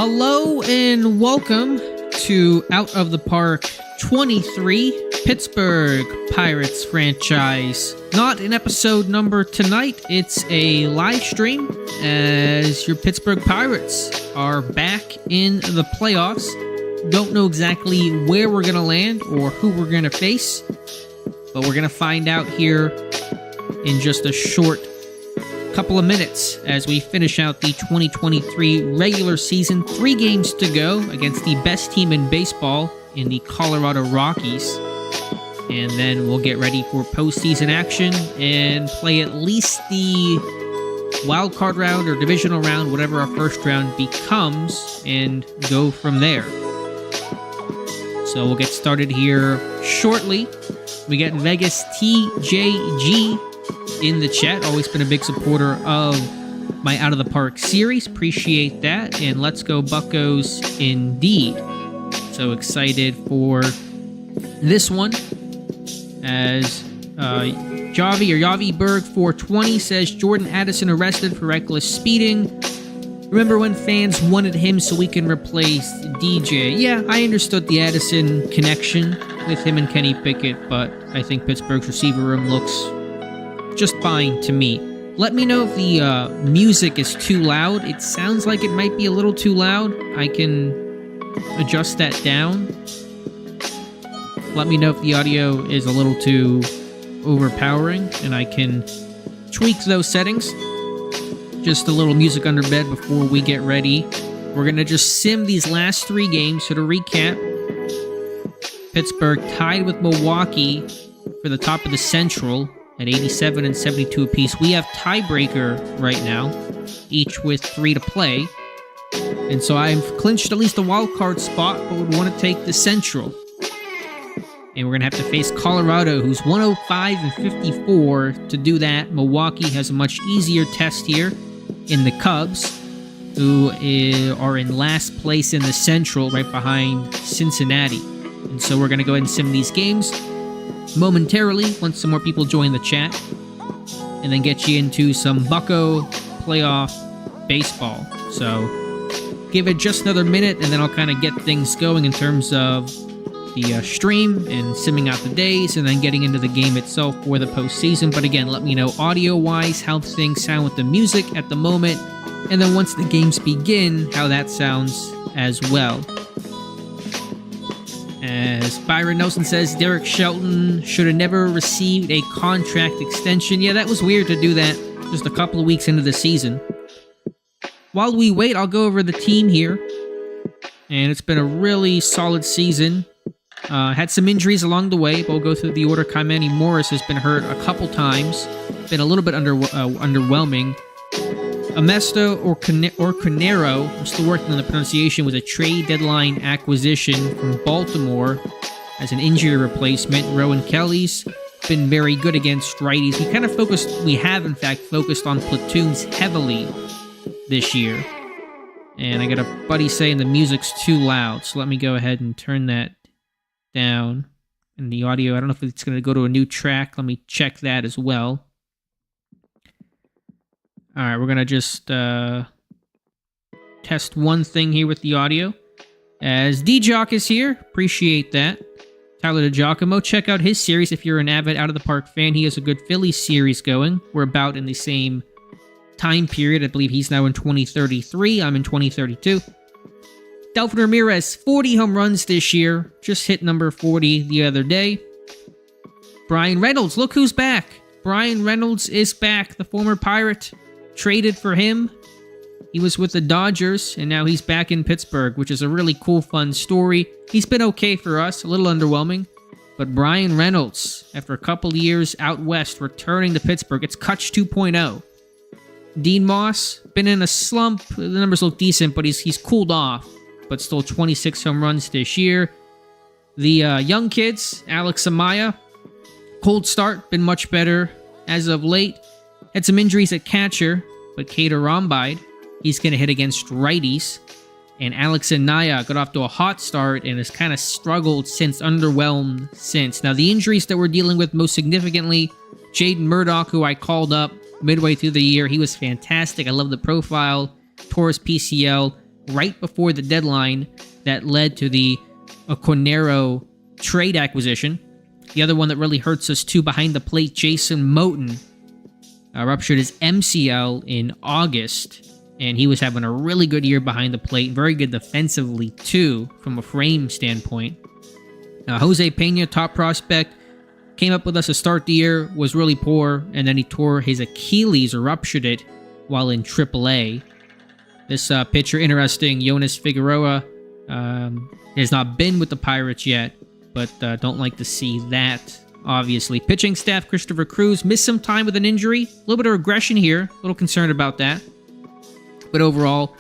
Hello and welcome to Out of the Park 23, Pittsburgh Pirates franchise. Not an episode number tonight, it's a live stream as your Pittsburgh Pirates are back in the playoffs. Don't know exactly where we're going to land or who we're going to face, but we're going to find out here in just a short couple of minutes as we finish out the 2023 regular season. 3 games to go against the best team in baseball in the Colorado Rockies. And then we'll get ready for postseason action and play at least the wild card round or divisional round, whatever our first round becomes, and go from there. So we'll get started here shortly. We got Vegas TJG in the chat. Always been a big supporter of my Out of the Park series. Appreciate that. And let's go Buccos indeed. So excited for this one. As Javi Berg 420 says, Jordan Addison arrested for reckless speeding. Remember when fans wanted him so we can replace DJ? Yeah, I understood the Addison connection with him and Kenny Pickett, but I think Pittsburgh's receiver room looks just fine to me. Let me know if the music is too loud. It sounds like it might be a little too loud. I can adjust that down. Let me know if the audio is a little too overpowering, and I can tweak those settings. Just a little music under bed before we get ready. We're going to just sim these last 3 games. So to recap, Pittsburgh tied with Milwaukee for the top of the Central at 87 and 72 apiece. We have tiebreaker right now, each with 3 to play. And so I've clinched at least a wild card spot, but would want to take the Central. And we're going to have to face Colorado, who's 105 and 54. To do that, Milwaukee has a much easier test here in the Cubs, who are in last place in the Central, right behind Cincinnati. And so we're going to go ahead and sim these games momentarily once some more people join the chat, and then get you into some Bucco playoff baseball. So give it just another minute, and then I'll kind of get things going in terms of the stream and simming out the days, and then getting into the game itself for the postseason. But again, let me know audio-wise how things sound with the music at the moment, and then once the games begin, how that sounds as well. As Byron Nelson says, Derek Shelton should have never received a contract extension. Yeah, that was weird to do that just a couple of weeks into the season. While we wait, I'll go over the team here. And it's been a really solid season. Had some injuries along the way, but we'll go through the order. Kymani Morris has been hurt a couple times. Been a little bit underwhelming. Amesto or Canero, I'm still working on the pronunciation, was a trade deadline acquisition from Baltimore as an injury replacement. Rowan Kelly's been very good against righties. We have in fact focused on platoons heavily this year. And I got a buddy saying the music's too loud, so let me go ahead and turn that down. And the audio, I don't know if it's going to go to a new track. Let me check that as well. All right, we're going to just test one thing here with the audio. As D-Jock is here, appreciate that. Tyler DiGiacomo, check out his series if you're an avid Out of the Park fan. He has a good Phillies series going. We're about in the same time period. I believe he's now in 2033. I'm in 2032. Delvin Ramirez, 40 home runs this year. Just hit number 40 the other day. Brian Reynolds, look who's back. Brian Reynolds is back, the former Pirate. Traded for him. He was with the Dodgers, and now he's back in Pittsburgh, which is a really cool, fun story. He's been okay for us, a little underwhelming. But Brian Reynolds, after a couple years out west, returning to Pittsburgh. It's Kutch 2.0. Dean Moss, been in a slump. The numbers look decent, but he's cooled off. But still 26 home runs this year. The young kids, Alex Amaya, cold start, been much better as of late. Had some injuries at catcher, but Cater Rombide, he's going to hit against righties. And Alex Anaya got off to a hot start and has kind of struggled since, underwhelmed since. Now, the injuries that we're dealing with most significantly, Jaden Murdoch, who I called up midway through the year, he was fantastic. I love the profile. Tore his PCL right before the deadline that led to the Cornero trade acquisition. The other one that really hurts us too behind the plate, Jason Moten, ruptured his MCL in August, and he was having a really good year behind the plate, very good defensively too, from a frame standpoint. Jose Pena, top prospect, came up with us to start the year, was really poor, and then he tore his Achilles or ruptured it while in AAA. This pitcher, interesting, Jonas Figueroa, has not been with the Pirates yet, but don't like to see that, obviously. Pitching staff, Christopher Cruz, missed some time with an injury. A little bit of regression here, a little concerned about that. But overall,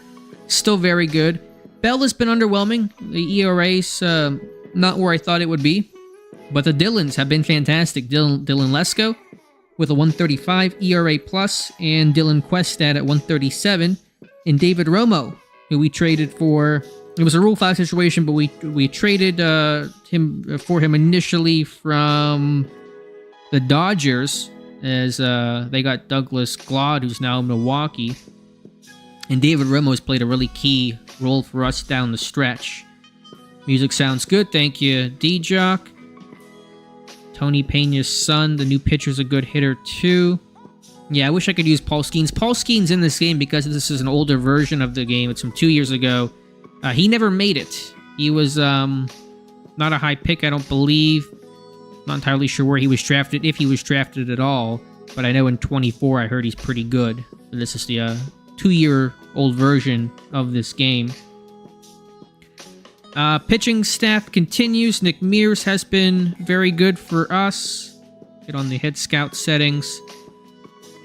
still very good. Bell has been underwhelming. The ERA's not where I thought it would be. But the Dillons have been fantastic. Dylan Lesko with a 135 ERA plus, and Dylan Questad at 137. And David Romo, who we traded for. It was a Rule 5 situation, but we traded for him initially from the Dodgers as they got Douglas Glaude, who's now in Milwaukee. And David Romo has played a really key role for us down the stretch. Music sounds good. Thank you, D-Jock. Tony Pena's son, the new pitcher's a good hitter too. Yeah, I wish I could use Paul Skeens. Paul Skeens in this game, because this is an older version of the game. It's from 2 years ago. He never made it. He was not a high pick, I don't believe. Not entirely sure where he was drafted, if he was drafted at all. But I know in 24 I heard he's pretty good. This is the 2-year-old version of this game. Pitching staff continues. Nick Mears has been very good for us. Get on the head scout settings.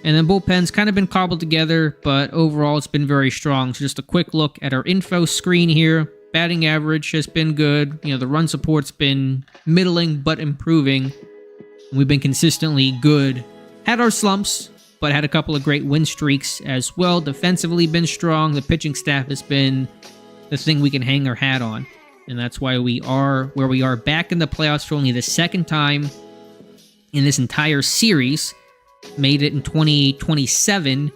And then bullpen's kind of been cobbled together, but overall it's been very strong. So just a quick look at our info screen here. Batting average has been good. You know, the run support's been middling but improving. We've been consistently good. Had our slumps, but had a couple of great win streaks as well. Defensively been strong. The pitching staff has been the thing we can hang our hat on. And that's why we are where we are, back in the playoffs for only the second time in this entire series. Made it in 2027,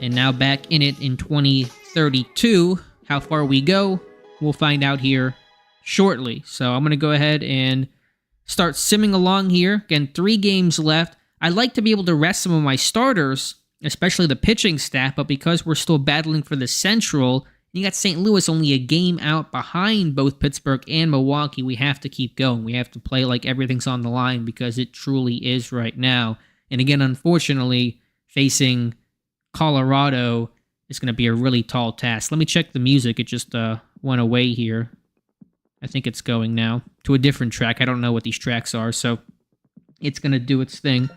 and now back in it in 2032. How far we go, we'll find out here shortly. So I'm going to go ahead and start simming along here. Again, 3 games left. I'd like to be able to rest some of my starters, especially the pitching staff, but because we're still battling for the Central, you got St. Louis only a game out behind both Pittsburgh and Milwaukee, we have to keep going. We have to play like everything's on the line, because it truly is right now. And again, unfortunately, facing Colorado is going to be a really tall task. Let me check the music. It just went away here. I think it's going now to a different track. I don't know what these tracks are, so it's going to do its thing.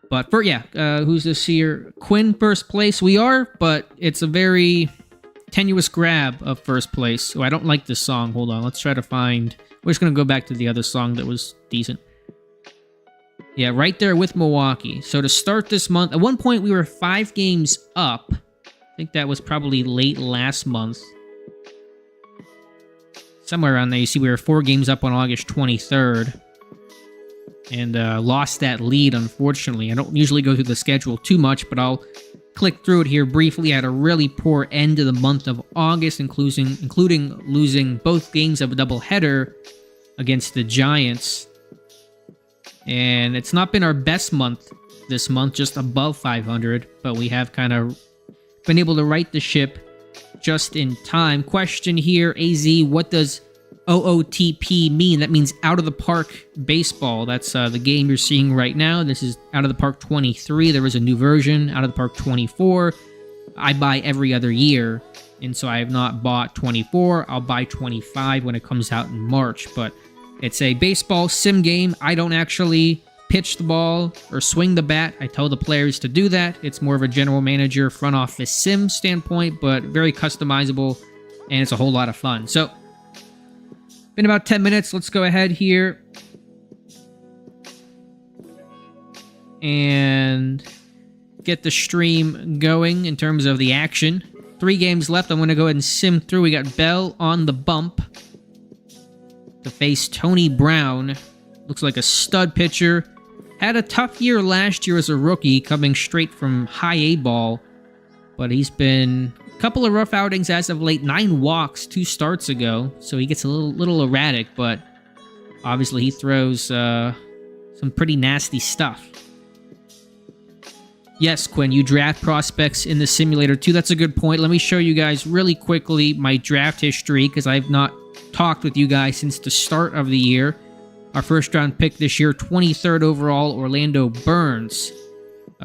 But who's this here? Quinn, first place. We are, but it's a very tenuous grab of first place. So I don't like this song. Hold on. Let's try to find... We're just going to go back to the other song that was decent. Yeah, right there with Milwaukee. So to start this month, at one point we were 5 games up. I think that was probably late last month. Somewhere around there, you see we were 4 games up on August 23rd. And lost that lead, unfortunately. I don't usually go through the schedule too much, but I'll click through it here briefly. I had a really poor end to the month of August, including losing both games of a doubleheader against the Giants. And it's not been our best month this month, just above 500, but we have kind of been able to right the ship just in time. Question here, AZ, what does OOTP mean? That means Out of the Park Baseball. That's the game you're seeing right now. This is Out of the Park 23. There is a new version, Out of the Park 24. I buy every other year, and so I have not bought 24. I'll buy 25 when it comes out in March, but it's a baseball sim game. I don't actually pitch the ball or swing the bat. I tell the players to do that. It's more of a general manager, front office sim standpoint, but very customizable, and it's a whole lot of fun. So, been about 10 minutes. Let's go ahead here and get the stream going in terms of the action. 3 games left. I'm going to go ahead and sim through. We got Bell on the bump to face Tony Brown. Looks like a stud pitcher. Had a tough year last year as a rookie, coming straight from high A ball, but he's been Couple of rough outings as of late. 9 walks 2 starts ago, so he gets a little erratic, but obviously he throws some pretty nasty stuff. Yes, Quinn, you draft prospects in the simulator too. That's a good point. Let me show you guys really quickly my draft history, because I've not talked with you guys since the start of the year. Our first round pick this year, 23rd overall, Orlando Burns.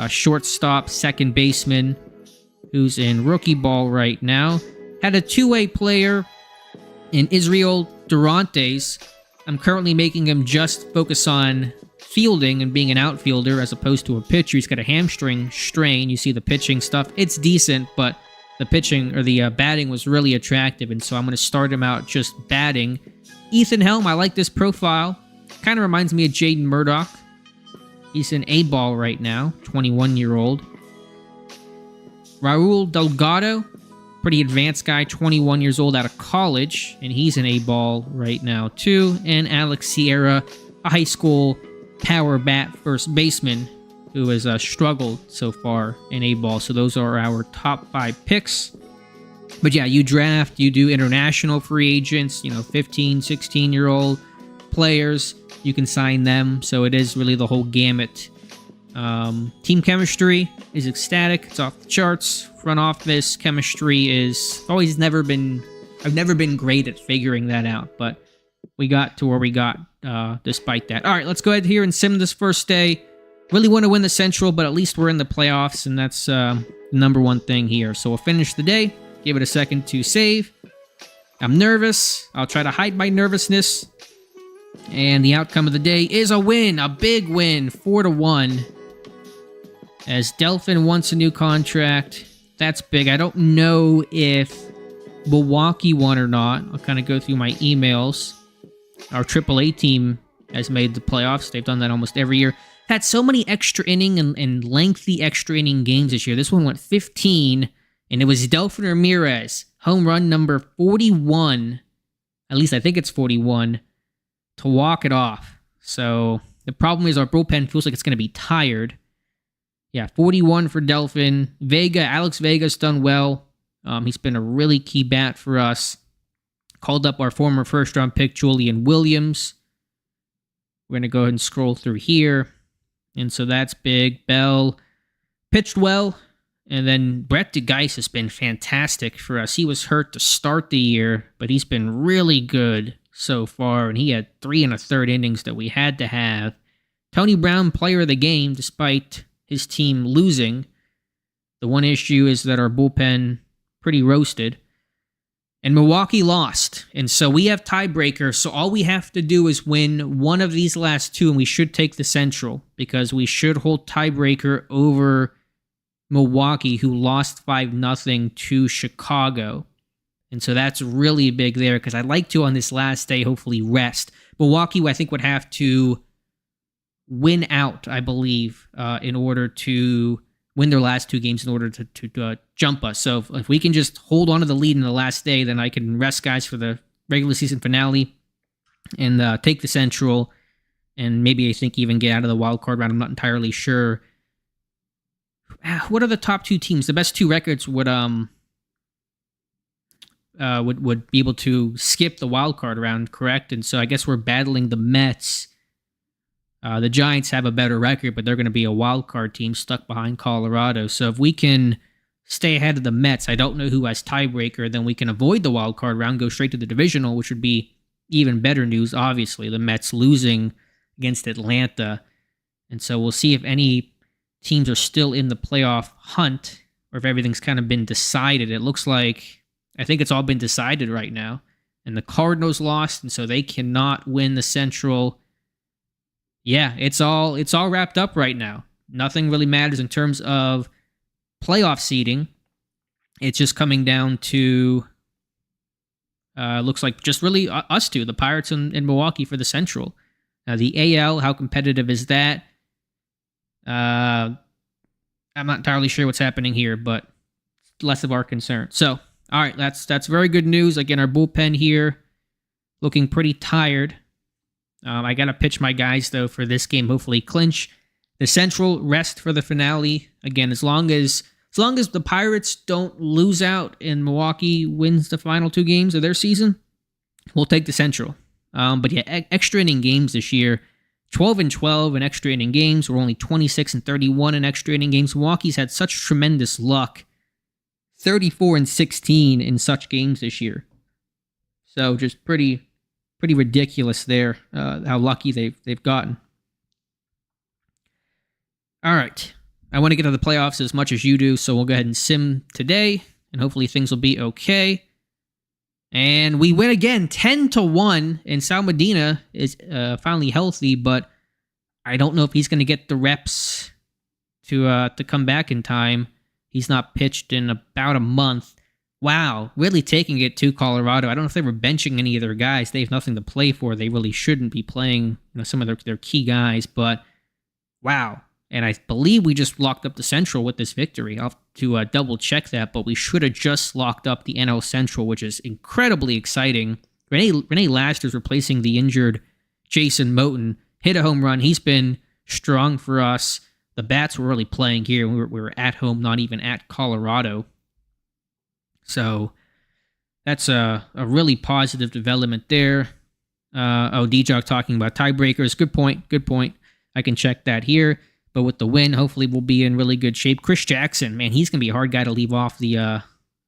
Shortstop, second baseman, who's in rookie ball right now. Had a two-way player in Israel Durantes. I'm currently making him just focus on fielding and being an outfielder as opposed to a pitcher. He's got a hamstring strain. You see the pitching stuff. It's decent, but the pitching or the batting was really attractive, and so I'm going to start him out just batting. Ethan Helm, I like this profile. Kind of reminds me of Jaden Murdoch. He's an A-ball right now, 21-year-old. Raul Delgado, pretty advanced guy, 21 years old out of college, and he's an A-ball right now too. And Alex Sierra, a high school power bat first baseman who has struggled so far in A-ball. So those are our top 5 picks. But yeah, you draft, you do international free agents, 15, 16-year-old players. You can sign them, so it is really the whole gamut. Team chemistry is ecstatic. It's off the charts. Front office chemistry is always never been... I've never been great at figuring that out, but we got to where we got despite that. All right, let's go ahead here and sim this first day. Really want to win the Central, but at least we're in the playoffs, and that's the number one thing here. So we'll finish the day. Give it a second to save. I'm nervous. I'll try to hide my nervousness. And the outcome of the day is a win, a big win, 4-1. As Delphin wants a new contract. That's big. I don't know if Milwaukee won or not. I'll kind of go through my emails. Our AAA team has made the playoffs. They've done that almost every year. Had so many extra inning and lengthy extra inning games this year. This one went 15, and it was Delphin Ramirez, home run number 41. At least I think it's 41. To walk it off. So the problem is our bullpen feels like it's going to be tired. Yeah, 41 for Delphin. Alex Vega's done well. He's been a really key bat for us. Called up our former first-round pick, Julian Williams. We're going to go ahead and scroll through here. And so that's big. Bell pitched well. And then Brett DeGeis has been fantastic for us. He was hurt to start the year, but he's been really good so far, and he had 3 1/3 innings that we had to have. Tony Brown, player of the game, despite his team losing. The one issue is that our bullpen pretty roasted. And Milwaukee lost, and so we have tiebreaker, so all we have to do is win one of these last 2, and we should take the Central, because we should hold tiebreaker over Milwaukee, who lost 5-0 to Chicago. And so that's really big there, because I'd like to, on this last day, hopefully rest. Milwaukee, I think, would have to win out, I believe, in order to win their last 2 games in order to jump us. So if we can just hold on to the lead in the last day, then I can rest guys for the regular season finale and take the Central, and maybe I think even get out of the wild card round. I'm not entirely sure. What are the top 2 teams? The best 2 records would be able to skip the wild card round, correct? And so I guess we're battling the Mets. The Giants have a better record, but they're going to be a wild card team stuck behind Colorado. So if we can stay ahead of the Mets, I don't know who has tiebreaker, then we can avoid the wild card round, go straight to the divisional, which would be even better news, obviously. The Mets losing against Atlanta. And so we'll see if any teams are still in the playoff hunt, or if everything's kind of been decided. It looks like, I think it's all been decided right now. And the Cardinals lost, and so they cannot win the Central. Yeah, it's all wrapped up right now. Nothing really matters in terms of playoff seeding. It's just coming down to, looks like just really us two, the Pirates and Milwaukee for the Central. The AL, how competitive is that? I'm not entirely sure what's happening here, but less of our concern. So, all right, that's very good news. Again, our bullpen here looking pretty tired. I got to pitch my guys, though, for this game, hopefully clinch the Central, rest for the finale. Again, as long as as long as the Pirates don't lose out and Milwaukee wins the final 2 games of their season, we'll take the Central. But yeah, extra inning games this year, 12-12 in extra inning games. We're only 26-31 in extra inning games. Milwaukee's had such tremendous luck, 34-16 in such games this year. So just pretty ridiculous there, how lucky they've gotten. All right, I want to get to the playoffs as much as you do, so we'll go ahead and sim today, and hopefully things will be okay. And we win again, 10-1, and Sal Medina is finally healthy, but I don't know if he's going to get the reps to come back in time. He's not pitched in about a month. Wow, really taking it to Colorado. I don't know if they were benching any of their guys. They have nothing to play for. They really shouldn't be playing some of their key guys, but wow. And I believe we just locked up the Central with this victory. I'll have to double check that, but we should have just locked up the NL Central, which is incredibly exciting. Rene Laster's replacing the injured Jason Moten. Hit a home run. He's been strong for us. The bats were really playing here. We were at home, not even at Colorado. So that's a really positive development there. D-Jog talking about tiebreakers. Good point. I can check that here. But with the win, hopefully we'll be in really good shape. Chris Jackson, man, he's going to be a hard guy to leave off the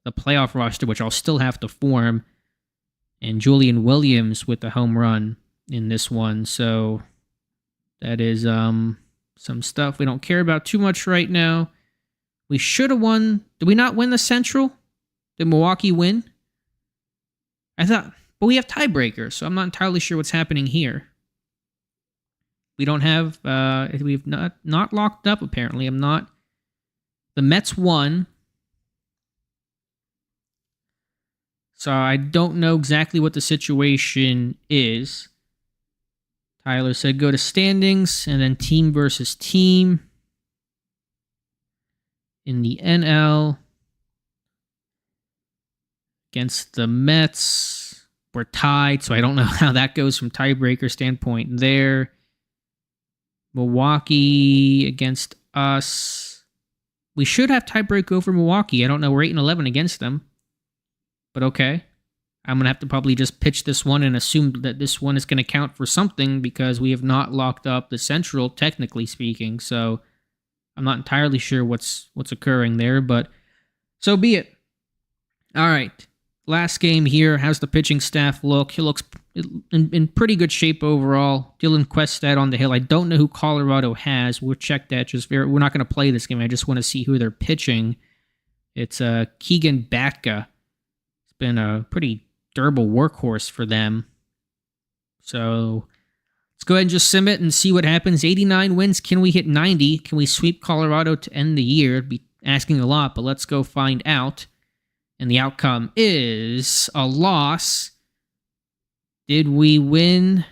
playoff roster, which I'll still have to form. And Julian Williams with the home run in this one. So that is some stuff we don't care about too much right now. We should have won. Did we not win the Central? Did Milwaukee win? I thought, but we have tiebreakers, so I'm not entirely sure what's happening here. We don't have, we've not locked up, apparently. The Mets won. So I don't know exactly what the situation is. Tyler said go to standings, and then team versus team. In the NL, against the Mets, we're tied, so I don't know how that goes from tiebreaker standpoint there. Milwaukee against us. We should have tiebreak over Milwaukee. I don't know. We're 8-11 against them. But okay. I'm going to have to probably just pitch this one and assume that this one is going to count for something because we have not locked up the Central, technically speaking. So I'm not entirely sure what's occurring there, but so be it. All right. Last game here. How's the pitching staff look? He looks in pretty good shape overall. Dylan Questad on the hill. I don't know who Colorado has. We'll check that. We're not going to play this game. I just want to see who they're pitching. It's Keegan Batka. It's been a pretty durable workhorse for them. So let's go ahead and just sim it and see what happens. 89 wins. Can we hit 90? Can we sweep Colorado to end the year? It'd be asking a lot, but let's go find out. And the outcome is a loss. Did we win?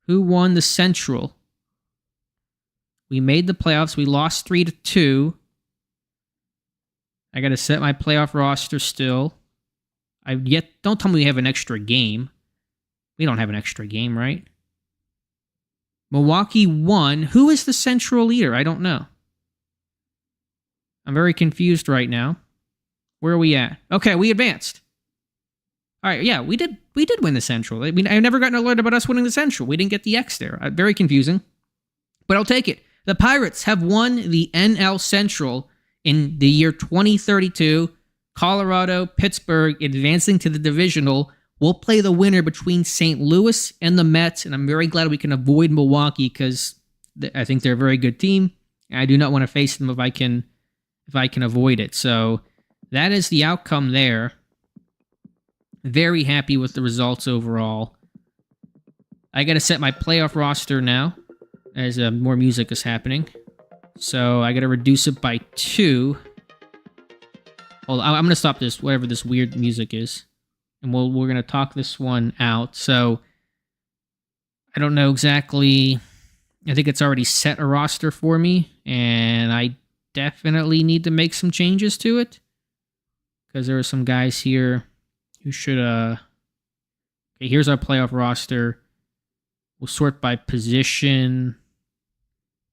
Who won the Central? We made the playoffs. We lost 3-2. I got to set my playoff roster still. Don't tell me we have an extra game. We don't have an extra game, right? Milwaukee won. Who is the Central leader? I don't know. I'm very confused right now. Where are we at? Okay, we advanced. All right, yeah, we did win the Central. I mean, I've never gotten an alert about us winning the Central. We didn't get the X there. Very confusing, but I'll take it. The Pirates have won the NL Central in the year 2032. Colorado, Pittsburgh advancing to the divisional. We'll play the winner between St. Louis and the Mets, and I'm very glad we can avoid Milwaukee because I think they're a very good team. And I do not want to face them if I can avoid it. So that is the outcome there. Very happy with the results overall. I got to set my playoff roster now as more music is happening. So I got to reduce it by 2. Hold on, I'm going to stop this, whatever this weird music is. And we're going to talk this one out. So I don't know exactly. I think it's already set a roster for me. And I definitely need to make some changes to it. Because there are some guys here who should... Okay, here's our playoff roster. We'll sort by position.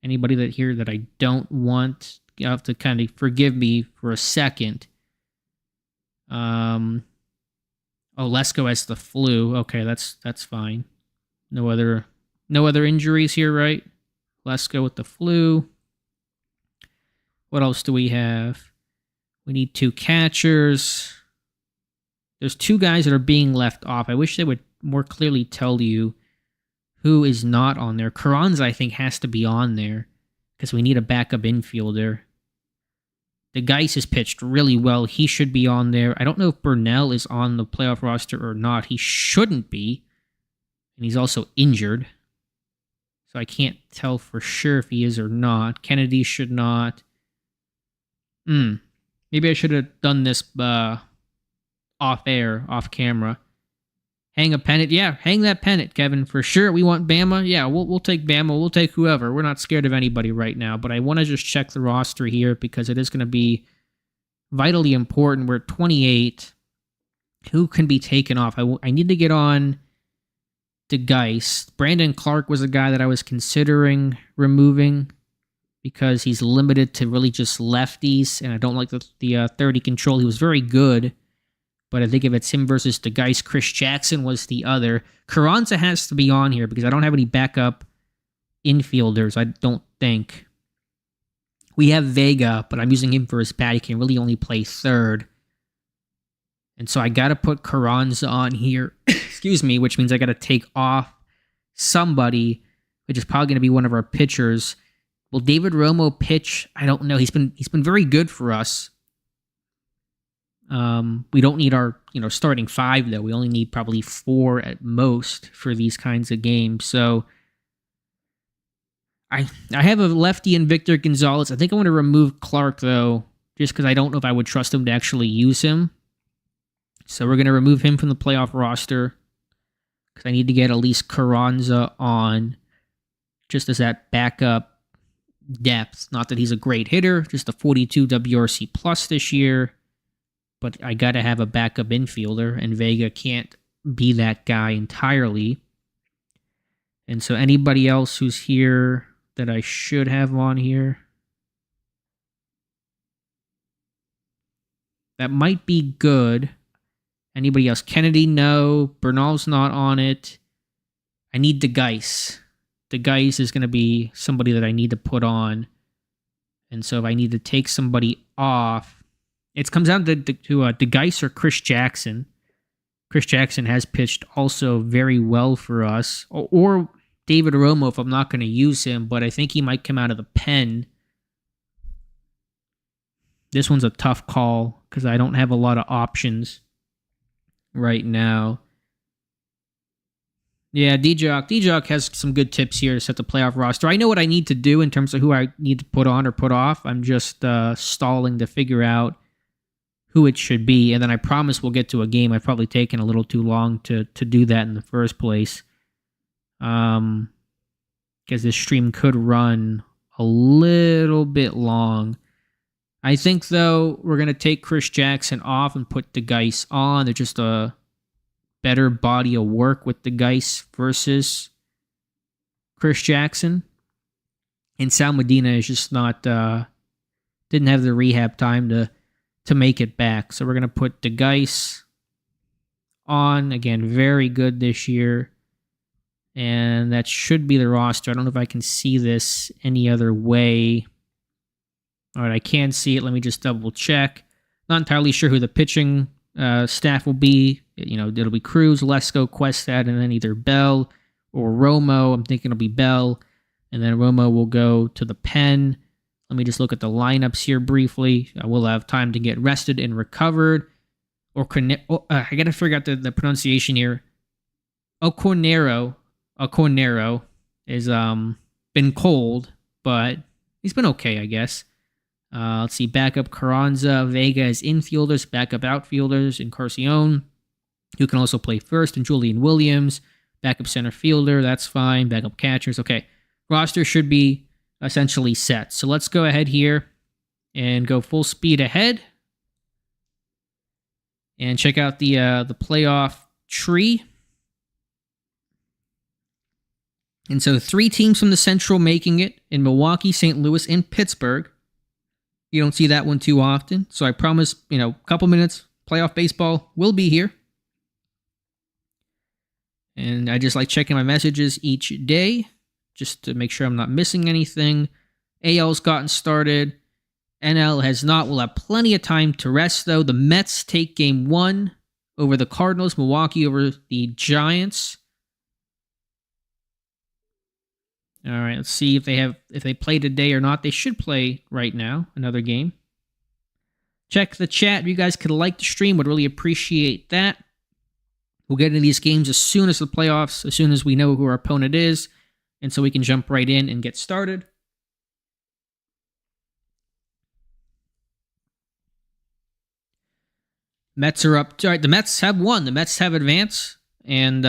Anybody that I don't want you'll have to kind of forgive me for a second. Lesko has the flu. Okay, that's fine. No other injuries here, right? Lesko with the flu. What else do we have? We need 2 catchers. There's 2 guys that are being left off. I wish they would more clearly tell you who is not on there. Carranza, I think, has to be on there because we need a backup infielder. The Geis has pitched really well. He should be on there. I don't know if Burnell is on the playoff roster or not. He shouldn't be. And he's also injured. So I can't tell for sure if he is or not. Kennedy should not. Maybe I should have done this off air, off camera. Hang a pennant. Yeah, hang that pennant, Kevin. For sure. We want Bama. Yeah, we'll take Bama. We'll take whoever. We're not scared of anybody right now. But I want to just check the roster here because it is going to be vitally important. We're at 28. Who can be taken off? I need to get on DeGeist. Brandon Clark was a guy that I was considering removing because he's limited to really just lefties, and I don't like the 30 control. He was very good. But I think if it's him versus the Geis, Chris Jackson was the other. Carranza has to be on here because I don't have any backup infielders, I don't think. We have Vega, but I'm using him for his bat. He can really only play third. And so I got to put Carranza on here, excuse me, which means I got to take off somebody, which is probably going to be one of our pitchers. Will David Romo pitch? I don't know. He's been very good for us. We don't need our starting 5 though. We only need probably 4 at most for these kinds of games. So I have a lefty in Victor Gonzalez. I think I want to remove Clark though, just because I don't know if I would trust him to actually use him. So we're going to remove him from the playoff roster because I need to get at least Carranza on just as that backup depth. Not that he's a great hitter, just a 42 WRC plus this year. But I got to have a backup infielder, and Vega can't be that guy entirely. And so anybody else who's here that I should have on here, that might be good. Anybody else? Kennedy, no. Bernal's not on it. I need DeGeis. DeGeis is going to be somebody that I need to put on. And so if I need to take somebody off, it comes down to DeGeis or Chris Jackson. Chris Jackson has pitched also very well for us. Or David Romo if I'm not going to use him, but I think he might come out of the pen. This one's a tough call because I don't have a lot of options right now. Yeah, D-Jock has some good tips here to set the playoff roster. I know what I need to do in terms of who I need to put on or put off. I'm just stalling to figure out who it should be, and then I promise we'll get to a game. I've probably taken a little too long to do that in the first place, because this stream could run a little bit long. I think, though, we're going to take Chris Jackson off and put DeGeis on. They're just a better body of work with DeGeis versus Chris Jackson. And Sal Medina is just not, didn't have the rehab time to make it back. So we're going to put DeGeis on. Again, very good this year. And that should be the roster. I don't know if I can see this any other way. All right, I can see it. Let me just double check. Not entirely sure who the pitching staff will be. It'll be Cruz, Lesko, Questad, and then either Bell or Romo. I'm thinking it'll be Bell. And then Romo will go to the pen. Let me just look at the lineups here briefly. I will have time to get rested and recovered. I got to figure out the pronunciation here. Ocornero is been cold, but he's been okay, I guess. Let's see, backup Carranza, Vega as infielders, backup outfielders, Encarnacion, who can also play first, and Julian Williams, backup center fielder, that's fine, backup catchers. Okay, roster should be essentially set. So let's go ahead here and go full speed ahead and check out the playoff tree. And so 3 teams from the Central making it in Milwaukee, St. Louis, and Pittsburgh. You don't see that one too often. So I promise, a couple minutes, playoff baseball will be here. And I just like checking my messages each day just to make sure I'm not missing anything. AL's gotten started. NL has not. We'll have plenty of time to rest, though. The Mets take game 1 over the Cardinals. Milwaukee over the Giants. All right, let's see if they play today or not. They should play right now, another game. Check the chat. If you guys could like the stream, would really appreciate that. We'll get into these games as soon as the playoffs, as soon as we know who our opponent is, and so we can jump right in and get started. Mets are up. All right, the Mets have won. The Mets have advanced, and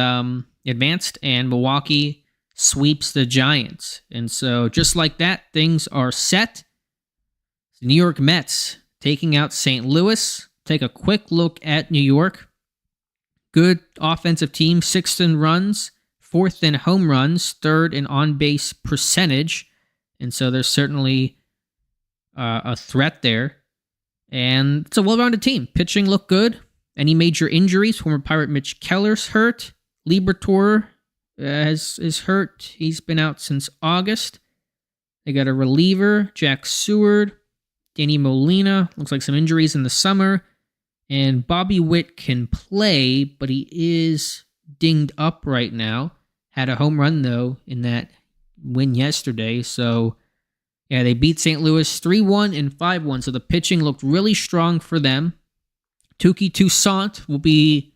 Milwaukee sweeps the Giants. And so just like that, things are set. The New York Mets taking out St. Louis. Take a quick look at New York. Good offensive team, 6th in runs, 4th in home runs, 3rd in on-base percentage. And so there's certainly a threat there. And it's a well-rounded team. Pitching looked good. Any major injuries? Former Pirate Mitch Keller's hurt. Liberatore is hurt. He's been out since August. They got a reliever, Jack Seward. Danny Molina. Looks like some injuries in the summer. And Bobby Witt can play, but he is dinged up right now. Had a home run, though, in that win yesterday. So, yeah, they beat St. Louis 3-1 and 5-1. So the pitching looked really strong for them. Touki Toussaint will be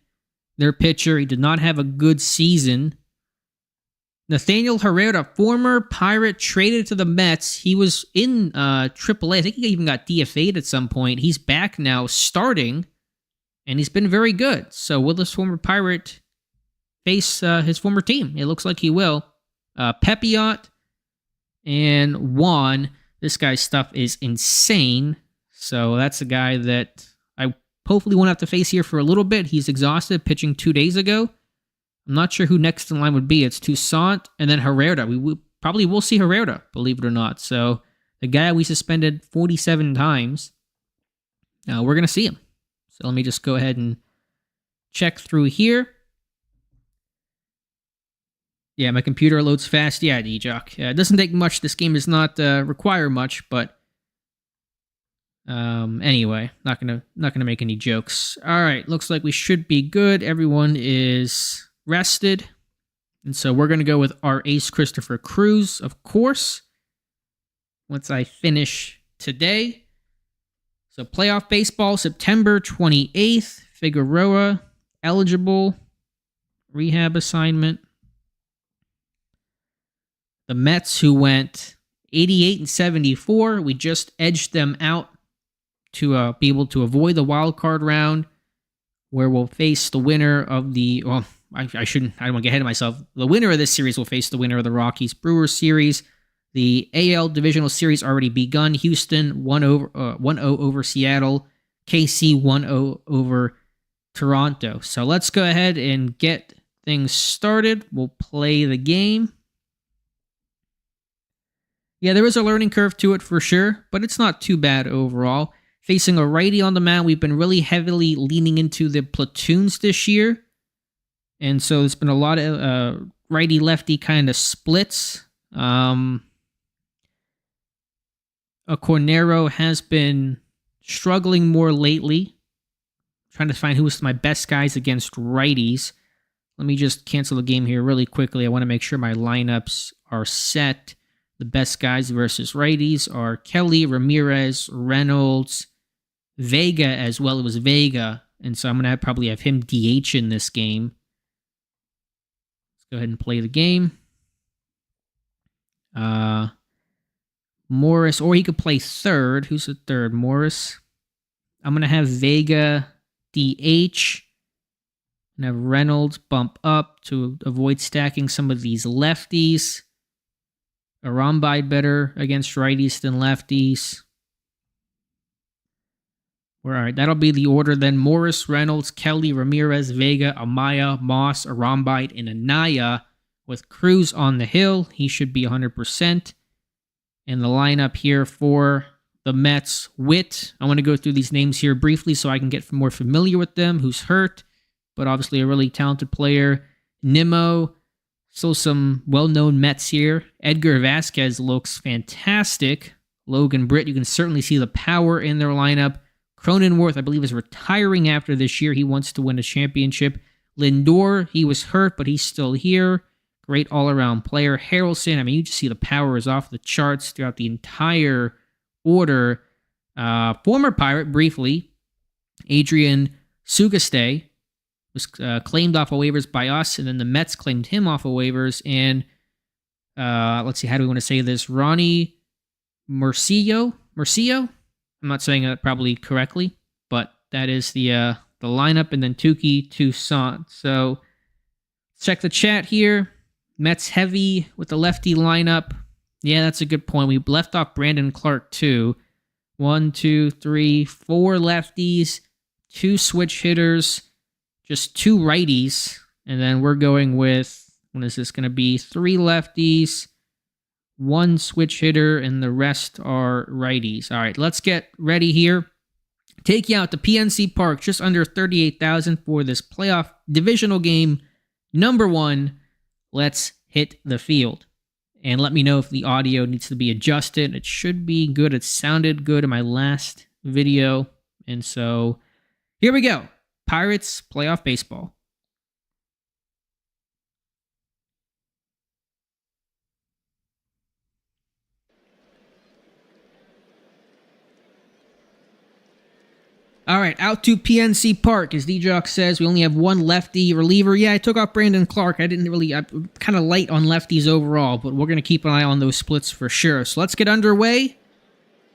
their pitcher. He did not have a good season. Nathaniel Herrera, former Pirate, traded to the Mets. He was in AAA. I think he even got DFA'd at some point. He's back now starting, and he's been very good. So will this former Pirate face his former team? It looks like he will. Pepiot and Juan. This guy's stuff is insane. So that's a guy that I hopefully won't have to face here for a little bit. He's exhausted, pitching 2 days ago. I'm not sure who next in line would be. It's Toussaint and then Herrera. We probably will see Herrera, believe it or not. So the guy we suspended 47 times, we're going to see him. So let me just go ahead and check through here. Yeah, my computer loads fast. Yeah, D-Jock. It doesn't take much. This game does not require much, but anyway, not gonna make any jokes. All right, looks like we should be good. Everyone is rested, and so we're gonna go with our ace, Christopher Cruz, of course. Once I finish today. So playoff baseball, September 28th. Figueroa, eligible. Rehab assignment. The Mets, who went 88 and 74, we just edged them out to be able to avoid the wild card round, where we'll face the winner of the. Well, I don't want to get ahead of myself. The winner of this series will face the winner of the Rockies Brewers series. The AL Divisional Series already begun. Houston 1-0 over Seattle. KC 1-0 over Toronto. So let's go ahead and get things started. We'll play the game. Yeah, there is a learning curve to it for sure, but it's not too bad overall. Facing a righty on the mound, we've been really heavily leaning into the platoons this year. And so there's been a lot of righty-lefty kind of splits. Cornero has been struggling more lately. Trying to find who was my best guys against righties. Let me just cancel the game here really quickly. I want to make sure my lineups are set. The best guys versus righties are Kelly, Ramirez, Reynolds, Vega as well. It was Vega, and so I'm going to probably have him DH in this game. Let's go ahead and play the game. Morris, or he could play third. Who's the third? Morris. I'm going to have Vega DH and have Reynolds bump up to avoid stacking some of these lefties. Arambide better against righties than lefties. All right, that'll be the order then. Morris, Reynolds, Kelly, Ramirez, Vega, Amaya, Moss, Arambide, and Anaya with Cruz on the hill. He should be 100%. And the lineup here for the Mets. Witt, I want to go through these names here briefly so I can get more familiar with them. Who's hurt, but obviously a really talented player. Nimmo, still some well-known Mets here. Edgar Vasquez looks fantastic. Logan Britt, you can certainly see the power in their lineup. Cronenworth, I believe, is retiring after this year. He wants to win a championship. Lindor, he was hurt, but he's still here. Great all-around player. Harrelson, I mean, you just see the power is off the charts throughout the entire order. Former Pirate, briefly, Adrian Sugaste was claimed off of waivers by us, and then the Mets claimed him off of waivers. And let's see, how do we want to say this? Ronnie Murcio? I'm not saying that probably correctly, but that is the lineup, and then Touki Toussaint. So let's check the chat here. Mets heavy with the lefty lineup. Yeah, that's a good point. We left off Brandon Clark too. 1, 2, 3, 4 lefties, 2 switch hitters, just 2 righties, and then we're going with, what is this going to be? 3 lefties, 1 switch hitter, and the rest are righties. All right, let's get ready here. Take you out to PNC Park, just under 38,000 for this playoff divisional game, number 1. Let's hit the field. And let me know if the audio needs to be adjusted. It should be good. It sounded good in my last video. And so, here we go. Pirates playoff baseball. All right, out to PNC Park, as D-Jock says. We only have 1 lefty reliever. Yeah, I took off Brandon Clark. I'm kind of light on lefties overall, but we're going to keep an eye on those splits for sure. So let's get underway,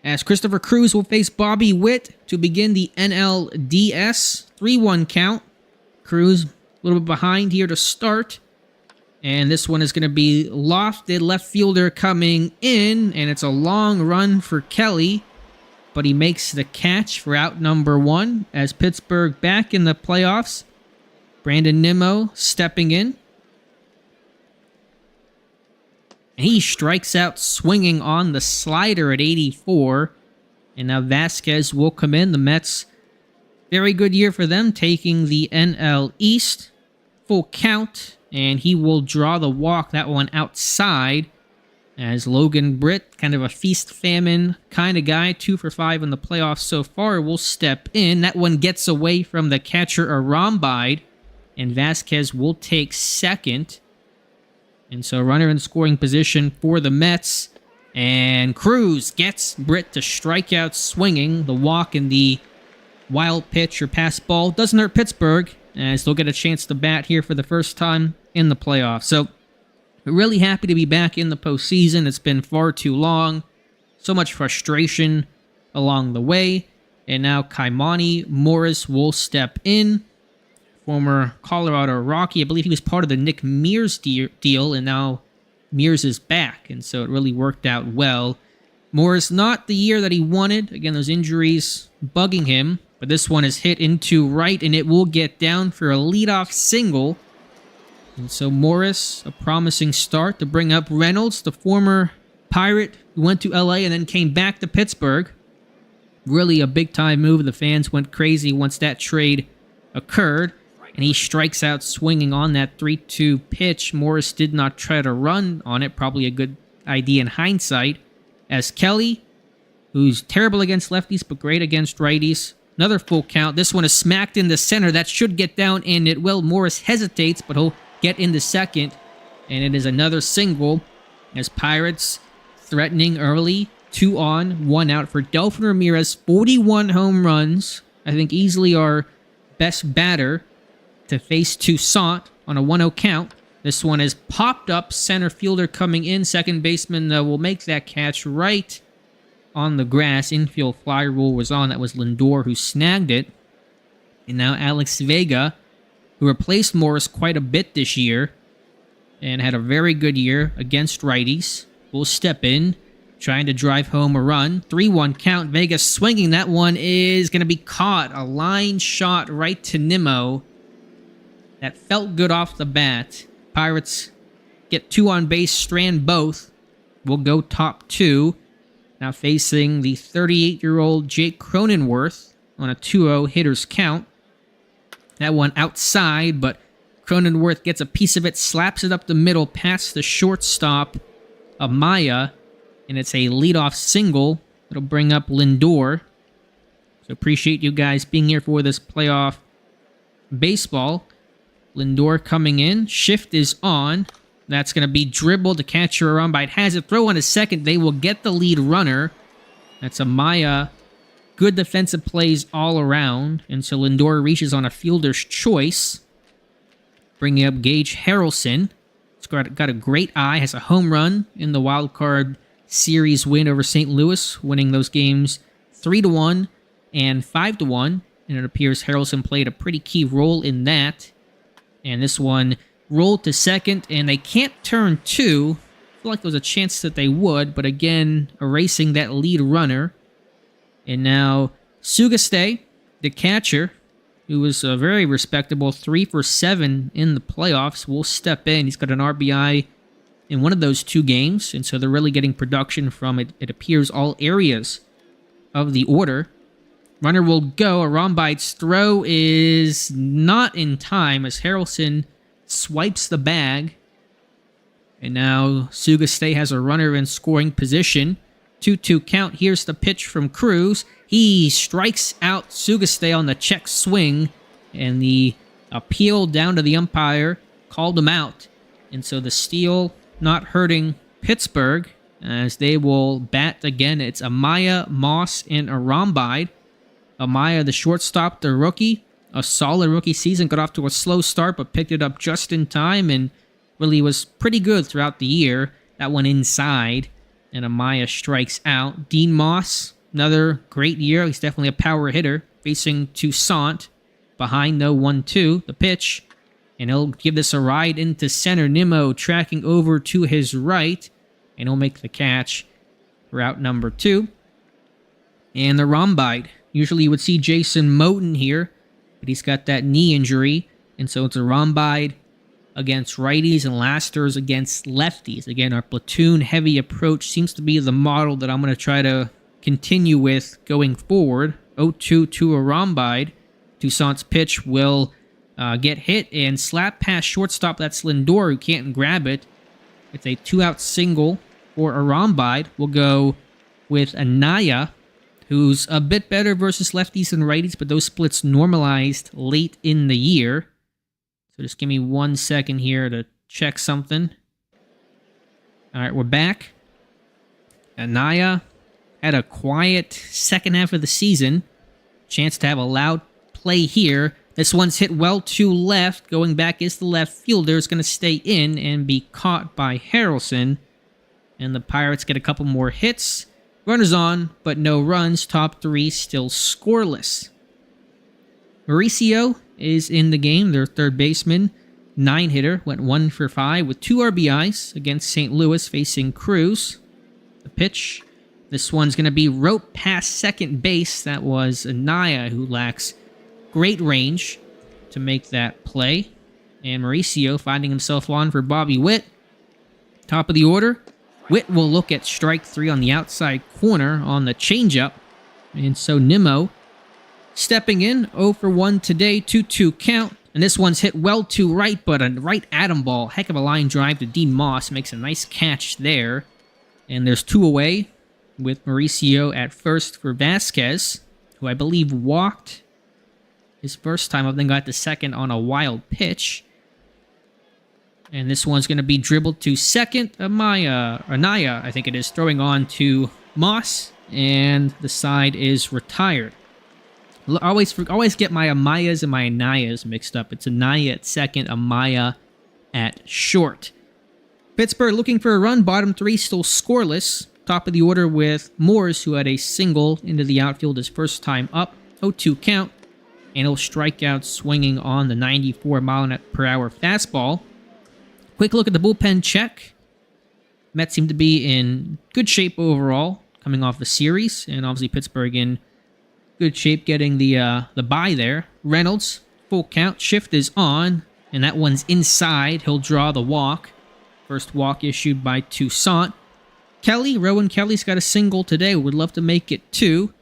as Christopher Cruz will face Bobby Witt to begin the NLDS. 3-1 count. Cruz a little bit behind here to start. And this one is going to be lofted left fielder coming in, and it's a long run for Kelly. But he makes the catch for out number 1 as Pittsburgh back in the playoffs. Brandon Nimmo stepping in. And he strikes out swinging on the slider at 84. And now Vasquez will come in. The Mets, very good year for them, taking the NL East. Full count. And he will draw the walk, that one outside. As Logan Britt, kind of a feast-famine kind of guy, 2 for 5 in the playoffs so far, will step in. That one gets away from the catcher, Arambide, and Vasquez will take second. And so runner in scoring position for the Mets. And Cruz gets Britt to strike out swinging. The walk and the wild pitch or pass ball doesn't hurt Pittsburgh, as they'll get a chance to bat here for the first time in the playoffs. So, really happy to be back in the postseason. It's been far too long. So much frustration along the way. And now Kaimani Morris will step in. Former Colorado Rocky. I believe he was part of the Nick Mears deal, and now Mears is back. And so it really worked out well. Morris, not the year that he wanted. Again, those injuries bugging him. But this one is hit into right, and it will get down for a leadoff single. And so Morris, a promising start to bring up Reynolds, the former Pirate who went to LA and then came back to Pittsburgh. Really a big-time move. The fans went crazy once that trade occurred. And he strikes out swinging on that 3-2 pitch. Morris did not try to run on it. Probably a good idea in hindsight. As Kelly, who's terrible against lefties but great against righties. Another full count. This one is smacked in the center. That should get down, and it will. Morris hesitates, but he'll get into second, and it is another single as Pirates threatening early. 2 on, 1 out for Delphin Ramirez. 41 home runs. I think easily our best batter to face Toussaint on a 1-0 count. This one is popped up. Center fielder coming in. Second baseman will make that catch right on the grass. Infield fly rule was on. That was Lindor who snagged it. And now Alex Vega, who replaced Morris quite a bit this year and had a very good year against righties, will step in, trying to drive home a run. 3-1 count. Vega swinging. That one is going to be caught. A line shot right to Nimmo. That felt good off the bat. Pirates get 2 on base, strand both. Will go top 2. Now facing the 38-year-old Jake Cronenworth on a 2-0 hitter's count. That one outside, but Cronenworth gets a piece of it, slaps it up the middle past the shortstop, Amaya, and it's a leadoff single. It'll bring up Lindor. So appreciate you guys being here for this playoff baseball. Lindor coming in. Shift is on. That's going to be dribbled. The catcher around by it has it. Throw on a second. They will get the lead runner. That's Amaya. Good defensive plays all around. And so Lindor reaches on a fielder's choice. Bringing up Gage Harrelson. He's got a great eye. Has a home run in the wild card series win over St. Louis. Winning those games 3-1 and 5-1. And it appears Harrelson played a pretty key role in that. And this one rolled to second, and they can't turn two. I feel like there was a chance that they would, but again, erasing that lead runner. And now Sugaste, the catcher, who was a very respectable 3 for 7 in the playoffs, will step in. He's got an RBI in one of those 2 games, and so they're really getting production from it. It appears all areas of the order. Runner will go. Arombide's throw is not in time as Harrelson swipes the bag. And now Sugaste has a runner in scoring position. 2-2 count. Here's the pitch from Cruz. He strikes out Sugaste on the check swing. And the appeal down to the umpire called him out. And so the steal not hurting Pittsburgh as they will bat again. It's Amaya, Moss, and Arombide. Amaya, the shortstop, the rookie, a solid rookie season, got off to a slow start, but picked it up just in time and really was pretty good throughout the year. That one inside, and Amaya strikes out. Dean Moss, another great year. He's definitely a power hitter, facing Toussaint. Behind, though, 1-2, the pitch, and he'll give this a ride into center. Nimmo tracking over to his right, and he'll make the catch for out number 2. And the Rombide. Usually you would see Jason Moten here, but he's got that knee injury, and so it's a Rombide against righties and Lasters against lefties. Again, our platoon-heavy approach seems to be the model that I'm going to try to continue with going forward. 0-2 to a Rombide. Toussaint's pitch will get hit and slap past shortstop. That's Lindor, who can't grab it. It's a 2-out single for a Rombide. We'll go with Anaya, who's a bit better versus lefties and righties, but those splits normalized late in the year. So just give me 1 second here to check something. All right, we're back. Anaya had a quiet second half of the season. Chance to have a loud play here. This one's hit well to left. Going back is the left fielder. It's going to stay in and be caught by Harrelson. And the Pirates get a couple more hits. Runners on, but no runs. Top 3 still scoreless. Mauricio is in the game, their third baseman. 9-hitter, went 1 for 5 with 2 RBIs against St. Louis facing Cruz. The pitch. This one's going to be rope past second base. That was Anaya, who lacks great range to make that play. And Mauricio finding himself on for Bobby Witt. Top of the order. Witt will look at strike 3 on the outside corner on the changeup. And so Nimmo stepping in, 0 for 1 today, 2-2 count. And this one's hit well to right, but a right atom ball. Heck of a line drive to Dean Moss. Makes a nice catch there. And there's 2 away with Mauricio at first for Vasquez, who I believe walked his first time up, then got the second on a wild pitch. And this one's going to be dribbled to second. Anaya, I think it is, throwing on to Moss. And the side is retired. I always get my Amayas and my Anayas mixed up. It's Anaya at second, Amaya at short. Pittsburgh looking for a run. Bottom 3 still scoreless. Top of the order with Moores, who had a single into the outfield his first time up. 0-2 count. And he'll strike out swinging on the 94-mile-per-hour fastball. Quick look at the bullpen check. Mets seem to be in good shape overall, coming off the series, and obviously Pittsburgh in good shape getting the bye there. Reynolds, full count, shift is on, and that one's inside. He'll draw the walk. First walk issued by Toussaint. Kelly. Rowan Kelly's got a single today. Would love to make it 2.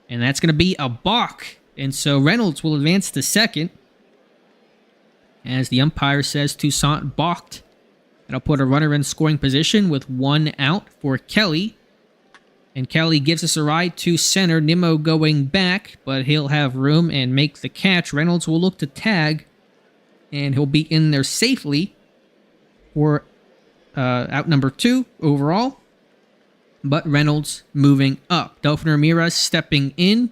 And that's going to be a balk. And so Reynolds will advance to second. As the umpire says, Toussaint balked. That'll put a runner in scoring position with 1 out for Kelly. And Kelly gives us a ride to center. Nimmo going back, but he'll have room and make the catch. Reynolds will look to tag, and he'll be in there safely for out number 2 overall. But Reynolds moving up. Delfin Ramirez stepping in.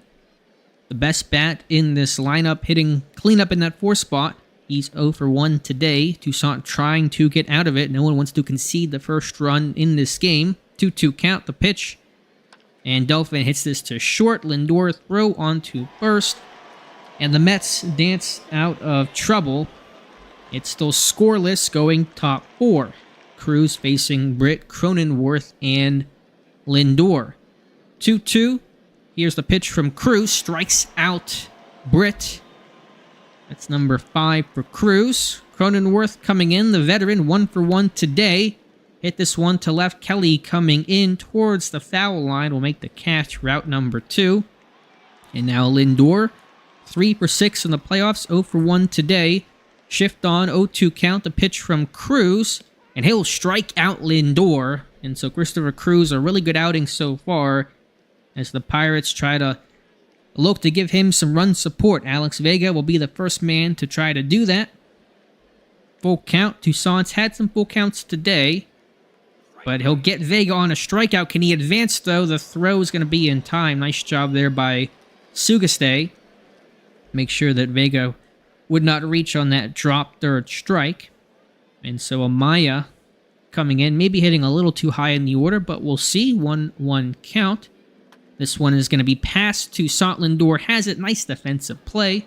The best bat in this lineup, hitting cleanup in that 4 spot. He's 0 for 1 today. Toussaint trying to get out of it. No one wants to concede the first run in this game. 2-2 count, the pitch. And Delfin hits this to short. Lindor throw onto first. And the Mets dance out of trouble. It's still scoreless going top 4. Cruz facing Britt, Cronenworth, and Lindor. 2-2. Here's the pitch from Cruz. Strikes out Britt. That's number 5 for Cruz. Cronenworth coming in, the veteran, 1 for 1 today. Hit this one to left. Kelly coming in towards the foul line will make the catch, route number 2. And now Lindor, 3 for 6 in the playoffs, 0 for 1 today. Shift on, 0-2 count, the pitch from Cruz. And he'll strike out Lindor. And so Christopher Cruz, a really good outing so far as the Pirates try to look to give him some run support. Alex Vega will be the first man to try to do that. Full count. Toussaint's had some full counts today, but he'll get Vega on a strikeout. Can he advance, though? The throw is going to be in time. Nice job there by Sugaste. Make sure that Vega would not reach on that drop third strike. And so Amaya coming in, maybe hitting a little too high in the order, but we'll see. 1-1 count. This one is going to be passed to Toussaint. Lindor has it. Nice defensive play.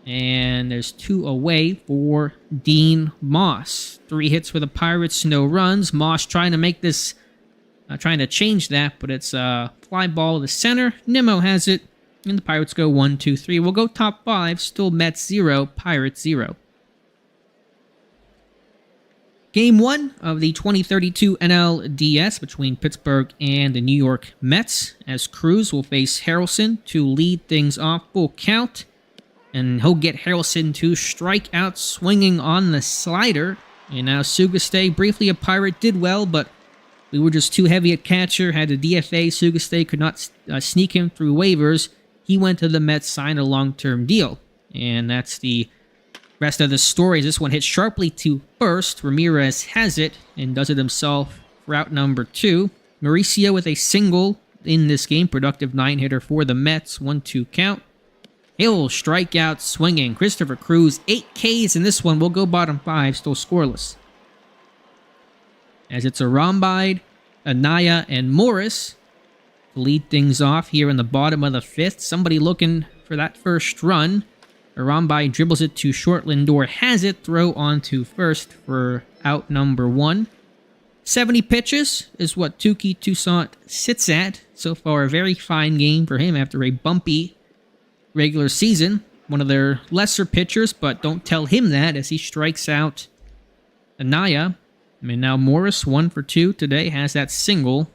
And there's 2 away for Dean Moss. 3 hits for the Pirates, no runs. Moss trying to make this, trying to change that, but it's a fly ball to center. Nimmo has it, and the Pirates go 1-2-3. We'll go top 5. Still Mets 0, Pirates 0. Game 1 of the 2032 NLDS between Pittsburgh and the New York Mets, as Cruz will face Harrelson to lead things off. Full count, and he'll get Harrelson to strike out swinging on the slider. And now Sugaste, briefly a Pirate, did well, but we were just too heavy at catcher, had a DFA. Sugaste could not sneak him through waivers. He went to the Mets, signed a long-term deal. And that's the rest of the story. This one hits sharply to first. Ramirez has it and does it himself for out number 2. Mauricio with a single in this game. Productive 9-hitter for the Mets. 1-2 count. He'll strike out swinging. Christopher Cruz, 8 Ks in this one. We'll go bottom 5, still scoreless. As it's Arambide, Anaya, and Morris to lead things off here in the bottom of the 5th. Somebody looking for that first run. Arambide dribbles it to short. Lindor has it. Throw on to first for out number 1. 70 pitches is what Touki Toussaint sits at. So far, a very fine game for him after a bumpy regular season. One of their lesser pitchers, but don't tell him that as he strikes out Anaya. And now Morris, 1 for 2 today, has that single.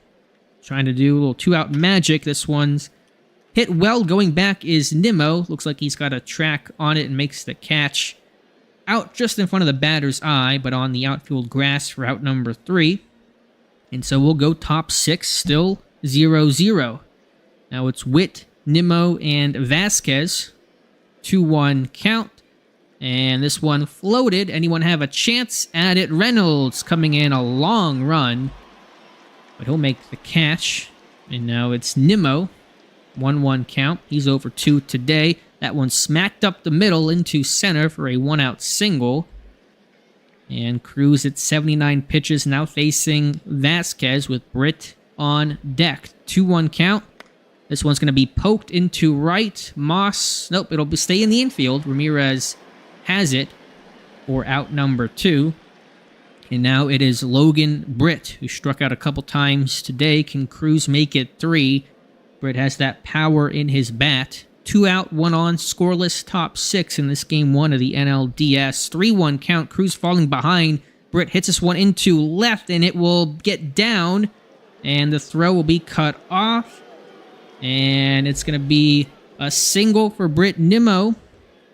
Trying to do a little 2-out magic. This one's hit well. Going back is Nimmo. Looks like he's got a track on it and makes the catch out just in front of the batter's eye, but on the outfield grass for out number 3. And so we'll go top 6, still 0-0. Now it's Witt, Nimmo, and Vasquez. 2-1 count. And this one floated. Anyone have a chance at it? Reynolds coming in a long run, but he'll make the catch. And now it's Nimmo. 1-1 count. He's over 2 today. That one smacked up the middle into center for a 1-out single. And Cruz at 79 pitches, now facing Vasquez with Britt on deck. 2-1 count. This one's going to be poked into right. Moss, nope, it'll stay in the infield. Ramirez has it for out number 2. And now it is Logan Britt, who struck out a couple times today. Can Cruz make it 3? Britt has that power in his bat. 2 out, 1 on, scoreless, top 6 in this game 1 of the NLDS. 3-1 count. Cruz falling behind. Britt hits this one into left, and it will get down, and the throw will be cut off. And it's going to be a single for Britt. Nimmo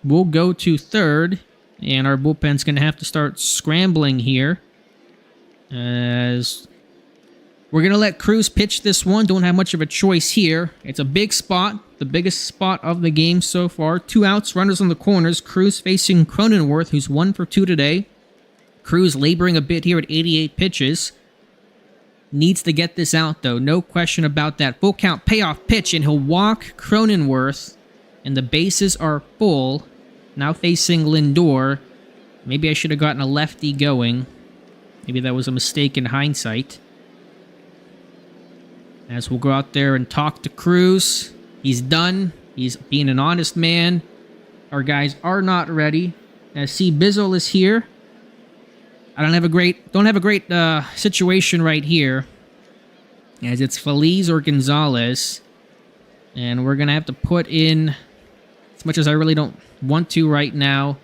will go to third, and our bullpen's going to have to start scrambling here, as we're going to let Cruz pitch this one. Don't have much of a choice here. It's a big spot, the biggest spot of the game so far. 2 outs, runners on the corners. Cruz facing Cronenworth, who's 1 for 2 today. Cruz laboring a bit here at 88 pitches. Needs to get this out, though. No question about that. Full count payoff pitch, and he'll walk Cronenworth, and the bases are full. Now facing Lindor. Maybe I should have gotten a lefty going. Maybe that was a mistake in hindsight. As we'll go out there and talk to Cruz. He's done. He's being an honest man. Our guys are not ready. As C. Bizzle is here. I don't have a great situation right here, as it's Feliz or Gonzalez, and we're gonna have to put in, as much as I really don't want to right now,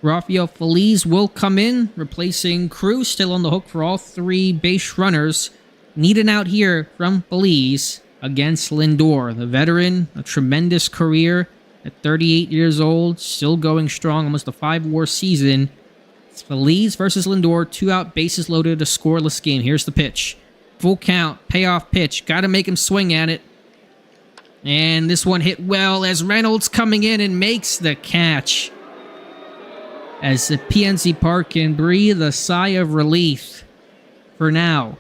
Rafael Feliz will come in, replacing Cruz, still on the hook for all 3 base runners. Need an out here from Feliz against Lindor, the veteran, a tremendous career at 38 years old, still going strong, almost a 5-WAR season. It's Feliz versus Lindor, 2 out, bases loaded, a scoreless game. Here's the pitch. Full count, payoff pitch. Got to make him swing at it. And this one hit well as Reynolds coming in and makes the catch. As the PNC Park can breathe a sigh of relief for now.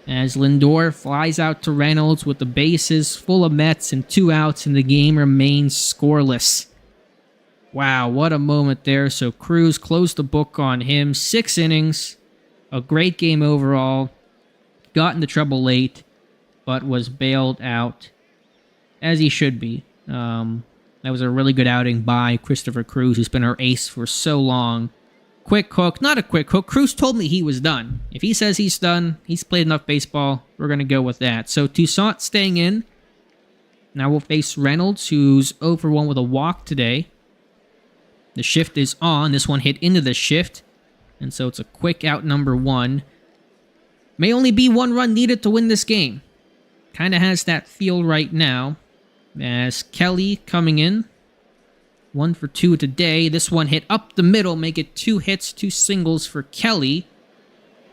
As Lindor flies out to Reynolds with the bases full of Mets and 2 outs, and the game remains scoreless. Wow, what a moment there. So Cruz closed the book on him. 6 innings. A great game overall. Got into trouble late, but was bailed out, as he should be. That was a really good outing by Christopher Cruz, who's been our ace for so long. Quick hook. Not a quick hook. Cruz told me he was done. If he says he's done, he's played enough baseball, we're going to go with that. So Toussaint staying in. Now we'll face Reynolds, who's 0 for 1 with a walk today. The shift is on. This one hit into the shift. And so it's a quick out number 1. May only be 1 run needed to win this game. Kind of has that feel right now. As Kelly coming in. 1 for 2 today. This one hit up the middle. Make it 2 hits, 2 singles for Kelly.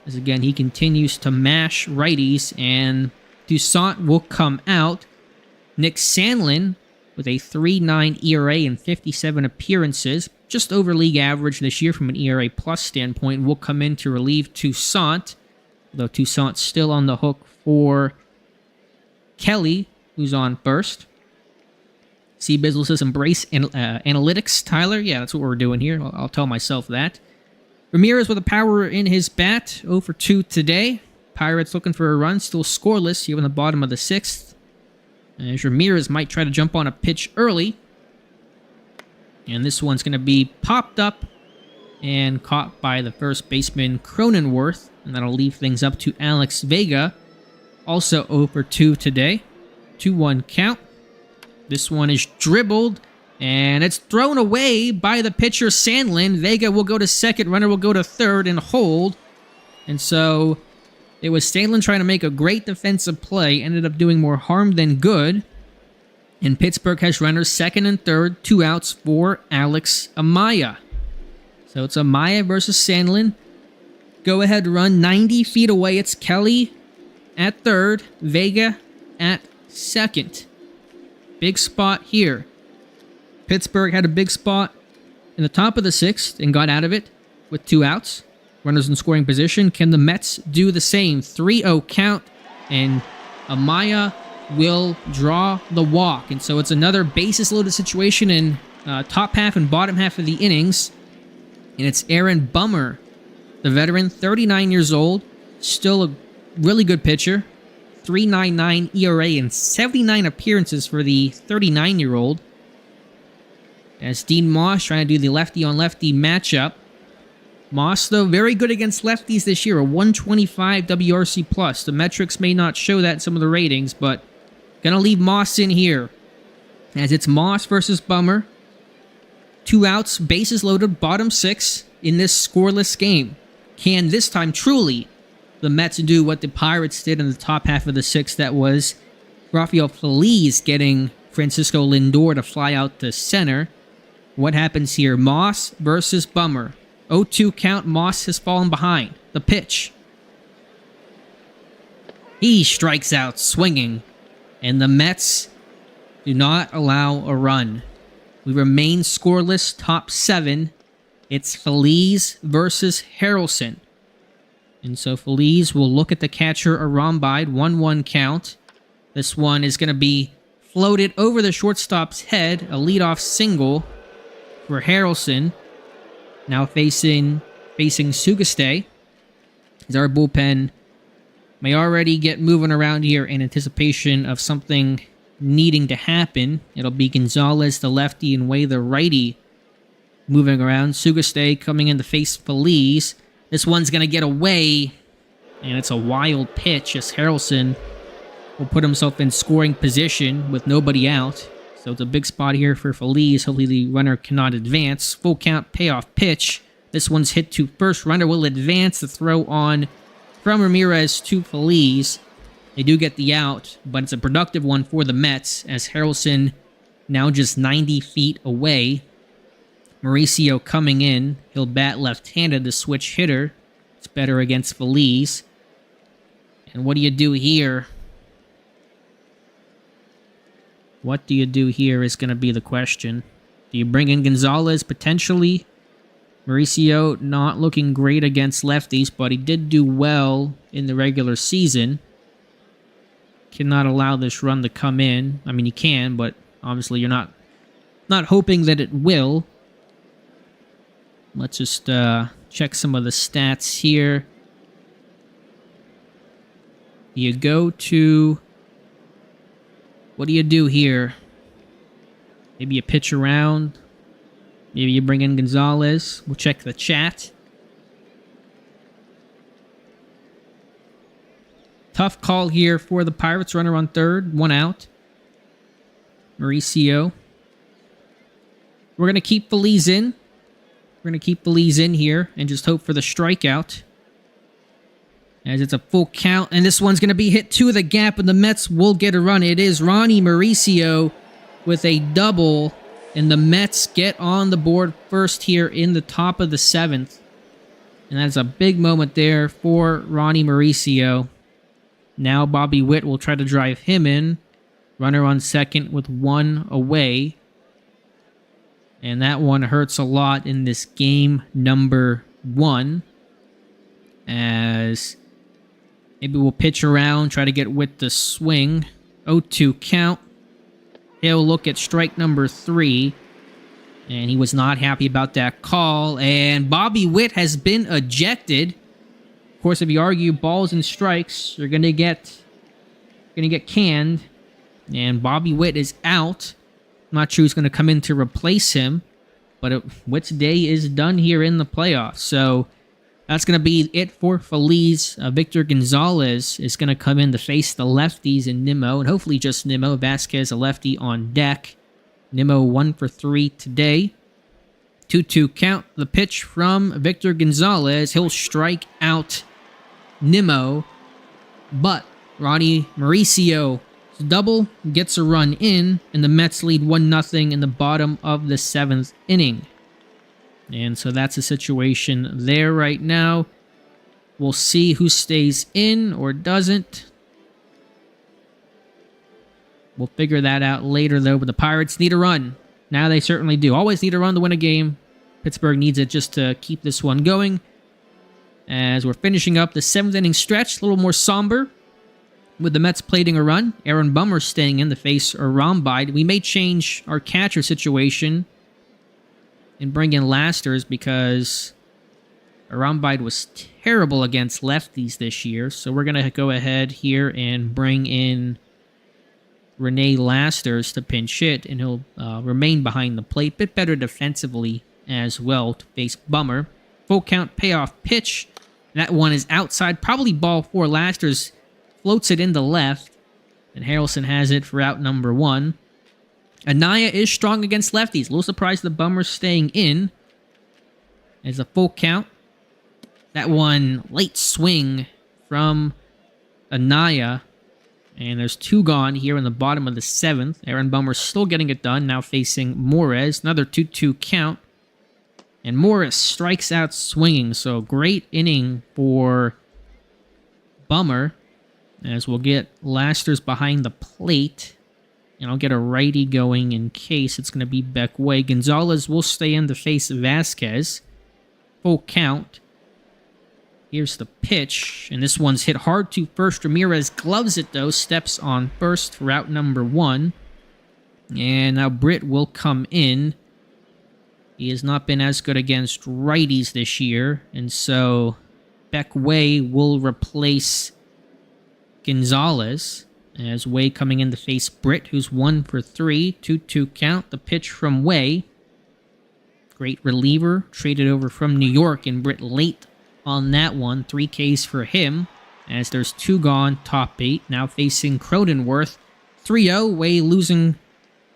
As again, he continues to mash righties. And Toussaint will come out. Nick Sandlin with a 3.9 ERA and 57 appearances. Just over league average this year from an ERA plus standpoint. Will come in to relieve Toussaint. Though Toussaint's still on the hook for Kelly, who's on first. C. Bizzle says embrace analytics. Tyler, yeah, that's what we're doing here. I'll tell myself that. Ramirez with a power in his bat. 0 for 2 today. Pirates looking for a run. Still scoreless here in the bottom of the 6th. As Ramirez might try to jump on a pitch early. And this one's going to be popped up and caught by the first baseman Cronenworth. And that'll leave things up to Alex Vega. Also 0 for 2 today. 2-1 count. This one is dribbled. And it's thrown away by the pitcher Sandlin. Vega will go to second. Runner will go to third and hold. And so it was Sandlin trying to make a great defensive play. Ended up doing more harm than good. And Pittsburgh has runners second and third. 2 outs for Alex Amaya. So it's Amaya versus Sandlin. Go ahead run 90 feet away. It's Kelly at third. Vega at second. Big spot here. Pittsburgh had a big spot in the top of the 6th and got out of it with 2 outs. Runners in scoring position. Can the Mets do the same? 3-0 count, and Amaya will draw the walk. And so it's another bases-loaded situation in top half and bottom half of the innings. And it's Aaron Bummer, the veteran, 39 years old, still a really good pitcher. 3.99 ERA and 79 appearances for the 39-year-old. As Dean Moss trying to do the lefty-on-lefty matchup. Moss, though, very good against lefties this year, a 125 WRC+. The metrics may not show that in some of the ratings, but gonna leave Moss in here. As it's Moss versus Bummer. 2 outs, bases loaded, bottom 6 in this scoreless game. Can this time truly the Mets do what the Pirates did in the top half of the sixth? That was Rafael Feliz getting Francisco Lindor to fly out to center. What happens here? Moss versus Bummer. 0-2 count. Moss has fallen behind. The pitch. He strikes out swinging. And the Mets do not allow a run. We remain scoreless, top 7. It's Feliz versus Harrelson. And so Feliz will look at the catcher, Arambide. 1-1 count. This one is going to be floated over the shortstop's head. A leadoff single for Harrelson. Now facing Sugastey. As our bullpen may already get moving around here in anticipation of something needing to happen. It'll be Gonzalez, the lefty, and Way, the righty, moving around. Sugastey coming in to face Feliz. This one's going to get away, and it's a wild pitch as Harrelson will put himself in scoring position with nobody out. So it's a big spot here for Feliz. Hopefully the runner cannot advance. Full count payoff pitch. This one's hit to first. Runner will advance. The throw on from Ramirez to Feliz. They do get the out, but it's a productive one for the Mets as Harrelson now just 90 feet away. Mauricio coming in. He'll bat left-handed, the switch hitter. It's better against Feliz. And what do you do here? What do you do here is going to be the question. Do you bring in Gonzalez potentially? Mauricio not looking great against lefties, but he did do well in the regular season. Cannot allow this run to come in. I mean, you can, but obviously you're not hoping that it will. Let's just check some of the stats here. You go to... What do you do here? Maybe you pitch around. Maybe you bring in Gonzalez. We'll check the chat. Tough call here for the Pirates. Runner on third. 1 out. Mauricio. We're going to keep Feliz in. We're going to keep Feliz in here and just hope for the strikeout. As it's a full count, and this one's going to be hit to the gap, and the Mets will get a run. It is Ronnie Mauricio with a double, and the Mets get on the board first here in the top of the 7th. And that's a big moment there for Ronnie Mauricio. Now Bobby Witt will try to drive him in. Runner on second with 1 away. And that one hurts a lot in this game number 1. As... maybe we'll pitch around, try to get Witt to swing. 0-2 count. He'll look at strike number 3. And he was not happy about that call. And Bobby Witt has been ejected. Of course, if you argue balls and strikes, you're gonna get canned. And Bobby Witt is out. I'm not sure who's gonna come in to replace him. But Witt's day is done here in the playoffs. So that's going to be it for Feliz. Victor Gonzalez is going to come in to face the lefties in Nimmo, and hopefully just Nimmo. Vasquez, a lefty on deck. Nimmo 1 for 3 today. 2-2 count. The pitch from Victor Gonzalez. He'll strike out Nimmo, but Ronnie Mauricio double gets a run in, and the Mets lead 1-0 in the bottom of the 7th inning. And so that's the situation there right now. We'll see who stays in or doesn't. We'll figure that out later, though. But the Pirates need a run. Now they certainly do. Always need a run to win a game. Pittsburgh needs it just to keep this one going. As we're finishing up the 7th inning stretch, a little more somber with the Mets plating a run. Aaron Bummer staying in to face Arambide. We may change our catcher situation and bring in Lasters because Arambide was terrible against lefties this year. So we're going to go ahead here and bring in Rene Lasters to pinch hit, and he'll remain behind the plate. Bit better defensively as well to face Bummer. Full count payoff pitch. That one is outside. Probably ball 4. Lasters floats it into left, and Harrelson has it for out number 1. Anaya is strong against lefties. A little surprised the Bummer's staying in. As a full count. That one late swing from Anaya. And there's 2 gone here in the bottom of the 7th. Aaron Bummer still getting it done, now facing Morez. Another 2-2 count. And Morris strikes out swinging, so great inning for Bummer. As we'll get Lasters behind the plate. And I'll get a righty going in case it's going to be Beck Way. Gonzalez will stay in to face Vasquez. Full count. Here's the pitch, and this one's hit hard to first. Ramirez gloves it, though, steps on first for out number 1. And now Britt will come in. He has not been as good against righties this year, and so Beck Way will replace Gonzalez, as Way coming in to face Britt, who's 1 for 3, 2-2 count. The pitch from Way. Great reliever, traded over from New York, and Britt late on that one. 3 Ks for him, as there's 2 gone, top 8. Now facing Cronenworth. 3-0, Way losing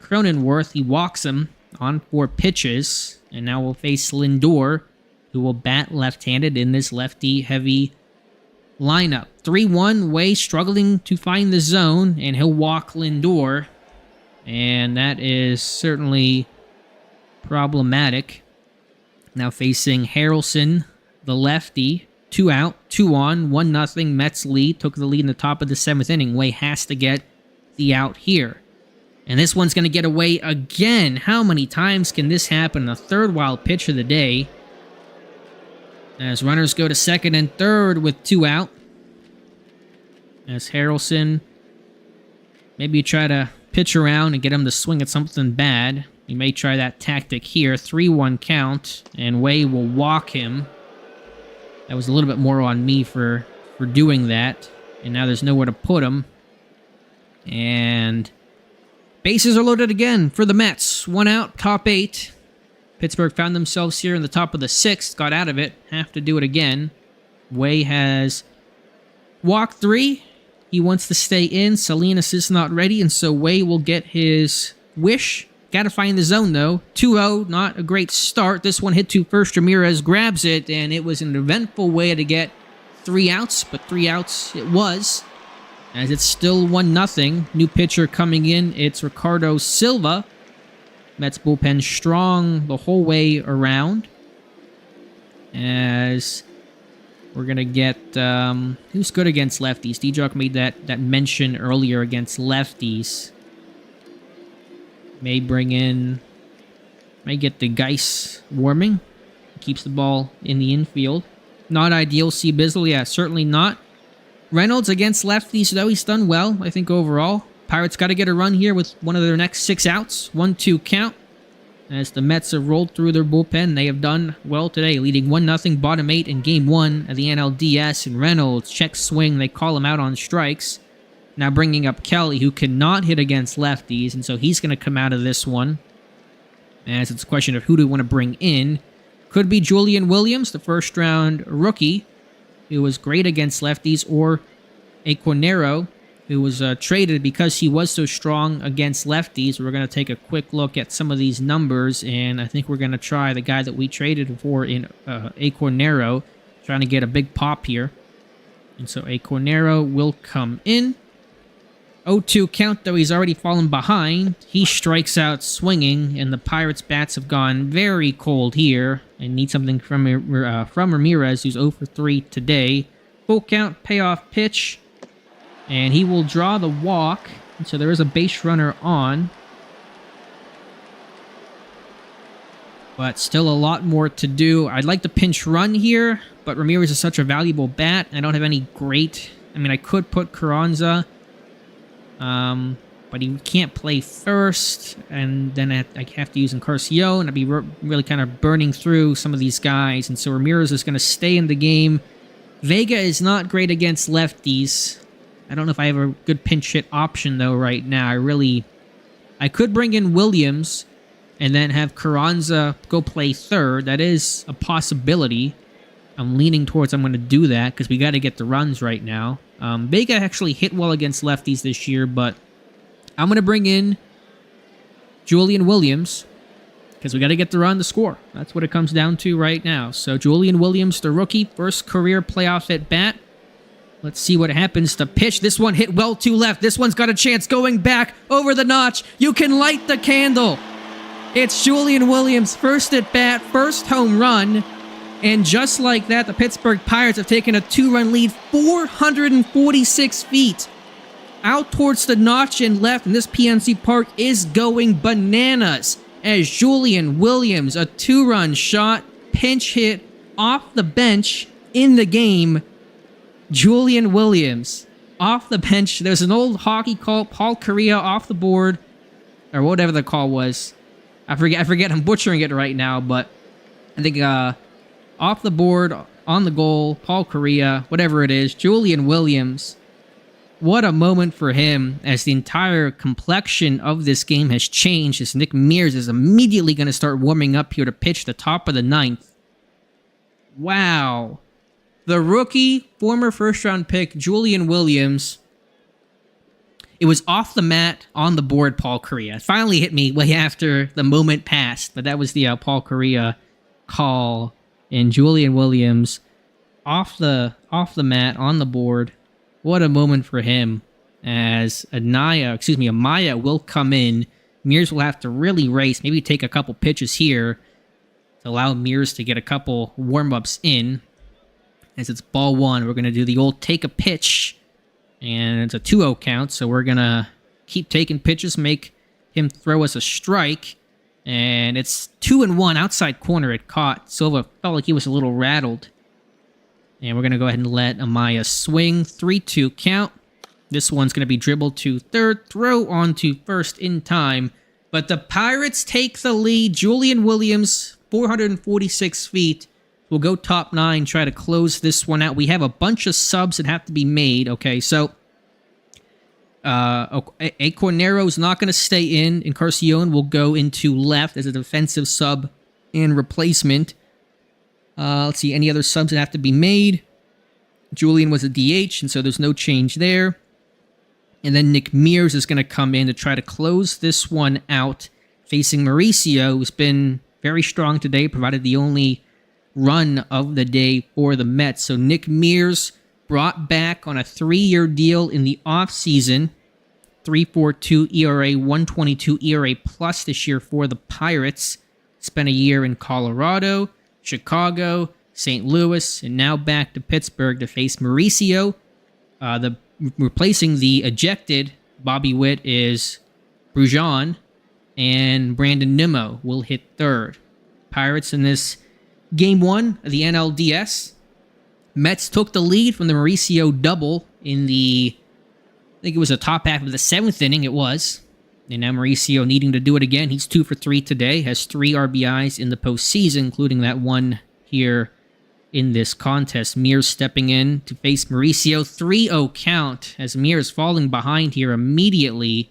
Cronenworth. He walks him on 4 pitches, and now we'll face Lindor, who will bat left-handed in this lefty-heavy lineup. 3-1, Way struggling to find the zone, and he'll walk Lindor, and that is certainly problematic. Now facing Harrelson, the lefty. 2 out, 2 on, 1-0, Mets lead. Took the lead in the top of the 7th inning. Way has to get the out here. And this one's going to get away again. How many times can this happen? A 3rd wild pitch of the day. As runners go to 2nd and 3rd with 2 out. As Harrelson, maybe you try to pitch around and get him to swing at something bad. You may try that tactic here. 3-1 count, and Way will walk him. That was a little bit more on me for doing that. And now there's nowhere to put him. And bases are loaded again for the Mets. 1 out, top 8. Pittsburgh found themselves here in the top of the 6th. Got out of it. Have to do it again. Way has walked 3. He wants to stay in. Salinas is not ready, and so Way will get his wish. Got to find the zone, though. 2-0, not a great start. This one hit to first. Ramirez grabs it, and it was an eventful way to get 3 outs, but 3 outs it was, as it's still 1-0. New pitcher coming in. It's Ricardo Silva. Mets bullpen strong the whole way around. As we're going to get... who's good against lefties? D-Jock made that mention earlier against lefties. May bring in... May get the Geis warming. Keeps the ball in the infield. Not ideal. C. Bizzle, yeah, certainly not. Reynolds against lefties, though, he's done well, I think, overall. Pirates got to get a run here with one of their next 6 outs. 1-2 count. As the Mets have rolled through their bullpen, they have done well today, leading 1-0, bottom 8 in Game 1 of the NLDS. And Reynolds, check swing, they call him out on strikes. Now bringing up Kelly, who cannot hit against lefties, and so he's going to come out of this one. As it's a question of who do we want to bring in. Could be Julian Williams, the first-round rookie, who was great against lefties, or Aquinero, who was traded because he was so strong against lefties. We're going to take a quick look at some of these numbers, and I think we're going to try the guy that we traded for in Aquinero, trying to get a big pop here. And so Aquinero will come in. 0-2 count, though he's already fallen behind. He strikes out swinging, and the Pirates' bats have gone very cold here. I need something from Ramirez, who's 0 for 3 today. Full count, payoff pitch, and he will draw the walk. And so there is a base runner on. But still a lot more to do. I'd like to pinch run here, but Ramirez is such a valuable bat. I don't have any great... I mean, I could put Carranza... but he can't play first, and then I have to use Encarnacion, and I'd be really kind of burning through some of these guys, and so Ramirez is going to stay in the game. Vega is not great against lefties. I don't know if I have a good pinch hit option, though, right now. I could bring in Williams, and then have Carranza go play third. That is a possibility. I'm leaning towards I'm going to do that, because we got to get the runs right now. Vega actually hit well against lefties this year, but I'm going to bring in Julian Williams, because we got to get the run to score. That's what it comes down to right now. So Julian Williams, the rookie, first career playoff at bat. Let's see what happens. The pitch, this one hit well to left. This one's got a chance going back over the notch. You can light the candle. It's Julian Williams, first at bat, first home run. And just like that, the Pittsburgh Pirates have taken a 2-run lead, 446 feet out towards the notch and left. And this PNC Park is going bananas as Julian Williams, a 2-run shot, pinch hit off the bench in the game. Julian Williams off the bench. There's an old hockey call, Paul Kariya off the board, or whatever the call was. I forget. I'm butchering it right now, but I think off the board, on the goal, Paul Kariya, whatever it is, Julian Williams. What a moment for him, as the entire complexion of this game has changed, as Nick Mears is immediately going to start warming up here to pitch the top of the ninth. Wow. The rookie, former first-round pick, Julian Williams. It was off the mat, on the board, Paul Kariya. It finally hit me way after the moment passed, but that was the Paul Kariya call. And Julian Williams off the mat, on the board. What a moment for him, as Amaya will come in. Mears will have to really race, maybe take a couple pitches here to allow Mears to get a couple warm-ups in. As it's ball one, we're going to do the old take a pitch, and it's a 2-0 count, so we're going to keep taking pitches, make him throw us a strike, and it's 2-1, outside corner it caught. Silva felt like he was a little rattled, and we're going to go ahead and let Amaya swing. 3-2 count. This one's going to be dribbled to third, throw on to first in time, but the Pirates take the lead. Julian Williams, 446 feet. We'll go top 9, try to close this one out. We have a bunch of subs that have to be made. Okay, so A Cornero's not going to stay in. Encarnacion will go into left as a defensive sub and replacement. Let's see, any other subs that have to be made. Julian was a DH, and so there's no change there. And then Nick Mears is going to come in to try to close this one out, facing Mauricio, who's been very strong today, provided the only run of the day for the Mets. So Nick Mears brought back on a 3-year deal in the offseason. 3.42 ERA, 1.22 ERA plus this year for the Pirates. Spent a year in Colorado, Chicago, St. Louis, and now back to Pittsburgh to face Mauricio. Replacing the ejected Bobby Witt is Brujan, and Brandon Nimmo will hit third. Pirates in this Game 1 of the NLDS. Mets took the lead from the Mauricio double in the, I think it was the top half of the 7th inning, it was. And now Mauricio needing to do it again. He's 2 for 3 today, has 3 RBIs in the postseason, including that one here in this contest. Mears stepping in to face Mauricio. 3-0 count as Mears falling behind here immediately.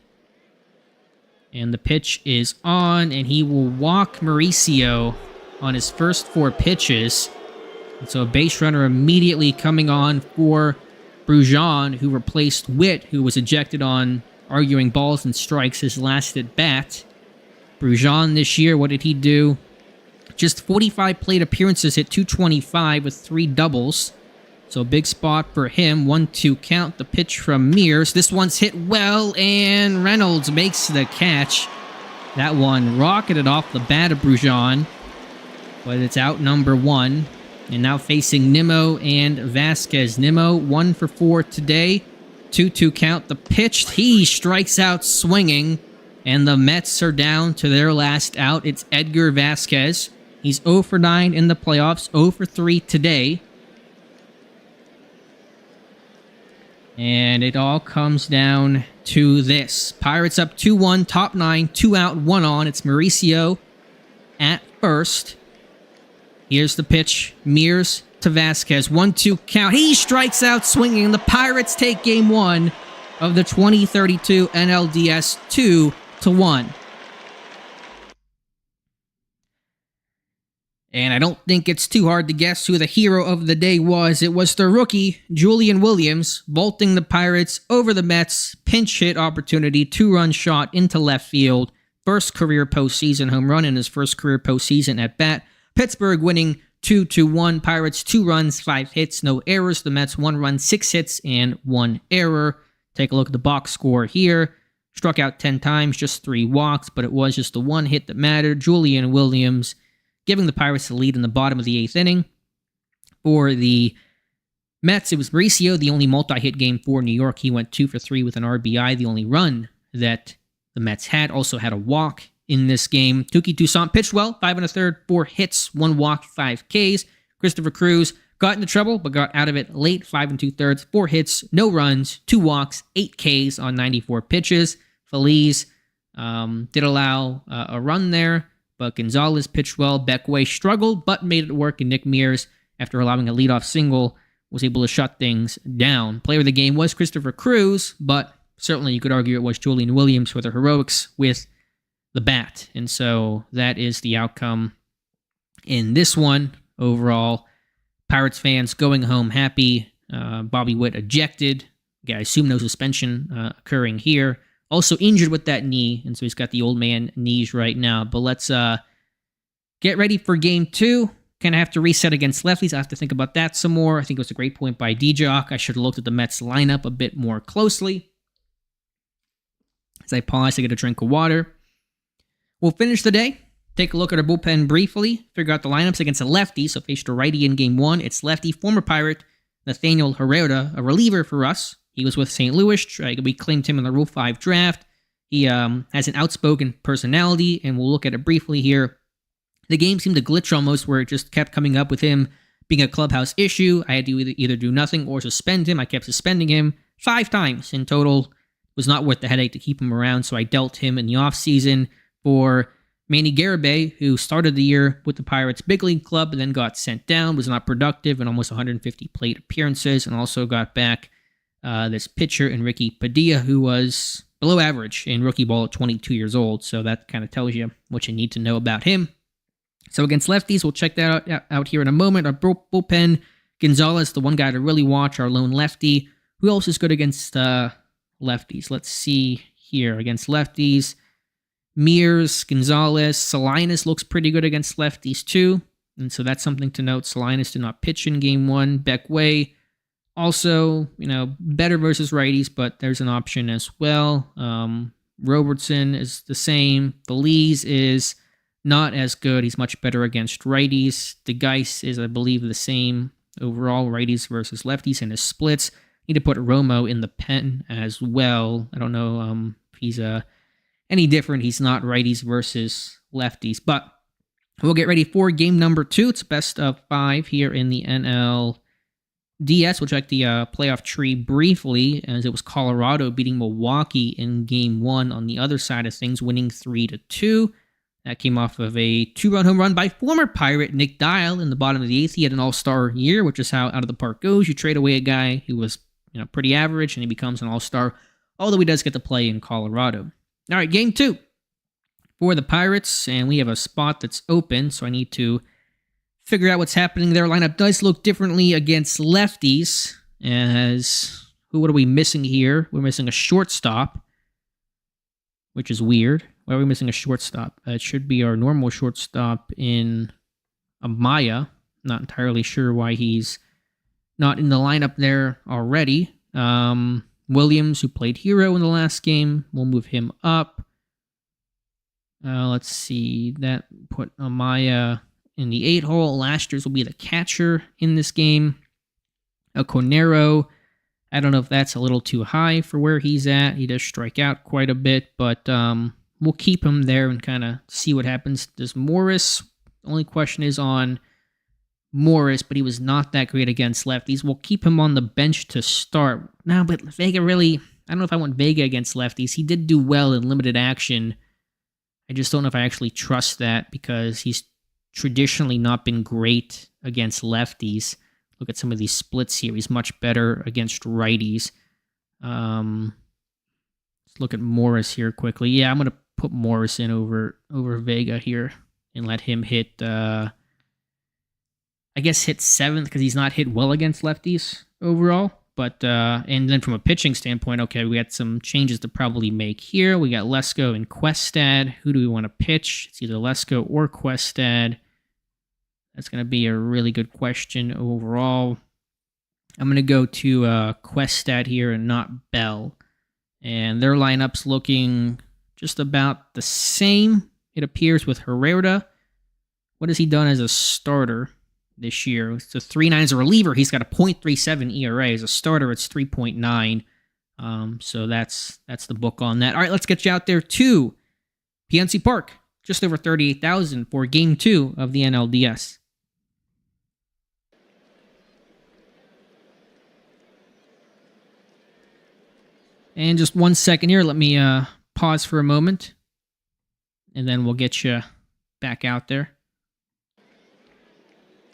And the pitch is on, and he will walk Mauricio on his first 4 pitches. And so a base runner immediately coming on for Brujan, who replaced Witt, who was ejected on arguing balls and strikes his last at bat. Brujan this year, what did he do? Just 45 plate appearances, hit 225 with 3 doubles. So a big spot for him. 1-2 count. The pitch from Mears. This one's hit well, and Reynolds makes the catch. That one rocketed off the bat of Brujan, but it's out number 1. And now facing Nimmo and Vasquez. Nimmo 1 for 4 today. 2-2 count. The pitch, he strikes out swinging, and the Mets are down to their last out. It's Edgar Vasquez. He's 0 for 9 in the playoffs, 0 for 3 today. And it all comes down to this. Pirates up 2-1, top 9, 2 out, 1 on. It's Mauricio at first. Here's the pitch. Mears to Vasquez. 1-2 count. He strikes out swinging. The Pirates take game 1 of the 2032 NLDS 2-1. And I don't think it's too hard to guess who the hero of the day was. It was the rookie, Julian Williams, vaulting the Pirates over the Mets. Pinch hit opportunity, 2-run shot into left field. first career postseason home run in his first career postseason at bat. Pittsburgh winning 2-1. Pirates 2 runs, 5 hits, no errors. The Mets 1 run, 6 hits, and 1 error. Take a look at the box score here. Struck out 10 times, just 3 walks, but it was just the 1 hit that mattered. Julian Williams giving the Pirates the lead in the bottom of the 8th inning. For the Mets, it was Mauricio, the only multi-hit game for New York. He went 2 for 3 with an RBI. The only run that the Mets had also had a walk in this game. Touki Toussaint pitched well, 5 1/3, 4 hits, 1 walk, 5 Ks. Christopher Cruz got into trouble, but got out of it late, 5 2/3, 4 hits, no runs, 2 walks, 8 Ks on 94 pitches. Feliz did allow a run there, but Gonzalez pitched well. Beckway struggled, but made it work, and Nick Mears, after allowing a leadoff single, was able to shut things down. Player of the game was Christopher Cruz, but certainly you could argue it was Julian Williams for the heroics with the bat. And so that is the outcome in this one. Overall, Pirates fans going home happy. Bobby Witt ejected. Yeah, I assume no suspension occurring here. Also injured with that knee, and so he's got the old man knees right now. But let's get ready for game 2. Kind of have to reset against lefties. I have to think about that some more. I think it was a great point by D-Jock. I should have looked at the Mets lineup a bit more closely. As I pause to get a drink of water. We'll finish the day. Take a look at our bullpen briefly. Figure out the lineups against a lefty. So faced a righty in game 1. It's lefty, former Pirate, Nathaniel Herrera, a reliever for us. He was with St. Louis. We claimed him in the Rule 5 draft. He has an outspoken personality, and we'll look at it briefly here. The game seemed to glitch almost, where it just kept coming up with him being a clubhouse issue. I had to either do nothing or suspend him. I kept suspending him 5 times in total. It was not worth the headache to keep him around, so I dealt him in the offseason for Manny Garibay, who started the year with the Pirates big league club and then got sent down, was not productive in almost 150 plate appearances, and also got back this pitcher, Enrique Padilla, who was below average in rookie ball at 22 years old. So that kind of tells you what you need to know about him. So against lefties, we'll check that out here in a moment. Our bullpen, Gonzalez, the one guy to really watch, our lone lefty. Who else is good against lefties? Let's see here. Against lefties, Mears, Gonzalez, Salinas looks pretty good against lefties too. And so that's something to note. Salinas did not pitch in game 1. Beckway, also, better versus righties, but there's an option as well. Robertson is the same. Feliz is not as good. He's much better against righties. DeGeis is, I believe, the same overall, righties versus lefties in his splits. Need to put Romo in the pen as well. I don't know if he's any different. He's not righties versus lefties. But we'll get ready for game number 2. It's best of 5 here in the NLDS. We'll check the playoff tree briefly, as it was Colorado beating Milwaukee in game 1 on the other side of things, winning 3-2. That came off of a 2-run home run by former Pirate Nick Dial in the bottom of the 8th. He had an all-star year, which is how out of the park goes. You trade away a guy who was pretty average, and he becomes an all-star, although he does get to play in Colorado. All right, game 2 for the Pirates, and we have a spot that's open, so I need to figure out what's happening there. Lineup does look differently against lefties, what are we missing here? We're missing a shortstop, which is weird. Why are we missing a shortstop? It should be our normal shortstop in Amaya. Not entirely sure why he's not in the lineup there already. Williams, who played hero in the last game, we'll move him up. Let's see. That put Amaya in the 8 hole. Lasters will be the catcher in this game. Conero, I don't know if that's a little too high for where he's at. He does strike out quite a bit, but we'll keep him there and kind of see what happens. Does Morris? The only question is on Morris, but he was not that great against lefties. We'll keep him on the bench to start. No, but Vega really, I don't know if I want Vega against lefties. He did do well in limited action. I just don't know if I actually trust that, because he's traditionally not been great against lefties. Look at some of these splits here. He's much better against righties. Let's look at Morris here quickly. Yeah, I'm going to put Morris in over Vega here and let him hit, hit 7th, because he's not hit well against lefties overall. But, and then from a pitching standpoint, okay, we got some changes to probably make here. We got Lesko and Questad. Who do we want to pitch? It's either Lesko or Questad. That's going to be a really good question overall. I'm going to go to Questad here and not Bell. And their lineup's looking just about the same, it appears, with Herrera. What has he done as a starter this year? It's a 3.9 as a reliever. He's got a .37 ERA. As a starter, it's 3.9. So that's the book on that. All right, let's get you out there to PNC Park. Just over 38,000 for Game 2 of the NLDS. And just 1 second here. Let me pause for a moment. And then we'll get you back out there.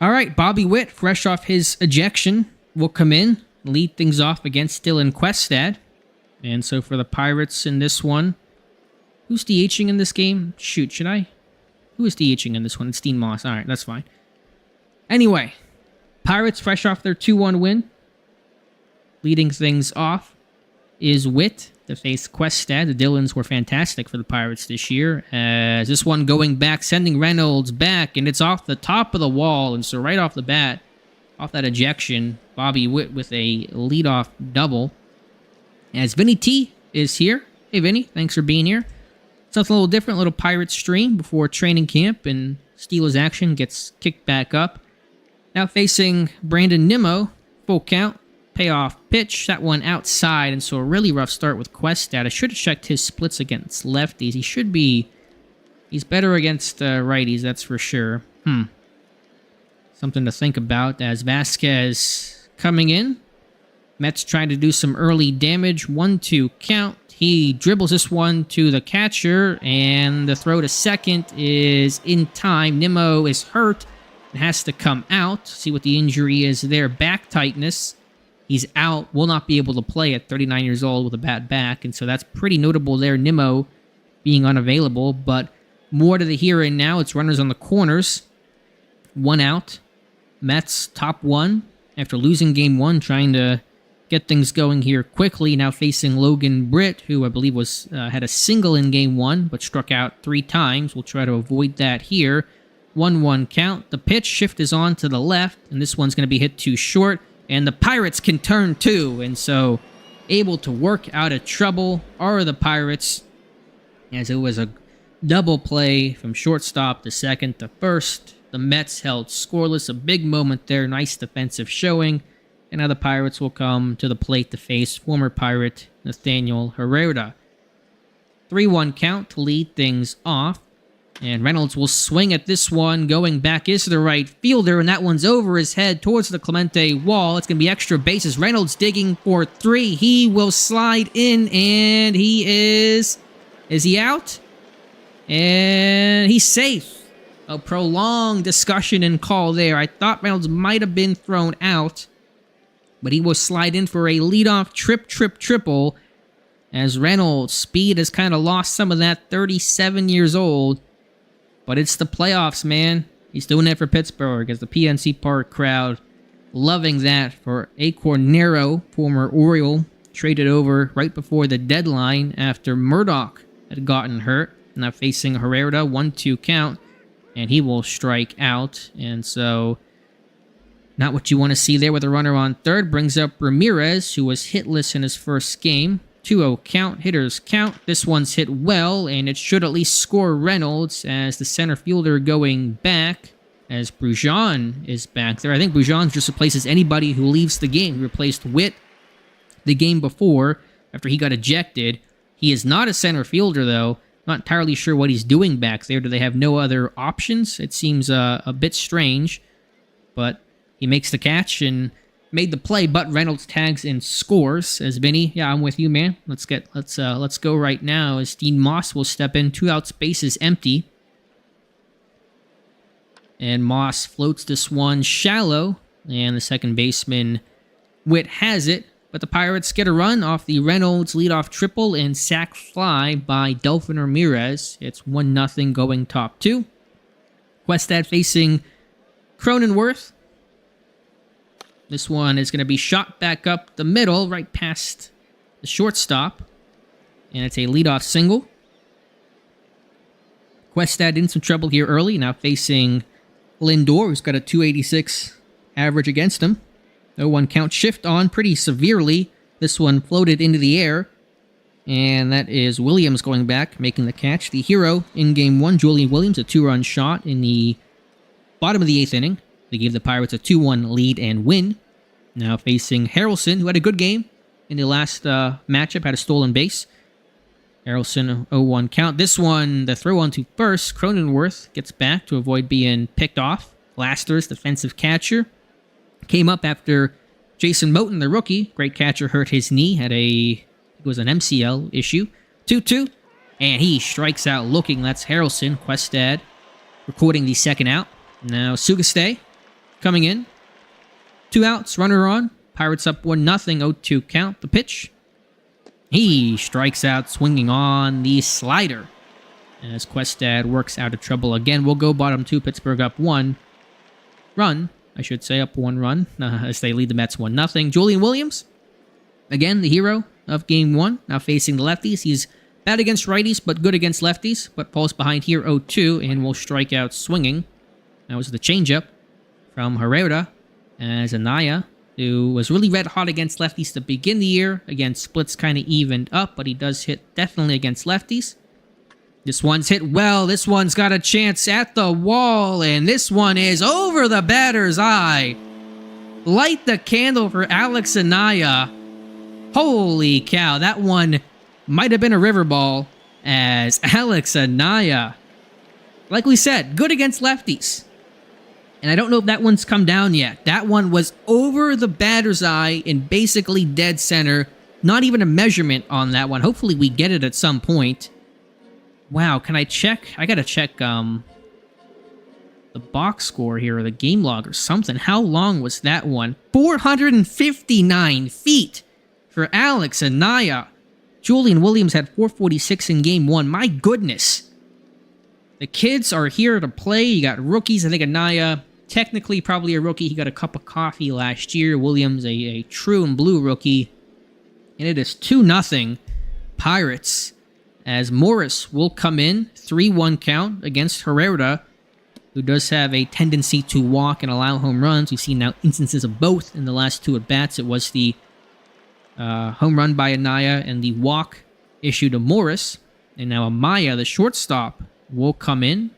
All right, Bobby Witt, fresh off his ejection, will come in, lead things off against Dylan Questad. And so for the Pirates in this one, who's DHing in this game? Shoot, should I? Who is DHing in this one? It's Dean Moss. All right, that's fine. Anyway, Pirates fresh off their 2-1 win. Leading things off is Witt to face Questad. The Dylans were fantastic for the Pirates this year. As this one going back, sending Reynolds back, and it's off the top of the wall. And so right off the bat, off that ejection, Bobby Witt with a leadoff double. As Vinny T is here. Hey, Vinny, thanks for being here. Something a little different, little Pirate stream before training camp, and Steelers action gets kicked back up. Now facing Brandon Nimmo, full count. Payoff pitch, that one outside, and so a really rough start with Questad. I should have checked his splits against lefties. He should be, he's better against righties, that's for sure. Something to think about as Vasquez coming in. Mets trying to do some early damage. 1-2 count. He dribbles this one to the catcher, and the throw to second is in time. Nimmo is hurt and has to come out. See what the injury is there. Back tightness. He's out, will not be able to play at 39 years old with a bad back, and so that's pretty notable there, Nimmo being unavailable, but more to the here and now. It's runners on the corners. 1 out. Mets top 1 after losing Game 1, trying to get things going here quickly. Now facing Logan Britt, who I believe was had a single in Game 1, but struck out 3 times. We'll try to avoid that here. 1-1 count. The pitch shift is on to the left, and this one's going to be hit too short. And the Pirates can turn too, and so able to work out of trouble are the Pirates, as it was a double play from shortstop to second to first. The Mets held scoreless, a big moment there, nice defensive showing, and now the Pirates will come to the plate to face former Pirate Nathaniel Herrera. 3-1 count to lead things off. And Reynolds will swing at this one. Going back is the right fielder, and that one's over his head towards the Clemente wall. It's going to be extra bases. Reynolds digging for 3. He will slide in, and he is... Is he out? And he's safe. A prolonged discussion and call there. I thought Reynolds might have been thrown out, but he will slide in for a leadoff triple. As Reynolds' speed has kind of lost some of that, 37 years old. But it's the playoffs, man. He's doing it for Pittsburgh as the PNC Park crowd loving that for A. Cornero, former Oriole, traded over right before the deadline after Murdoch had gotten hurt. Now facing Herrera, 1-2 count, and he will strike out. And so, not what you want to see there with a runner on third. Brings up Ramirez, who was hitless in his first game. 2-0 count, hitters count. This one's hit well, and it should at least score Reynolds as the center fielder going back, as Brujan is back there. I think Brujan just replaces anybody who leaves the game. He replaced Witt the game before after he got ejected. He is not a center fielder, though. Not entirely sure what he's doing back there. Do they have no other options? It seems a bit strange, but he makes the catch and made the play, but Reynolds tags and scores as Vinny. Yeah, I'm with you, man. Let's go right now as Dean Moss will step in. 2 outs, bases empty. And Moss floats this one shallow, and the second baseman Witt has it. But the Pirates get a run off the Reynolds leadoff triple and sac fly by Delphin Ramirez. It's 1-0 going top 2. Questad facing Cronenworth. This one is going to be shot back up the middle, right past the shortstop. And it's a leadoff single. Questad in some trouble here early, now facing Lindor, who's got a 286 average against him. 0-1 count, shift on pretty severely. This one floated into the air. And that is Williams going back, making the catch. The hero in Game 1, Julian Williams, a 2-run shot in the bottom of the 8th inning. They gave the Pirates a 2-1 lead and win. Now facing Harrelson, who had a good game in the last matchup, had a stolen base. Harrelson, 0-1 count. This one, the throw on to first. Cronenworth gets back to avoid being picked off. Lasters, defensive catcher, came up after Jason Moten, the rookie. Great catcher, hurt his knee, had it was an MCL issue. 2-2, and he strikes out looking. That's Harrelson. Questad recording the second out. Now Sugaste coming in. 2 outs, runner on. Pirates up 1-0, 0-2 count. The pitch. He strikes out swinging on the slider. As Questad works out of trouble again. We'll go bottom 2, Pittsburgh up 1 run. I should say up 1 run as they lead the Mets 1-0. Julian Williams, again, the hero of Game 1, now facing the lefties. He's bad against righties, but good against lefties. But falls behind here 0-2 and will strike out swinging. That was the changeup from Herrera as Anaya, who was really red hot against lefties to begin the year. Again, splits kind of evened up, but he does hit definitely against lefties. This one's hit well. This one's got a chance at the wall, and this one is over the batter's eye. Light the candle for Alex Anaya. Holy cow, that one might have been a river ball, as Alex Anaya, like we said, good against lefties. And I don't know if that one's come down yet. That one was over the batter's eye in basically dead center. Not even a measurement on that one. Hopefully we get it at some point. Wow, can I check? I gotta check the box score here, or the game log or something. How long was that one? 459 feet for Alex Anaya. Julian Williams had 446 in Game 1. My goodness. The kids are here to play. You got rookies. I think Anaya, technically probably a rookie. He got a cup of coffee last year. Williams, a true and blue rookie. And it is 2-0 Pirates, as Morris will come in. 3-1 count against Herrera, who does have a tendency to walk and allow home runs. We've seen now instances of both in the last 2 at-bats. It was the home run by Anaya and the walk issue to Morris. And now Amaya, the shortstop, will come in.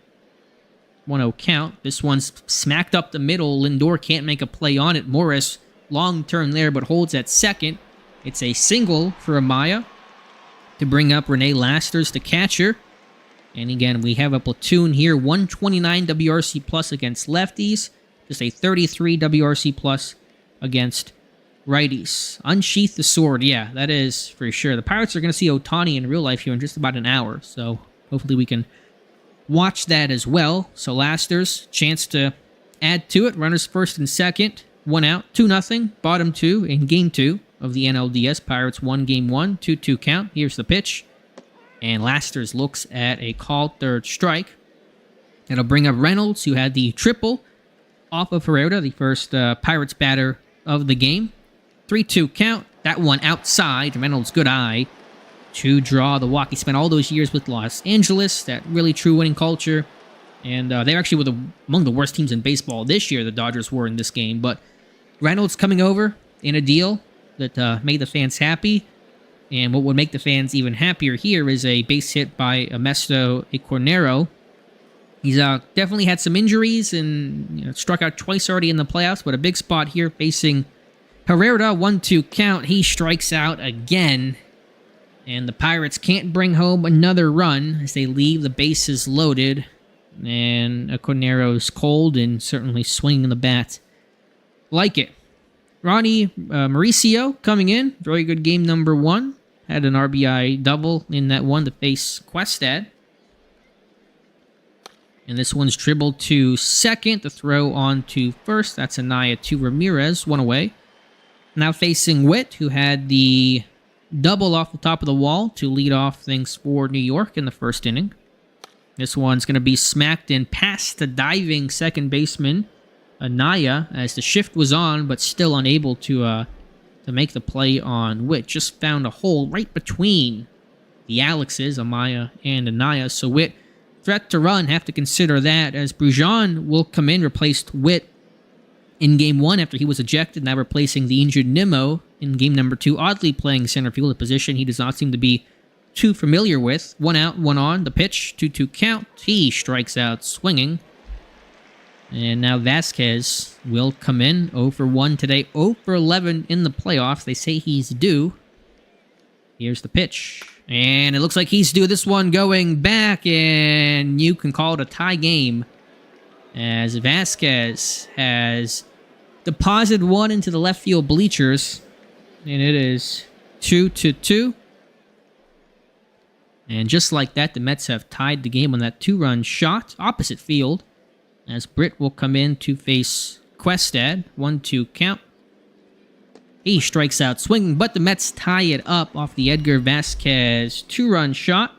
1-0 count. This one's smacked up the middle. Lindor can't make a play on it. Morris, long turn there, but holds at second. It's a single for Amaya to bring up Rene Lasters, the catcher. And again, we have a platoon here. 129 WRC plus against lefties. Just a 33 WRC plus against righties. Unsheath the sword. Yeah, that is for sure. The Pirates are going to see Ohtani in real life here in just about an hour. So hopefully we can watch that as well. So Lasters, chance to add to it. Runners first and second. 1 out. 2-0. Bottom 2 in Game 2 of the NLDS. Pirates won Game 1. 2-2 count. Here's the pitch. And Lasters looks at a called third strike. It'll bring up Reynolds, who had the triple off of Herrera, the first Pirates batter of the game. 3-2 count. That one outside. Reynolds, good eye to draw the walk. He spent all those years with Los Angeles, that really true winning culture. And they actually were among the worst teams in baseball this year, the Dodgers were in this game. But Reynolds coming over in a deal that made the fans happy. And what would make the fans even happier here is a base hit by Ernesto Cornero. He's definitely had some injuries and struck out twice already in the playoffs, but a big spot here facing Herrera. 1-2 count. He strikes out again. And the Pirates can't bring home another run as they leave the bases loaded. And Cornero's cold and certainly swinging the bat like it. Ronnie Mauricio coming in. Very good game number 1. Had an RBI double in that one to face Questad. And this one's dribbled to second. The throw on to first. That's Anaya to Ramirez. 1 away. Now facing Witt, who had the double off the top of the wall to lead off things for New York in the first inning. This one's going to be smacked in past the diving second baseman, Anaya as the shift was on, but still unable to make the play on Witt. Just found a hole right between the Alexes, Amaya and Anaya. So Witt, threat to run, have to consider that, as Brujan will come in, replaced Witt in Game 1 after he was ejected, now replacing the injured Nimmo in Game number 2, oddly playing center field, a position he does not seem to be too familiar with. 1 out, 1 on, the pitch, 2-2 count. He strikes out swinging. And now Vasquez will come in, 0 for 1 today, 0 for 11 in the playoffs. They say he's due. Here's the pitch. And it looks like he's due. This one going back, and you can call it a tie game, as Vasquez has deposited one into the left field bleachers, and it is 2-2. And just like that, the Mets have tied the game on that 2-run shot, opposite field, as Britt will come in to face Questad. 1-2 count. He strikes out swinging, but the Mets tie it up off the Edgar Vasquez 2-run shot.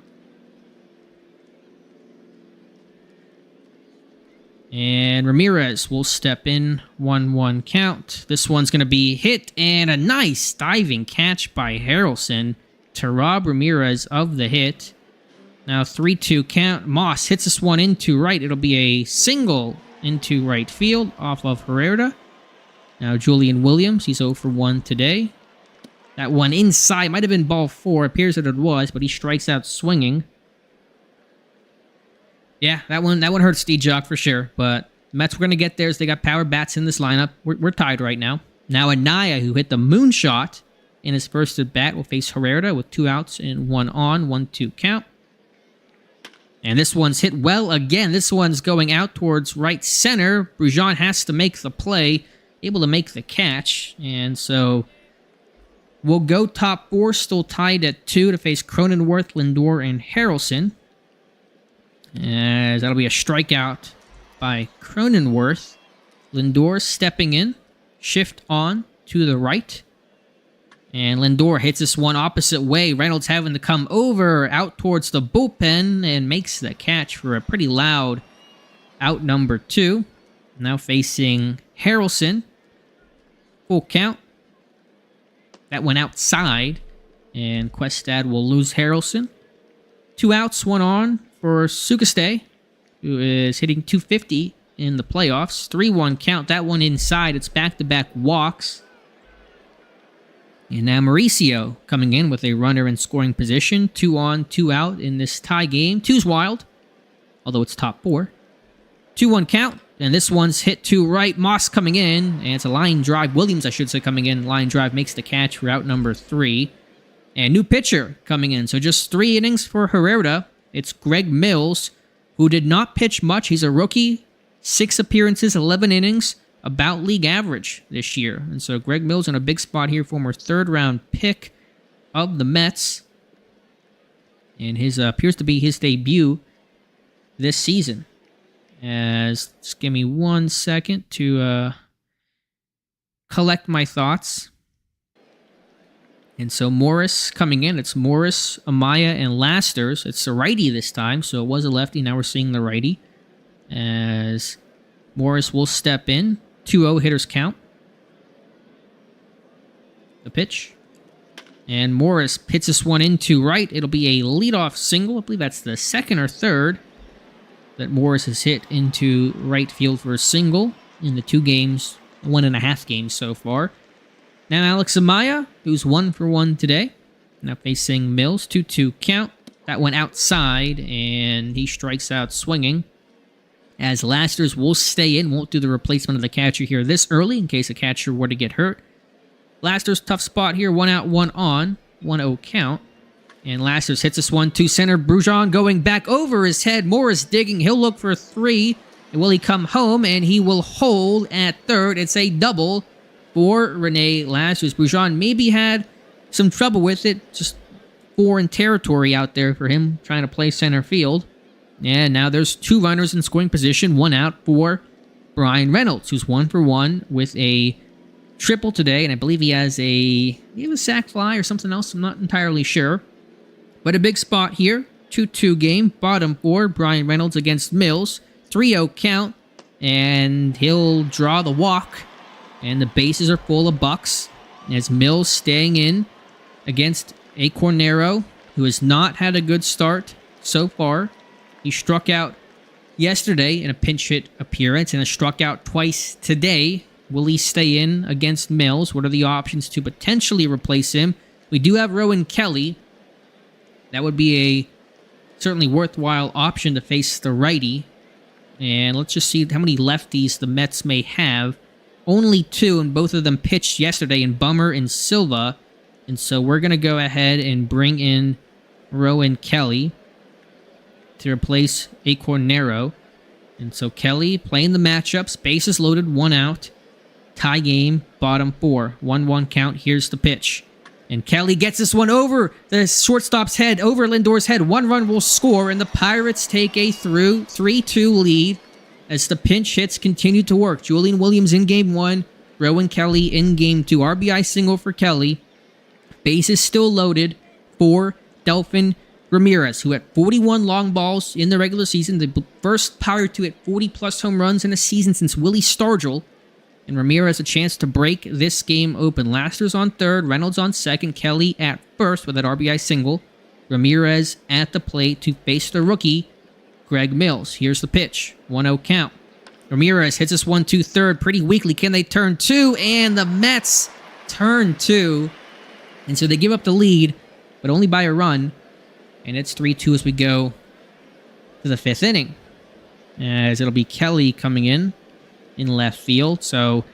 And Ramirez will step in. 1-1 count. This one's going to be hit, and a nice diving catch by Harrelson to rob Ramirez of the hit. Now 3-2 count. Moss hits this one into right. It'll be a single into right field off of Herrera. Now Julian Williams, he's 0 for 1 today. That one inside, might have been ball 4. Appears that it was, but he strikes out swinging. Yeah, that one hurts D-Jock for sure, but Mets were going to get theirs. They got power bats in this lineup. We're tied right now. Now Anaya, who hit the moonshot in his first at-bat, will face Herrera with 2 outs and 1 on, 1-2 count. And this one's hit well again. This one's going out towards right center. Brujan has to make the play, able to make the catch. And so we'll go top 4, still tied at 2 to face Cronenworth, Lindor, and Harrelson. As that'll be a strikeout by Cronenworth. Lindor stepping in, shift on to the right. And Lindor hits this one opposite way. Reynolds having to come over out towards the bullpen and makes the catch for a pretty loud out number 2. Now facing Harrelson. Full count. That went outside. And Questad will lose Harrelson. 2 outs, 1 on for Sukaste, who is hitting .250 in the playoffs. 3-1 count. That one inside. It's back-to-back walks. And now Mauricio coming in with a runner in scoring position. 2 on, 2 out in this tie game. 2's wild, although it's top 4. 2-1 count, and this one's hit to right. Moss coming in, and it's a line drive. Williams, I should say, coming in. Line drive makes the catch for out number 3. And new pitcher coming in. So just 3 innings for Herrera. It's Greg Mills, who did not pitch much. He's a rookie. 6 appearances, 11 innings. About league average this year. And so Greg Mills in a big spot here, former 3rd-round pick of the Mets. And his appears to be his debut this season. As, just give me 1 second to collect my thoughts. And so Morris coming in. It's Morris, Amaya, and Lasters. It's a righty this time, so it was a lefty. Now we're seeing the righty. As Morris will step in. 2-0 hitters count. The pitch. And Morris hits this one into right. It'll be a leadoff single. I believe that's the 2nd or 3rd that Morris has hit into right field for a single in the 2 games, 1.5 games so far. Now Alex Amaya, who's 1 for 1 today. Now facing Mills, 2-2 count. That went outside, and he strikes out swinging. As Lasters will stay in, won't do the replacement of the catcher here this early in case a catcher were to get hurt. Lasters, tough spot here, 1 out, 1 on, 1-0 count. And Lasters hits this one to center. Brujan going back over his head. Morris digging. He'll look for 3. And will he come home? And he will hold at 3rd. It's a double for Rene Lasters. Brujan maybe had some trouble with it. Just foreign territory out there for him trying to play center field. And now there's 2 runners in scoring position. 1 out for Brian Reynolds, who's 1 for 1 with a triple today. And I believe he has a sac fly or something else. I'm not entirely sure. But a big spot here. 2-2 game. Bottom 4. Brian Reynolds against Mills. 3-0 count. and he'll draw the walk, and the bases are full of Bucks. As Mills staying in against a Cornero, who has not had a good start so far. He struck out yesterday in a pinch hit appearance and has struck out twice today. Will he stay in against Mills? What are the options to potentially replace him? We do have Rowan Kelly. That would be a certainly worthwhile option to face the righty. And let's just see how many lefties the Mets may have. Only 2, and both of them pitched yesterday in Bummer and Silva. And so we're going to go ahead and bring in Rowan Kelly to replace a Cornero. And so Kelly playing the matchups. Bases loaded, 1 out. Tie game, bottom 4. 1-1 count. Here's the pitch. And Kelly gets this one over the shortstop's head, over Lindor's head. 1 run will score, and the Pirates take a 3-2 lead as the pinch hits continue to work. Julian Williams in Game 1, Rowan Kelly in Game 2. RBI single for Kelly. Bases still loaded for Delfin Ramirez, who had 41 long balls in the regular season, the first Pirate to hit 40-plus home runs in a season since Willie Stargell. And Ramirez a chance to break this game open. Laster's on third, Reynolds on second, Kelly at first with that RBI single. Ramirez at the plate to face the rookie, Greg Mills. Here's the pitch, 1-0 count. Ramirez hits this 1-2 third pretty weakly. Can they turn 2? And the Mets turn 2. And so they give up the lead, but only by a run. And it's 3-2 as we go to the 5th inning. As it'll be Kelly coming in left field. So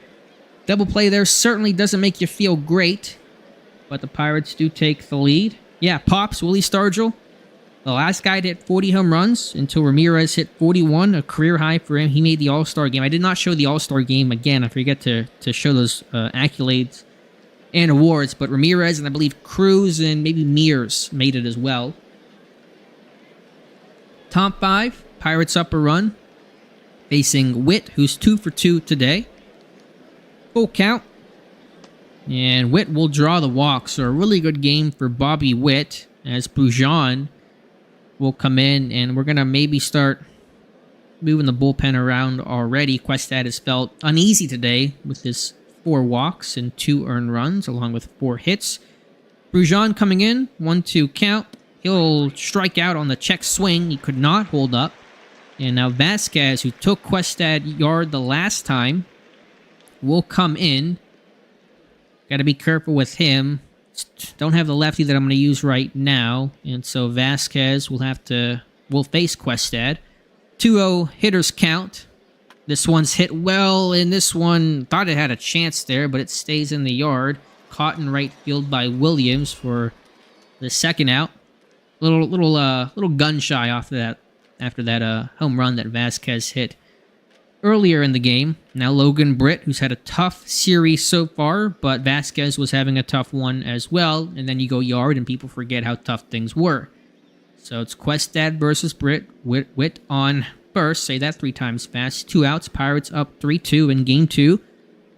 double play there certainly doesn't make you feel great, but the Pirates do take the lead. Yeah, pops, Willie Stargell. The last guy to hit 40 home runs until Ramirez hit 41, a career high for him. He made the All-Star game. I did not show the All-Star game again. I forget to show those accolades and awards, but Ramirez and I believe Cruz and maybe Mears made it as well. Top 5, Pirates up a run. Facing Witt, who's 2 for 2 today. Full count. And Witt will draw the walk. So a really good game for Bobby Witt as Brujan will come in. And we're going to maybe start moving the bullpen around already. Questad has felt uneasy today with his 4 walks and 2 earned runs along with 4 hits. Brujan coming in, 1-2 count. He'll strike out on the check swing. He could not hold up. And now Vasquez, who took Questad yard the last time, will come in. Got to be careful with him. Don't have the lefty that I'm going to use right now. And so Vasquez will face Questad. 2-0 hitters count. This one's hit well, and this one thought it had a chance there, but it stays in the yard. Caught in right field by Williams for the second out. Little gun shy after that home run that Vasquez hit earlier in the game. Now Logan Britt, who's had a tough series so far, but Vasquez was having a tough one as well. And then you go yard and people forget how tough things were. So it's Questad versus Britt. Witt on first. Say that 3 times fast. 2 outs. Pirates up 3-2 in Game 2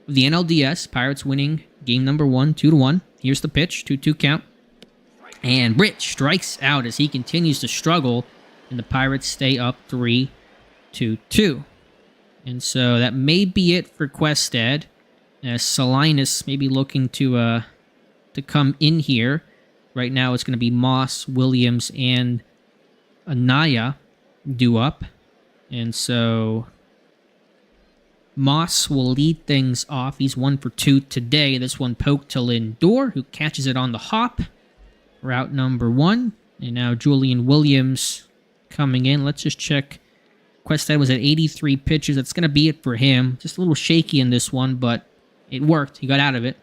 of the NLDS. Pirates winning game number 1, 2-1. Here's the pitch. 2-2 count. And Britt strikes out as he continues to struggle. And the Pirates stay up 3-2. And so that may be it for Questad. Salinas may be looking to come in here. Right now it's going to be Moss, Williams, and Anaya due up. And so Moss will lead things off. He's 1 for 2 today. This one poked to Lindor, who catches it on the hop. Route number 1. And now Julian Williams coming in. Let's just check. Questad was at 83 pitches. That's going to be it for him. Just a little shaky in this one, but it worked. He got out of it.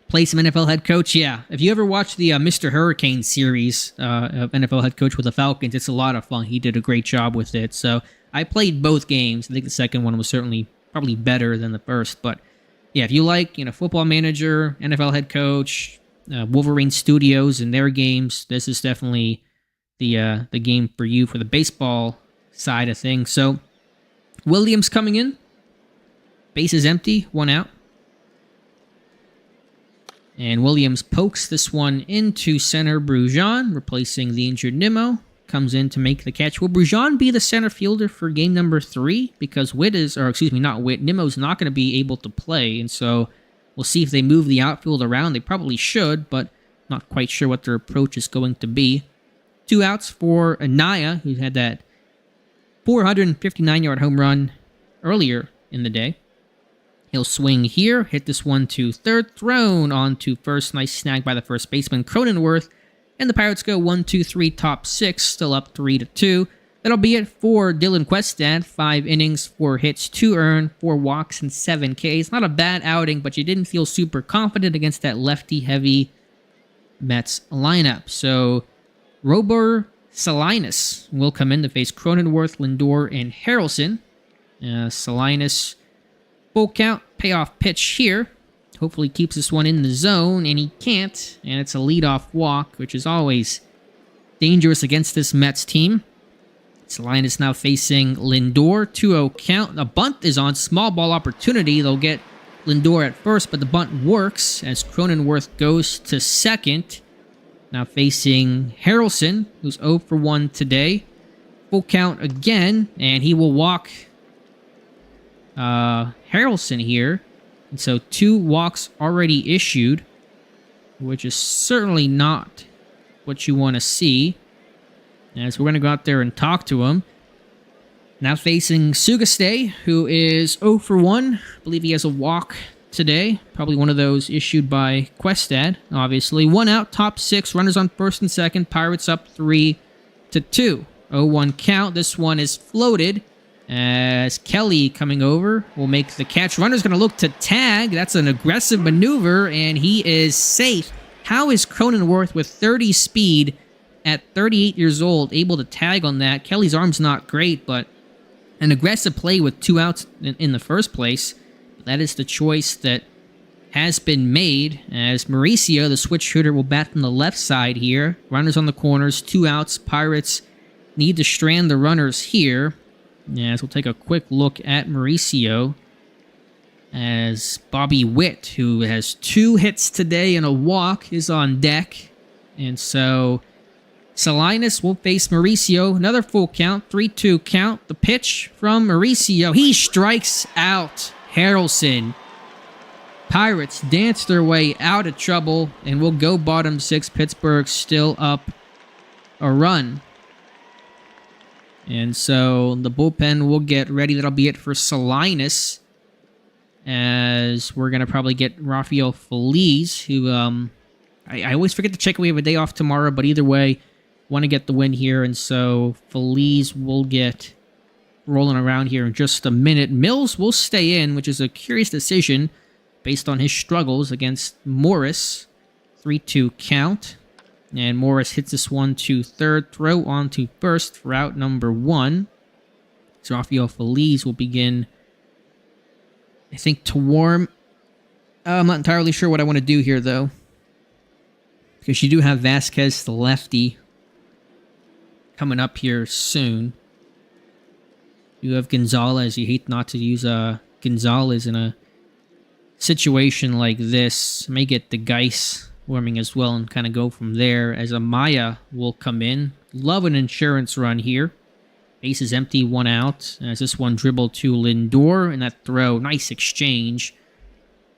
Play some NFL head coach. Yeah, if you ever watched the Mr. Hurricane series of NFL head coach with the Falcons, it's a lot of fun. He did a great job with it. So I played both games. I think the second one was certainly probably better than the first. But yeah, if you like, football manager, NFL head coach, Wolverine Studios and their games, this is definitely the game for you for the baseball side of things. So Williams coming in. Base is empty. 1 out. And Williams pokes this one into center Brujan, replacing the injured Nimmo. comes in to make the catch. Will Brujan be the center fielder for game number 3? Because Nimmo's not going to be able to play, and so we'll see if they move the outfield around. They probably should, but not quite sure what their approach is going to be. 2 outs for Anaya, who had that 459-yard home run earlier in the day. He'll swing here, hit this one to third, thrown on to first. Nice snag by the first baseman, Cronenworth. And the Pirates go 1-2-3, top 6, still up 3-2. That'll be it for Dylan Questad. 5 innings, 4 hits, 2 earned, 4 walks, and 7 Ks. Not a bad outing, but you didn't feel super confident against that lefty-heavy Mets lineup. So Robert Salinas will come in to face Cronenworth, Lindor, and Harrelson. Salinas, full count, payoff pitch here. Hopefully keeps this one in the zone, and he can't. And it's a leadoff walk, which is always dangerous against this Mets team. Salinas now facing Lindor, 2-0 count. A bunt is on, small ball opportunity. They'll get Lindor at first, but the bunt works as Cronenworth goes to second. Now facing Harrelson, who's 0 for 1 today. Full count again, and he will walk Harrelson here. And so 2 walks already issued, which is certainly not what you want to see. As we're going to go out there and talk to him. Now facing Sugaste, who is 0 for 1. I believe he has a walk today. Probably one of those issued by Questad, obviously. 1 out, top 6, runners on first and second. Pirates up 3-2. 0-1 count. This one is floated as Kelly coming over will make the catch. Runner's going to look to tag. That's an aggressive maneuver, and he is safe. How is Cronenworth with 30 speed at 38 years old able to tag on that? Kelly's arm's not great, but an aggressive play with 2 outs in the first place. That is the choice that has been made as Mauricio, the switch hitter, will bat from the left side here. Runners on the corners, 2 outs. Pirates need to strand the runners here. As we'll take a quick look at Mauricio as Bobby Witt, who has 2 hits today and a walk, is on deck. And so Salinas will face Mauricio. Another full count, 3-2 count. The pitch from Mauricio. He strikes out Harrelson. Pirates dance their way out of trouble and will go bottom 6. Pittsburgh still up a run. And so the bullpen will get ready. That'll be it for Salinas. As we're going to probably get Rafael Feliz, who I always forget to check. We have a day off tomorrow, but either way, want to get the win here. And so Feliz will get rolling around here in just a minute. Mills will stay in, which is a curious decision based on his struggles against Morris. 3-2 count. And Morris hits this one to third, throw on to first for out number 1. So Rafael Feliz will begin, I think, to warm. I'm not entirely sure what I want to do here, though. Because you do have Vasquez, the lefty, coming up here soon. You have Gonzalez. You hate not to use Gonzalez in a situation like this. May get the Geis warming as well and kind of go from there as Amaya will come in. Love an insurance run here. Base is empty, 1 out. As this one dribbled to Lindor and that throw, nice exchange.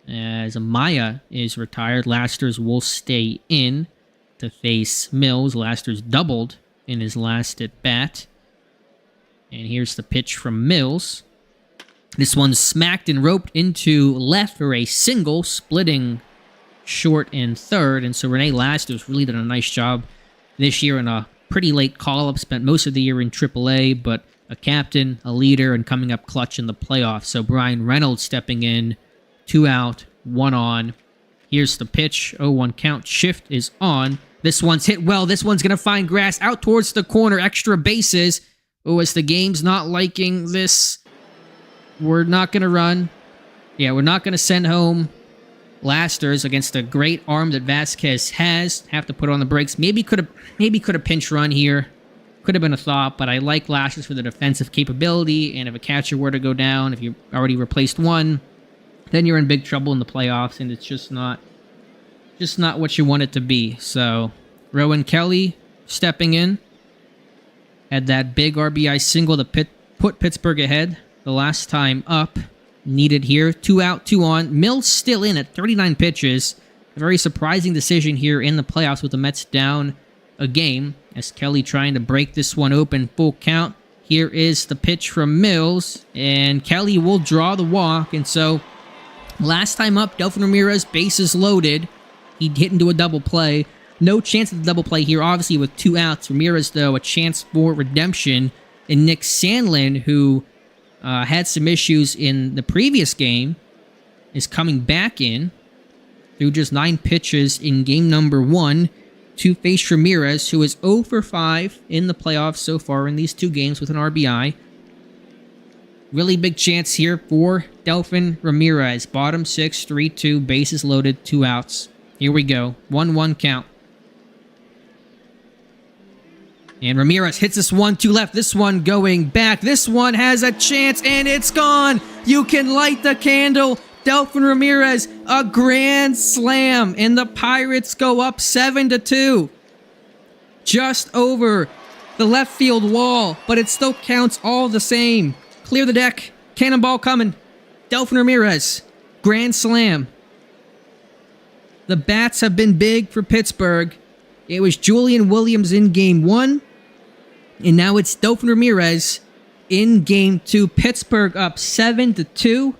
As Amaya is retired, Lasters will stay in to face Mills. Lasters doubled in his last at bat. And here's the pitch from Mills. This one's smacked and roped into left for a single, splitting short and third. And so Rene Lasters really done a nice job this year in a pretty late call-up. Spent most of the year in AAA, but a captain, a leader, and coming up clutch in the playoffs. So Brian Reynolds stepping in, 2 out, 1 on. Here's the pitch, 0-1 count. Shift is on. This one's hit well. This one's going to find grass out towards the corner. Extra bases. Oh, as the game's not liking this, we're not going to run. Yeah, we're not going to send home Lasters against a great arm that Vasquez has. Have to put on the brakes. Maybe could have pinch run here. Could have been a thought, but I like Lasters for the defensive capability. And if a catcher were to go down, if you already replaced one, then you're in big trouble in the playoffs, and it's just not what you want it to be. So Rowan Kelly stepping in. Had that big RBI single to put Pittsburgh ahead the last time up. Needed here. 2 out, 2 on. Mills still in at 39 pitches. A very surprising decision here in the playoffs with the Mets down a game. As Kelly trying to break this one open. Full count. Here is the pitch from Mills. And Kelly will draw the walk. And so, last time up, Delfin Ramirez, bases loaded. He hit into a double play. No chance of the double play here, obviously, with 2 outs. Ramirez, though, a chance for redemption. And Nick Sandlin, who had some issues in the previous game, is coming back in through just 9 pitches in game number 1 to face Ramirez, who is 0 for 5 in the playoffs so far in these 2 games with an RBI. Really big chance here for Delfin Ramirez. Bottom 6, 3-2, bases loaded, 2 outs. Here we go. 1-1 count. And Ramirez hits this one to left. This one going back. This one has a chance, and it's gone. You can light the candle. Delfin Ramirez, a grand slam, and the Pirates go up 7-2. Just over the left field wall, but it still counts all the same. Clear the deck. Cannonball coming. Delfin Ramirez, grand slam. The bats have been big for Pittsburgh. It was Julian Williams in game 1. And now it's Delfin Ramirez in game 2. Pittsburgh up 7-2.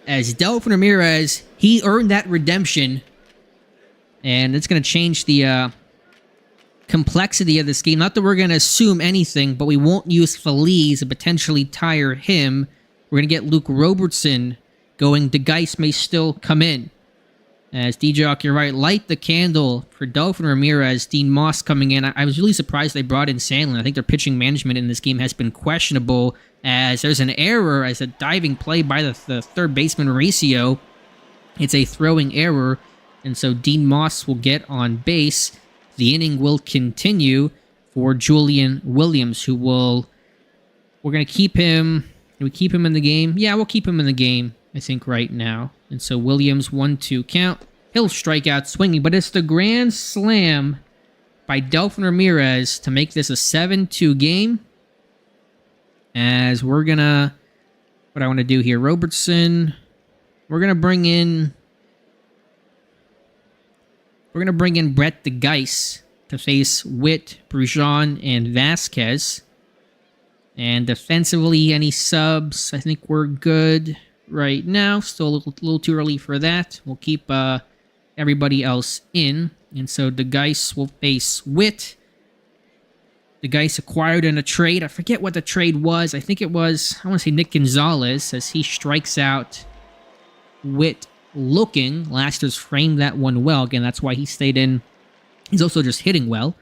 As Delfin Ramirez, he earned that redemption. And it's going to change the complexity of this game. Not that we're going to assume anything, but we won't use Feliz and potentially tire him. We're going to get Luke Robertson going. DeGeis may still come in. As D-Jock, you're right, light the candle for Delfin Ramirez. Dean Moss coming in. I was really surprised they brought in Sandlin. I think their pitching management in this game has been questionable, as there's an error as a diving play by the third baseman, Mauricio. It's a throwing error, and so Dean Moss will get on base. The inning will continue for Julian Williams, who will... We're going to keep him... Do we keep him in the game? Yeah, we'll keep him in the game, I think, right now. And so Williams, 1-2 count. He'll strike out swinging, but it's the grand slam by Delfin Ramirez to make this a 7-2 game. As we're going to... What I want to do here, Robertson... We're going to bring in... We're going to bring in Brett DeGeis to face Witt, Brujan, and Vasquez. And defensively, any subs? I think we're good right now. Still a little too early for that. We'll keep everybody else in. And so DeGeis will face Witt. DeGeis acquired in a trade. I forget what the trade was. I think it was, I want to say Nick Gonzalez, as he strikes out Witt looking. Lasters framed that one well. Again, that's why he stayed in. He's also just hitting well.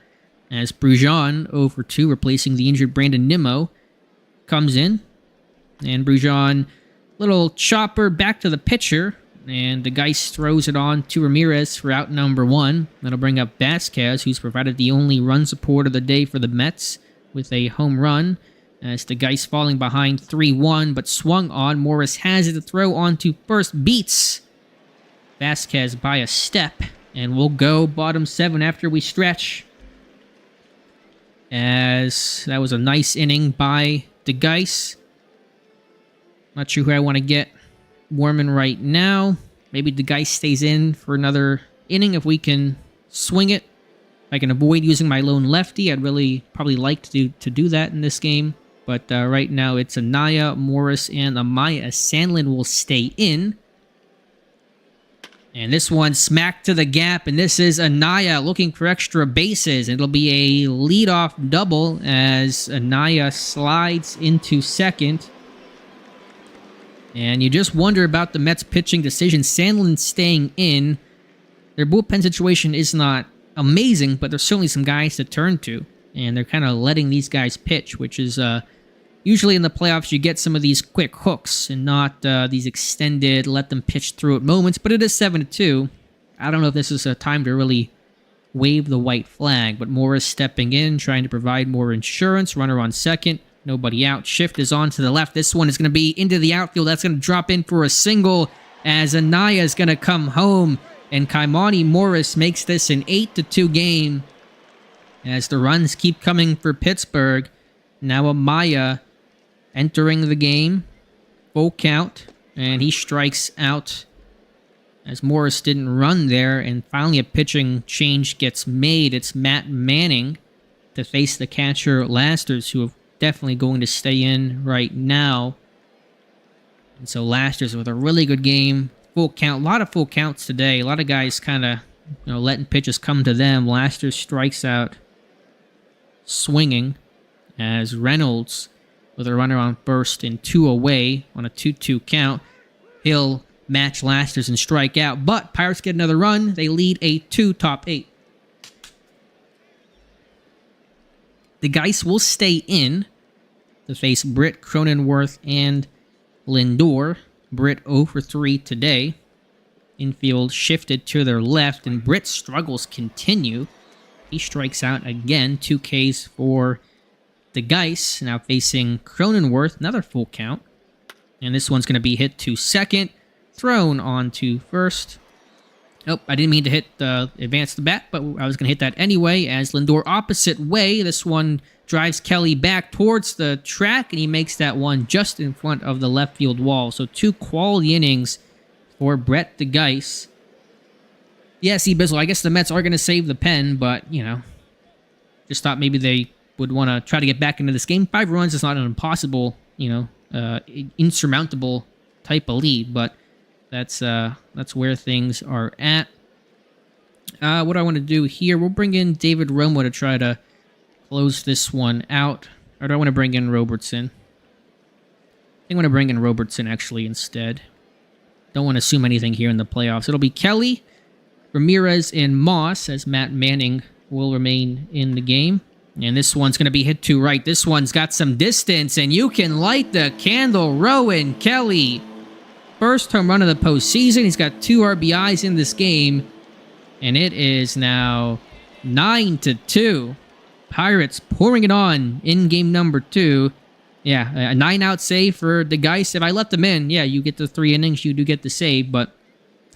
As Brujan, 0-2, replacing the injured Brandon Nimmo, comes in. And Brujan, little chopper back to the pitcher. And DeGeis throws it on to Ramirez for out number 1. That'll bring up Vasquez, who's provided the only run support of the day for the Mets with a home run. As DeGeis falling behind 3-1, but swung on. Morris has it to throw on to first. Beats Vasquez by a step. And we'll go bottom 7 after we stretch. As that was a nice inning by DeGeis. Not sure who I want to get warming right now. Maybe DeGeis stays in for another inning if we can swing it. If I can avoid using my lone lefty, I'd really probably like to do that in this game. But right now it's Anaya, Morris, and Amaya. Sandlin will stay in. And this one smacked to the gap, and this is Anaya looking for extra bases. It'll be a leadoff double as Anaya slides into second. And you just wonder about the Mets' pitching decision. Sandlin staying in. Their bullpen situation is not amazing, but there's certainly some guys to turn to. And they're kind of letting these guys pitch, which is usually in the playoffs you get some of these quick hooks and not these extended, let them pitch through it moments. But it is 7-2. I don't know if this is a time to really wave the white flag, but Morris stepping in, trying to provide more insurance. Runner on second. Nobody out. Shift is on to the left. This one is going to be into the outfield. That's going to drop in for a single as Anaya is going to come home. And Kaimani Morris makes this an 8-2 game. as the runs keep coming for Pittsburgh. Now Amaya entering the game. Full count. And he strikes out as Morris didn't run there. And finally a pitching change gets made. It's Matt Manning to face the catcher Lasters, who are definitely going to stay in right now. And so Lasters with a really good game. Full count. A lot of full counts today. A lot of guys kind of letting pitches come to them. Lasters strikes out swinging as Reynolds with a runner on first and 2 away on a 2-2 count. He'll match Lasters and strike out, but Pirates get another run. They lead a 2 top 8. The Geis will stay in to face Britt, Cronenworth, and Lindor. Britt 0 for 3 today. Infield shifted to their left, and Britt's struggles continue. He strikes out again. 2 Ks for the Geis. Now facing Cronenworth, another full count. And this one's going to be hit to second. Thrown on to first. Nope, I didn't mean to hit advance the bat, but I was going to hit that anyway, as Lindor opposite way. This one drives Kelly back towards the track, and he makes that one just in front of the left field wall. So 2 quality innings for Brett the Geis. Yeah, see, Bizzle, I guess the Mets are going to save the pen, but, just thought maybe they would want to try to get back into this game. 5 runs is not an impossible, insurmountable type of lead, but that's where things are at. What I want to do here, we'll bring in David Romo to try to close this one out. Or do I want to bring in Robertson? I think I want to bring in Robertson, actually, instead. Don't want to assume anything here in the playoffs. It'll be Kelly, Ramirez, and Moss, as Matt Manning will remain in the game. And this one's going to be hit to right. This one's got some distance, and you can light the candle. Rowan Kelly, first home run of the postseason. He's got 2 RBIs in this game, and it is now 9-2. Pirates pouring it on in game number 2. Yeah, a 9-out save for the Geis. If I let them in, yeah, you get the 3 innings, you do get the save, but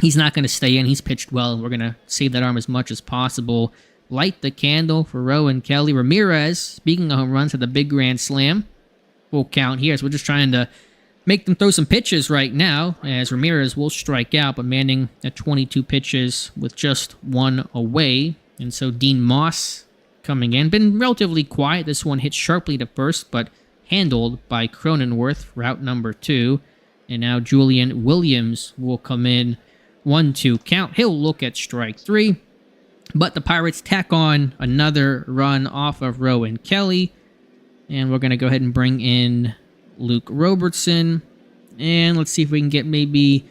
he's not going to stay in. He's pitched well, and we're going to save that arm as much as possible. Light the candle for Rowan Kelly. Ramirez, speaking of home runs, had the big grand slam. Full count here, so we're just trying to make them throw some pitches right now, as Ramirez will strike out, but Manning at 22 pitches with just 1 away. And so Dean Moss coming in. Been relatively quiet. This one hit sharply to first, but handled by Cronenworth for out number 2. And now Julian Williams will come in. 1-2 count. He'll look at strike 3. But the Pirates tack on another run off of Rowan Kelly. And we're going to go ahead and bring in Luke Robertson. And let's see if we can get maybe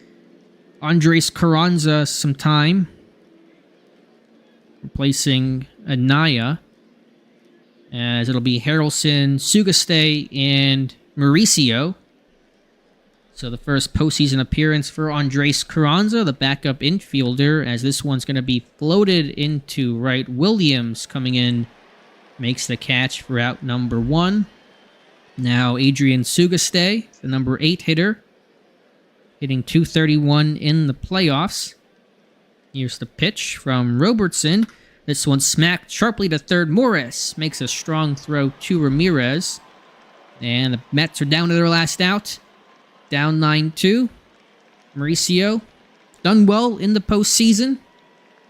Andres Carranza some time, replacing Anaya, as it'll be Harrelson, Sugaste, and Mauricio. So the first postseason appearance for Andres Carranza, the backup infielder, as this one's going to be floated into right. Williams coming in, makes the catch for out number 1. Now Adrian Sugaste, the number 8 hitter, hitting .231 in the playoffs. Here's the pitch from Robertson. This one smacked sharply to third. Morris makes a strong throw to Ramirez. And the Mets are down to their last out. Down 9-2. Mauricio, done well in the postseason.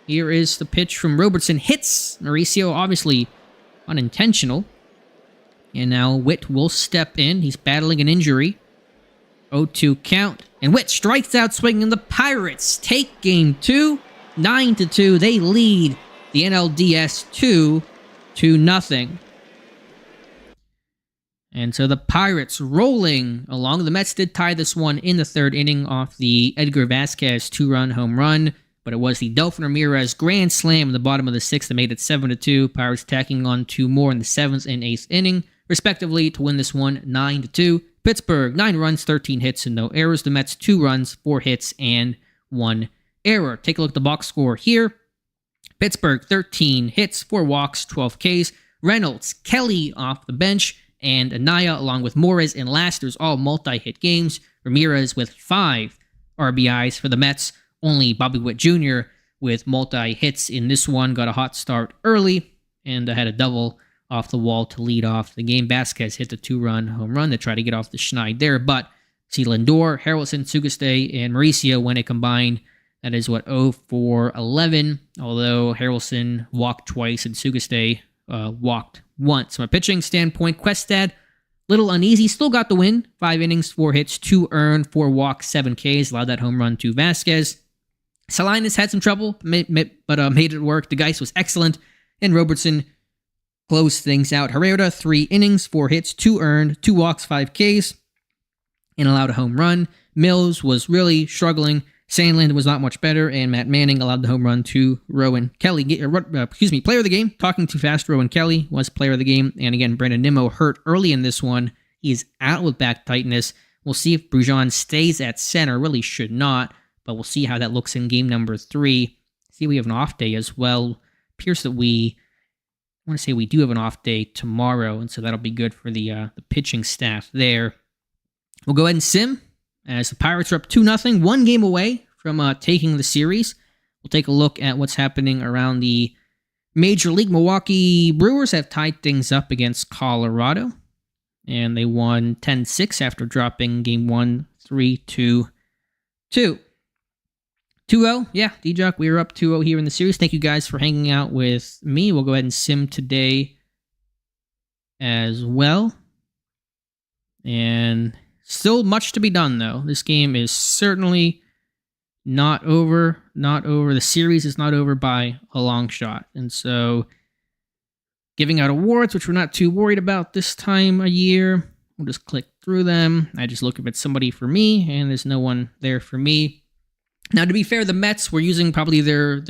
Here is the pitch from Robertson. Hits Mauricio, obviously unintentional. And now Witt will step in. He's battling an injury. 0-2 count. And Witt strikes out swinging. The Pirates take game 2. 9-2. They lead the NLDS 2-0. And so the Pirates rolling along. The Mets did tie this one in the 3rd inning off the Edgar Vasquez 2-run home run, but it was the Delphin Ramirez grand slam in the bottom of the 6th that made it 7-2. Pirates tacking on 2 more in the 7th and 8th inning, respectively, to win this one 9-2. Pittsburgh, 9 runs, 13 hits, and no errors. The Mets, 2 runs, 4 hits, and 1 error. Take a look at the box score here. Pittsburgh, 13 hits, 4 walks, 12 Ks. Reynolds, Kelly off the bench, and Anaya, along with Morris and Lasters, all multi-hit games. Ramirez with 5 RBIs for the Mets. Only Bobby Witt Jr. with multi-hits in this one. Got a hot start early. and had a double off the wall to lead off the game. Vasquez hit the 2-run home run to try to get off the schneid there, but see Lindor, Harrelson, Sugaste, and Mauricio when it combined. That is 0 for 11, although Harrelson walked twice and Sugaste walked once. From a pitching standpoint, Questad, little uneasy, still got the win. 5 innings, 4 hits, 2 earned, 4 walks, 7 Ks, allowed that home run to Vasquez. Salinas had some trouble, but made it work. DeGeis was excellent, and Robertson closed things out. Herrera, 3 innings, 4 hits, 2 earned, 2 walks, 5 Ks, and allowed a home run. Mills was really struggling. Sandlin was not much better, and Matt Manning allowed the home run to Rowan Kelly. Player of the game. Talking too fast, Rowan Kelly was player of the game. And again, Brandon Nimmo hurt early in this one. He is out with back tightness. We'll see if Brujan stays at center. Really should not, but we'll see how that looks in game number 3. See, we have an off day as well. Appears that we do have an off day tomorrow, and so that'll be good for the pitching staff there. We'll go ahead and sim as the Pirates are up 2-0, 1 game away from taking the series. We'll take a look at what's happening around the Major League. Milwaukee Brewers have tied things up against Colorado, and they won 10-6 after dropping game 1, 3-2-2. 2-0, yeah, D-Jock, we are up 2-0 here in the series. Thank you guys for hanging out with me. We'll go ahead and sim today as well. And still much to be done, though. This game is certainly not over. The series is not over by a long shot. And so, giving out awards, which we're not too worried about this time of year. We'll just click through them. I just look if it's somebody for me, and there's no one there for me. Now, to be fair, the Mets were using probably their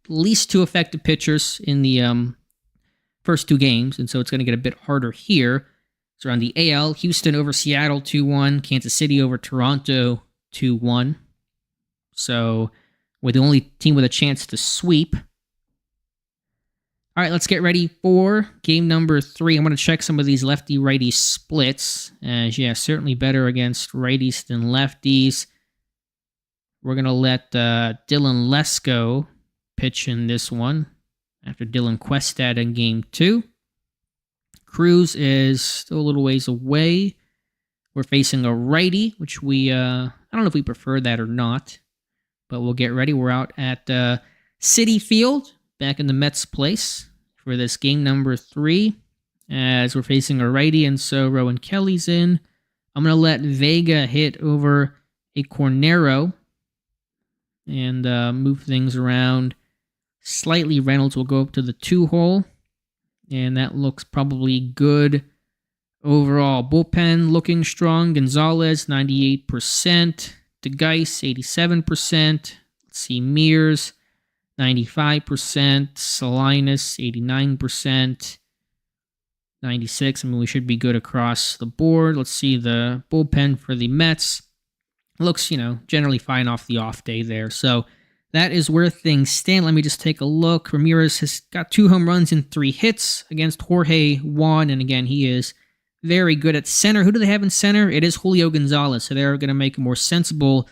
least 2 effective pitchers in the first 2 games, and so it's going to get a bit harder here. So around the AL, Houston over Seattle 2-1, Kansas City over Toronto 2-1. So we're the only team with a chance to sweep. All right, let's get ready for game number 3. I'm going to check some of these lefty-righty splits. As yeah, certainly better against righties than lefties. We're going to let Dylan Lesko pitch in this one after Dylan Questad in game 2. Cruz is still a little ways away. We're facing a righty, which I don't know if we prefer that or not, but we'll get ready. We're out at Citi Field, back in the Mets place for this game number 3, as we're facing a righty, and so Rowan Kelly's in. I'm going to let Vega hit over a Cornero and move things around slightly. Reynolds will go up to the 2-hole. And that looks probably good overall. Bullpen looking strong. Gonzalez, 98%. DeGeis, 87%. Let's see, Mears, 95%. Salinas, 89%. 96%. I mean, we should be good across the board. Let's see the bullpen for the Mets. Looks, generally fine off the off day there. So that is where things stand. Let me just take a look. Ramirez has got 2 home runs and 3 hits against Jorge Juan. And again, he is very good at center. Who do they have in center? It is Julio Gonzalez. So they're going to make a more sensible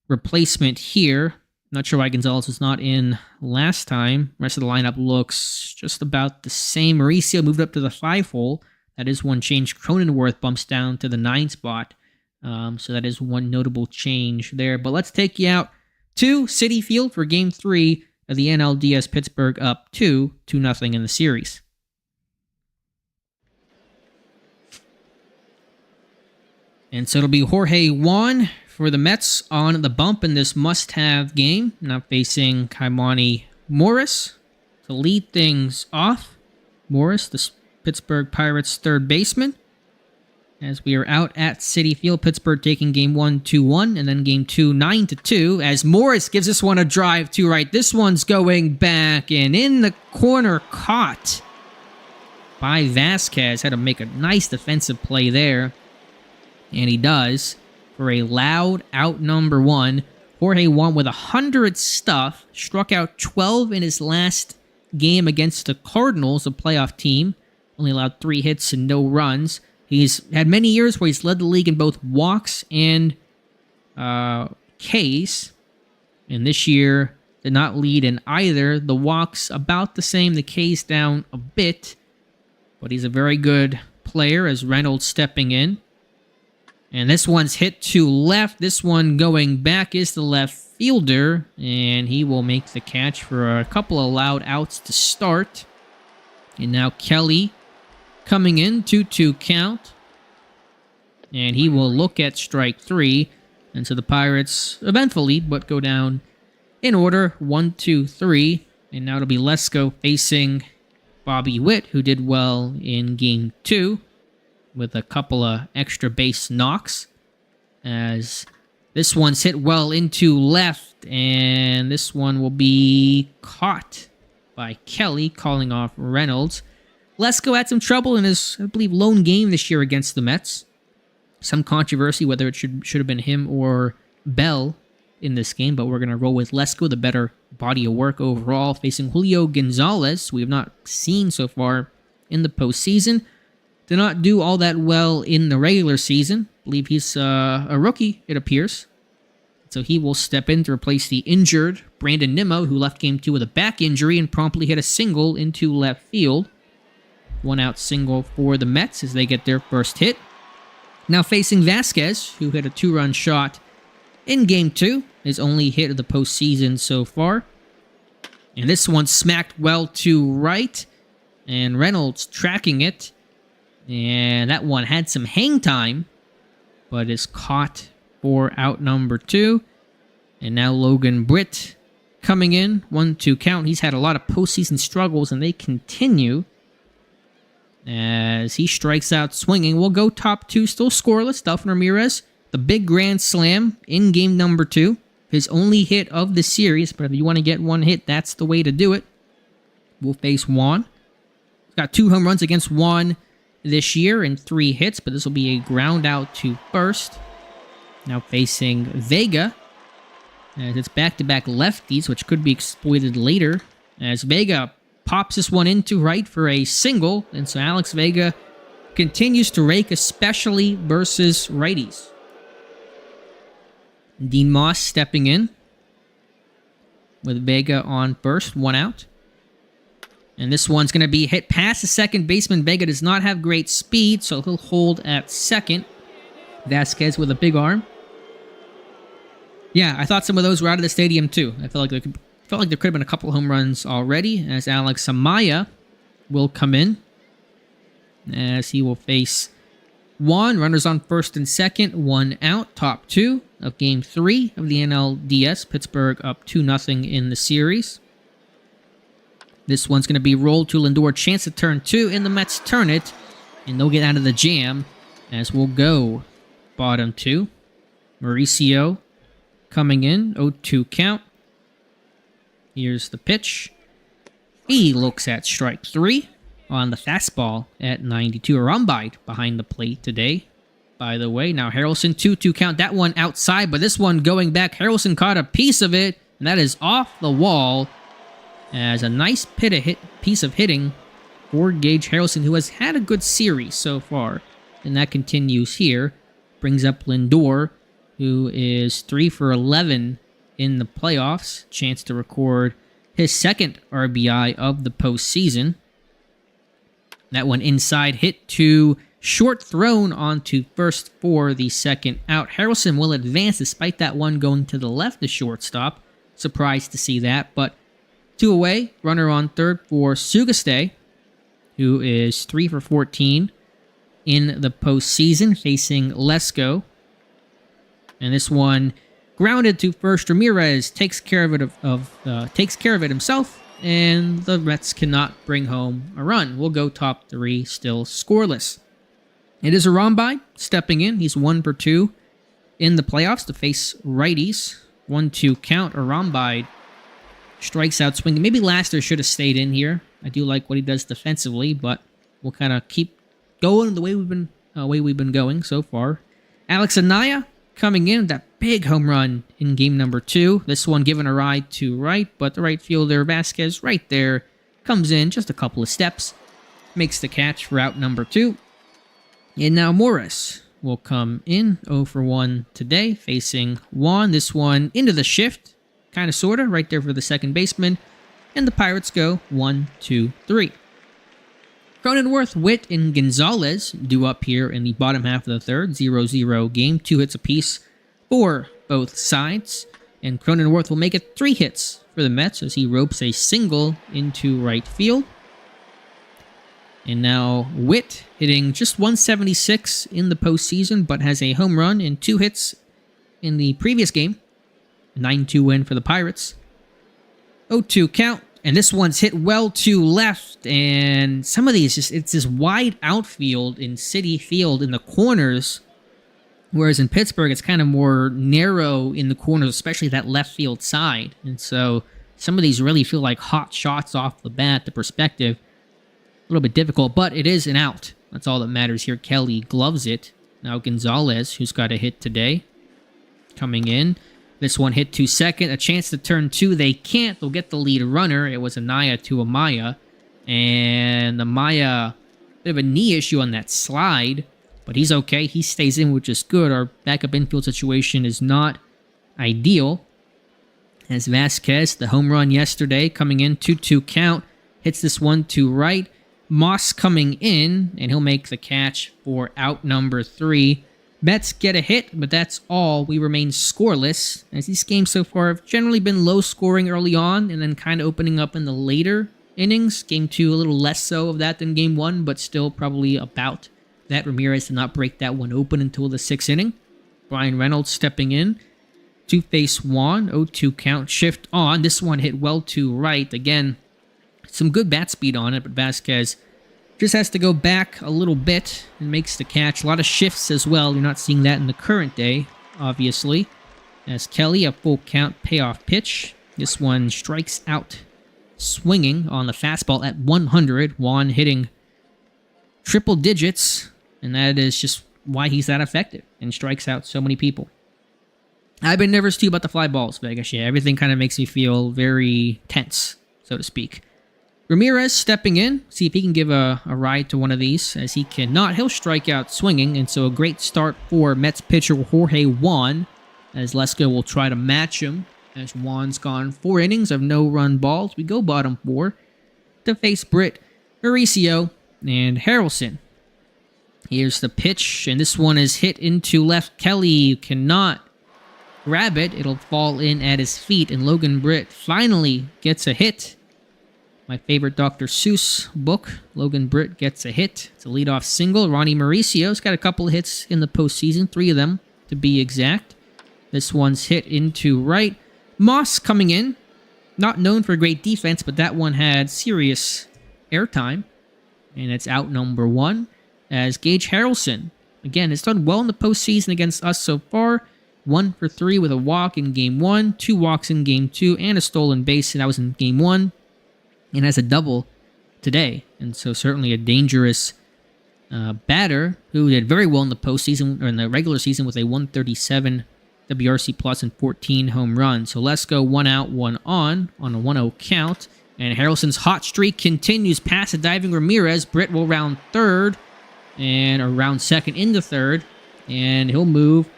replacement here. Not sure why Gonzalez was not in last time. The rest of the lineup looks just about the same. Mauricio moved up to the 5-hole. That is one change. Cronenworth bumps down to the 9 spot. So that is one notable change there. But let's take you out to Citi Field for Game 3 of the NLDS. Pittsburgh up 2-0 in the series. And so it'll be Jorge Juan for the Mets on the bump in this must-have game. Now facing Kaimani Morris to lead things off. Morris, the Pittsburgh Pirates' third baseman. As we are out at Citi Field, Pittsburgh taking game 1 2-1, and then game 2 9-2. As Morris gives this one a drive to right. This one's going back and in the corner, caught by Vasquez. Had to make a nice defensive play there, and he does for a loud out number 1. Jorge Juan with 100 stuff, struck out 12 in his last game against the Cardinals, a playoff team. Only allowed 3 hits and no runs. He's had many years where he's led the league in both walks and Ks. And this year, did not lead in either. The walks about the same, the K's down a bit, but he's a very good player as Reynolds stepping in. And this one's hit to left. This one going back is the left fielder, and he will make the catch for a couple of loud outs to start. And now Kelly coming in, 2-2 count. And he will look at strike 3. And so the Pirates eventually, but go down in order, 1-2-3. And now it'll be Lesko facing Bobby Witt, who did well in Game 2 with a couple of extra base knocks. As this one's hit well into left, and this one will be caught by Kelly, calling off Reynolds. Lesko had some trouble in his, I believe, lone game this year against the Mets. Some controversy whether it should have been him or Bell in this game, but we're going to roll with Lesko, the better body of work overall, facing Julio Gonzalez, we have not seen so far in the postseason. Did not do all that well in the regular season. I believe he's a rookie, it appears. So he will step in to replace the injured Brandon Nimmo, who left Game 2 with a back injury and promptly hit a single into left field. 1-out single for the Mets as they get their first hit. Now facing Vasquez, who hit a 2-run shot in Game 2, his only hit of the postseason so far. And this one smacked well to right, and Reynolds tracking it. And that one had some hang time, but is caught for out number 2. And now Logan Britt coming in, 1-2 count. He's had a lot of postseason struggles, and they continue as he strikes out swinging. We'll go top 2, still scoreless. Delfin Ramirez, the big grand slam in game number 2. His only hit of the series, but if you want to get one hit, that's the way to do it. We'll face Juan. He's got 2 home runs against Juan this year and 3 hits, but this will be a ground out to first. Now facing Vega, as it's back-to-back lefties, which could be exploited later, as Vega pops this one into right for a single, and so Alex Vega continues to rake, especially versus righties. Dean Moss stepping in with Vega on first, 1 out. And this one's going to be hit past the second baseman. Vega does not have great speed, so he'll hold at second. Vasquez with a big arm. Yeah, I thought some of those were out of the stadium too. I felt like there could have been a couple home runs already, as Alex Amaya will come in, as he will face Juan. Runners on first and second, 1 out. Top 2 of Game 3 of the NLDS. Pittsburgh up 2-0 in the series. This one's going to be rolled to Lindor. Chance to turn 2, and the Mets turn it, and they'll get out of the jam, as we'll go bottom 2. Mauricio coming in, 0-2 count. Here's the pitch. He looks at strike 3 on the fastball at 92. Arambide behind the plate today, by the way. Now Harrelson, 2-2 count. That one outside, but this one going back. Harrelson caught a piece of it, and that is off the wall. As a nice piece of hitting for Gage Harrelson, who has had a good series so far. And that continues here. Brings up Lindor, who is 3 for 11 in the playoffs. Chance to record his second RBI of the postseason. That one inside, hit to short, thrown onto first for the second out. Harrelson will advance despite that one going to the left, the shortstop. Surprised to see that, but 2 away. Runner on third for Sugaste, who is 3 for 14 in the postseason, facing Lesko. And this one grounded to first. Ramirez takes care of it himself, and the Mets cannot bring home a run. We'll go top 3, still scoreless. It is Arambide stepping in. He's 1 for 2 in the playoffs to face righties. 1-2 count. Arambide strikes out swinging. Maybe Laster should have stayed in here. I do like what he does defensively, but we'll kind of keep going the way we've been going so far. Alex Anaya coming in, that big home run in game number 2. This one given a ride to right, but the right fielder Vasquez right there comes in just a couple of steps, makes the catch for out number 2. And now Morris will come in, 0 for 1 today, facing Juan. This one into the shift, kind of, sort of, right there for the second baseman. And the Pirates go 1, 2, 3. Cronenworth, Witt, and Gonzalez due up here in the bottom half of the third. 0-0 game, 2 hits apiece for both sides. And Cronenworth will make it 3 hits for the Mets as he ropes a single into right field. And now Witt hitting just 176 in the postseason, but has a home run and 2 hits in the previous game. 9-2 win for the Pirates. 0-2 count, and this one's hit well to left, and some of these, it's this wide outfield in Citi Field in the corners, whereas in Pittsburgh, it's kind of more narrow in the corners, especially that left field side. And so some of these really feel like hot shots off the bat. The perspective, a little bit difficult, but it is an out. That's all that matters here. Kelly gloves it. Now Gonzalez, who's got a hit today, coming in. This one hit to second. A chance to turn 2. They can't. They'll get the lead runner. It was Anaya to Amaya. And Amaya, bit of a knee issue on that slide, but he's okay. He stays in, which is good. Our backup infield situation is not ideal. As Vasquez, the home run yesterday, coming in, 2-2 count, hits this one to right. Moss coming in, and he'll make the catch for out number 3. Mets get a hit, but that's all. We remain scoreless, as these games so far have generally been low scoring early on, and then kind of opening up in the later innings. Game 2, a little less so of that than Game 1, but still probably about that. Ramirez did not break that one open until the 6th inning. Brian Reynolds stepping in to face Juan. 0-2 count, shift on. This one hit well to right. Again, some good bat speed on it, but Vasquez just has to go back a little bit and makes the catch. A lot of shifts as well. You're not seeing that in the current day, obviously. As Kelly, a full count payoff pitch. This one strikes out swinging on the fastball at 100. Juan hitting triple digits, and that is just why he's that effective and strikes out so many people. I've been nervous too about the fly balls, Vegas. Yeah, everything kind of makes me feel very tense, so to speak. Ramirez stepping in, see if he can give a ride to one of these. As he cannot, he'll strike out swinging, and so a great start for Mets pitcher Jorge Juan, as Lesko will try to match him, as Juan's gone 4 innings of no-run balls. We go bottom 4 to face Britt, Mauricio, and Harrelson. Here's the pitch, and this one is hit into left. Kelly cannot grab it. It'll fall in at his feet, and Logan Britt finally gets a hit. My favorite Dr. Seuss book, Logan Britt gets a hit. It's a leadoff single. Ronnie Mauricio's got a couple of hits in the postseason, 3 of them to be exact. This one's hit into right. Moss coming in, not known for great defense, but that one had serious airtime, and it's out number 1. As Gage Harrelson, again, has done well in the postseason against us so far. 1 for 3 with a walk in Game 1, 2 walks in Game 2, and a stolen base, and that was in Game 1. And has a double today, and so certainly a dangerous batter who did very well in the postseason, or in the regular season, with a 137 WRC plus and 14 home runs. So let's go 1 out, 1 on a 1-0 count, and Harrelson's hot streak continues past the diving Ramirez. Britt will round third, or round second into third, and he'll move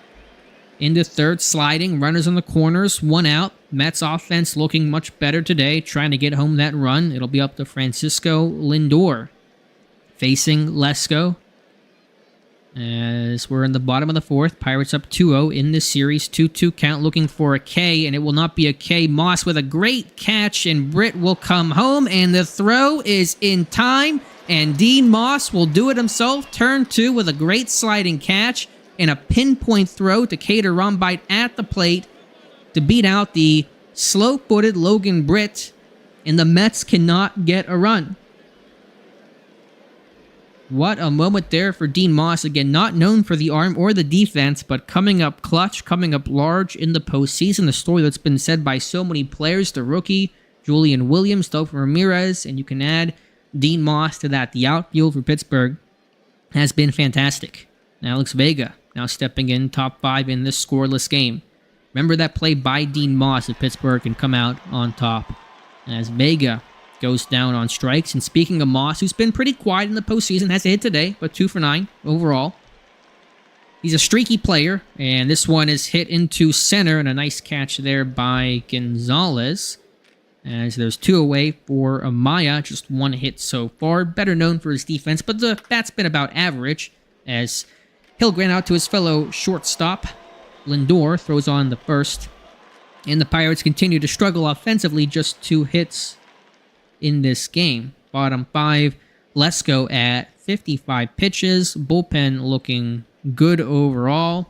into third, sliding, runners on the corners, 1 out. Mets offense looking much better today, trying to get home that run. It'll be up to Francisco Lindor facing Lesko. As we're in the bottom of the 4th, Pirates up 2-0 in this series. 2-2 count, looking for a K, and it will not be a K. Moss with a great catch, and Britt will come home, and the throw is in time, and Dean Moss will do it himself. Turn 2 with a great sliding catch and a pinpoint throw to Cater Rombite at the plate to beat out the slow-footed Logan Britt, and the Mets cannot get a run. What a moment there for Dean Moss. Again, not known for the arm or the defense, but coming up clutch, coming up large in the postseason. The story that's been said by so many players, the rookie, Julian Williams, Topher Ramirez, and you can add Dean Moss to that. The outfield for Pittsburgh has been fantastic. Alex Vega now stepping in top 5 in this scoreless game. Remember that play by Dean Moss if Pittsburgh can come out on top. As Vega goes down on strikes. And speaking of Moss, who's been pretty quiet in the postseason, has a hit today, but 2 for 9 overall. He's a streaky player, and this one is hit into center, and a nice catch there by Gonzalez. As there's 2 away for Amaya, just 1 hit so far. Better known for his defense, but the bat's been about average, as Hill ran out to his fellow shortstop. Lindor throws on the first, and the Pirates continue to struggle offensively, just 2 hits in this game. Bottom 5, Lesko at 55 pitches. Bullpen looking good overall.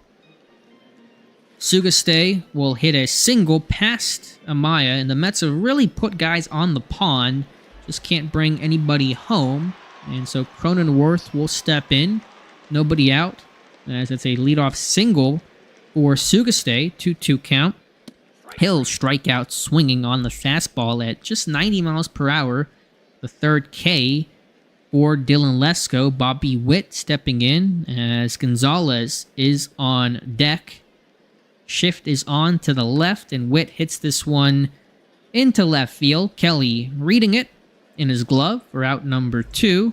Sugastey will hit a single past Amaya, and the Mets have really put guys on the pond. Just can't bring anybody home. And so Cronenworth will step in. Nobody out, as it's a leadoff single for Sugastey. 2-2 count. Hill strikeout swinging on the fastball at just 90 miles per hour. The third K for Dylan Lesko. Bobby Witt stepping in as Gonzalez is on deck. Shift is on to the left, and Witt hits this one into left field. Kelly reading it in his glove for out number 2.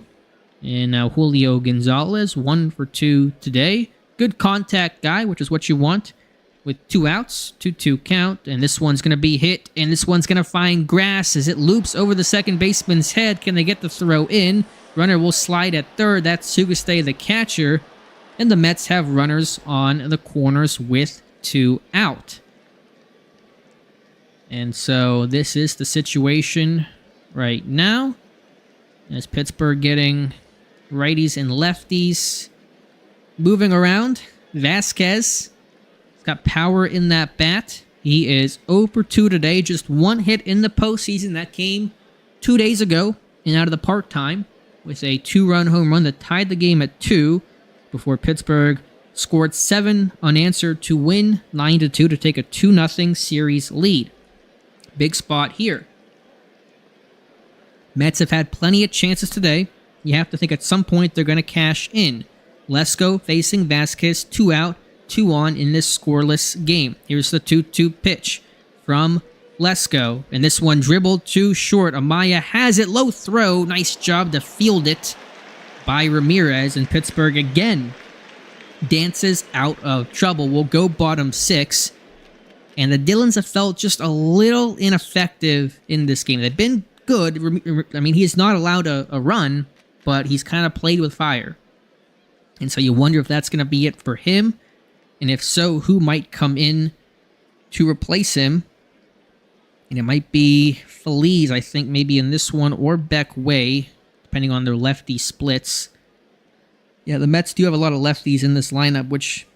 And now Julio Gonzalez, 1 for 2 today. Good contact guy, which is what you want, with 2 outs, 2-2 count. And this one's going to be hit, and this one's going to find grass as it loops over the second baseman's head. Can they get the throw in? Runner will slide at third. That's Sugastey, the catcher. And the Mets have runners on the corners with 2 out. And so this is the situation right now, as Pittsburgh getting righties and lefties moving around. Vasquez has got power in that bat. He is 0 for 2 today, just 1 hit in the postseason. That came 2 days ago in out of the park time with a 2-run home run that tied the game at 2 before Pittsburgh scored 7 unanswered to win 9-2 to take a 2-0 series lead. Big spot here. Mets have had plenty of chances today. You have to think at some point they're going to cash in. Lesko facing Vasquez, 2 out, 2 on in this scoreless game. Here's the 2-2 pitch from Lesko, and this one dribbled too short. Amaya has it, low throw. Nice job to field it by Ramirez, and Pittsburgh again dances out of trouble. We'll go bottom 6. And the Dillons have felt just a little ineffective in this game. They've been good. I mean, he's not allowed a run, but he's kind of played with fire. And so you wonder if that's going to be it for him. And if so, who might come in to replace him? And it might be Feliz, I think, maybe in this one, or Beck Way, depending on their lefty splits. Yeah, the Mets do have a lot of lefties in this lineup, which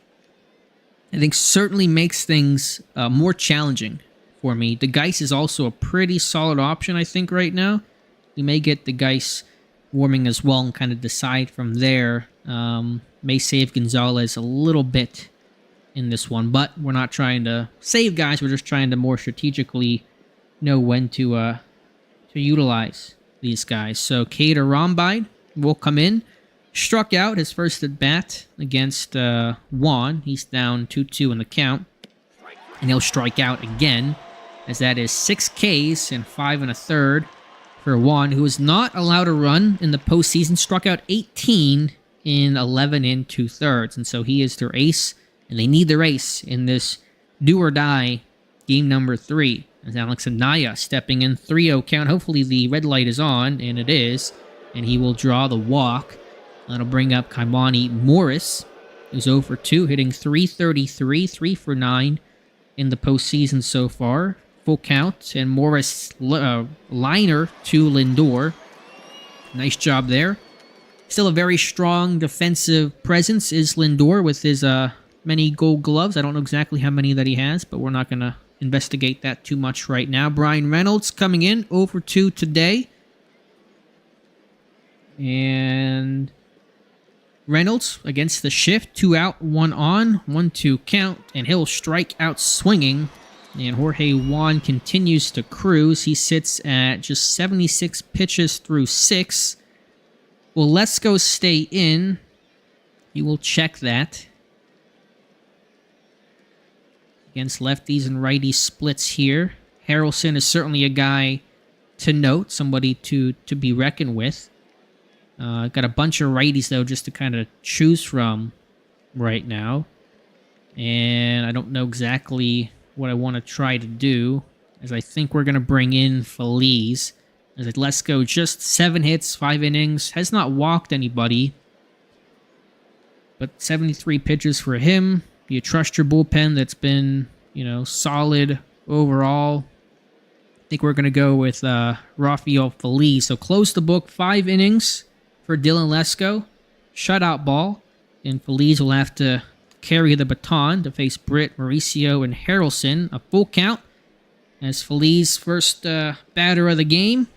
I think certainly makes things more challenging for me. DeGeis is also a pretty solid option, I think, right now. We may get DeGeis warming as well and kind of decide from there. May save Gonzalez a little bit in this one, but we're not trying to save guys. We're just trying to more strategically know when to utilize these guys. So Cade Arambide will come in. Struck out his first at bat against Juan. He's down 2-2 in the count. And he'll strike out again, as that is 6 Ks and 5 1/3 for Juan, who is not allowed a run in the postseason. Struck out 18 in 11 2/3. And so he is their ace, and they need their ace in this do-or-die game number 3. As Alex Anaya stepping in, 3-0 count. Hopefully the red light is on, and it is. And he will draw the walk. That'll bring up Kaimani Morris, who's 0 for 2, hitting .333, 3 for 9 in the postseason so far. Full count, and Morris liner to Lindor. Nice job there. Still a very strong defensive presence is Lindor with his many gold gloves. I don't know exactly how many that he has, but we're not going to investigate that too much right now. Brian Reynolds coming in, 0 for 2 today. And Reynolds against the shift, 2 out, 1 on, 1-2 count, and he'll strike out swinging. And Jorge Juan continues to cruise. He sits at just 76 pitches through 6. Will Lesko stay in? He will check that. Against lefties and righty splits here. Harrelson is certainly a guy to note, somebody to be reckoned with. Got a bunch of righties, though, just to kind of choose from right now. And I don't know exactly what I want to try to do, as I think we're going to bring in Feliz. As Lesko, just 7 hits, 5 innings, has not walked anybody. But 73 pitches for him. You trust your bullpen that's been, solid overall. I think we're going to go with Rafael Feliz. So close the book, 5 innings for Dylan Lesko. Shutout ball. And Feliz will have to carry the baton to face Britt, Mauricio, and Harrelson. A full count as Feliz first batter of the game.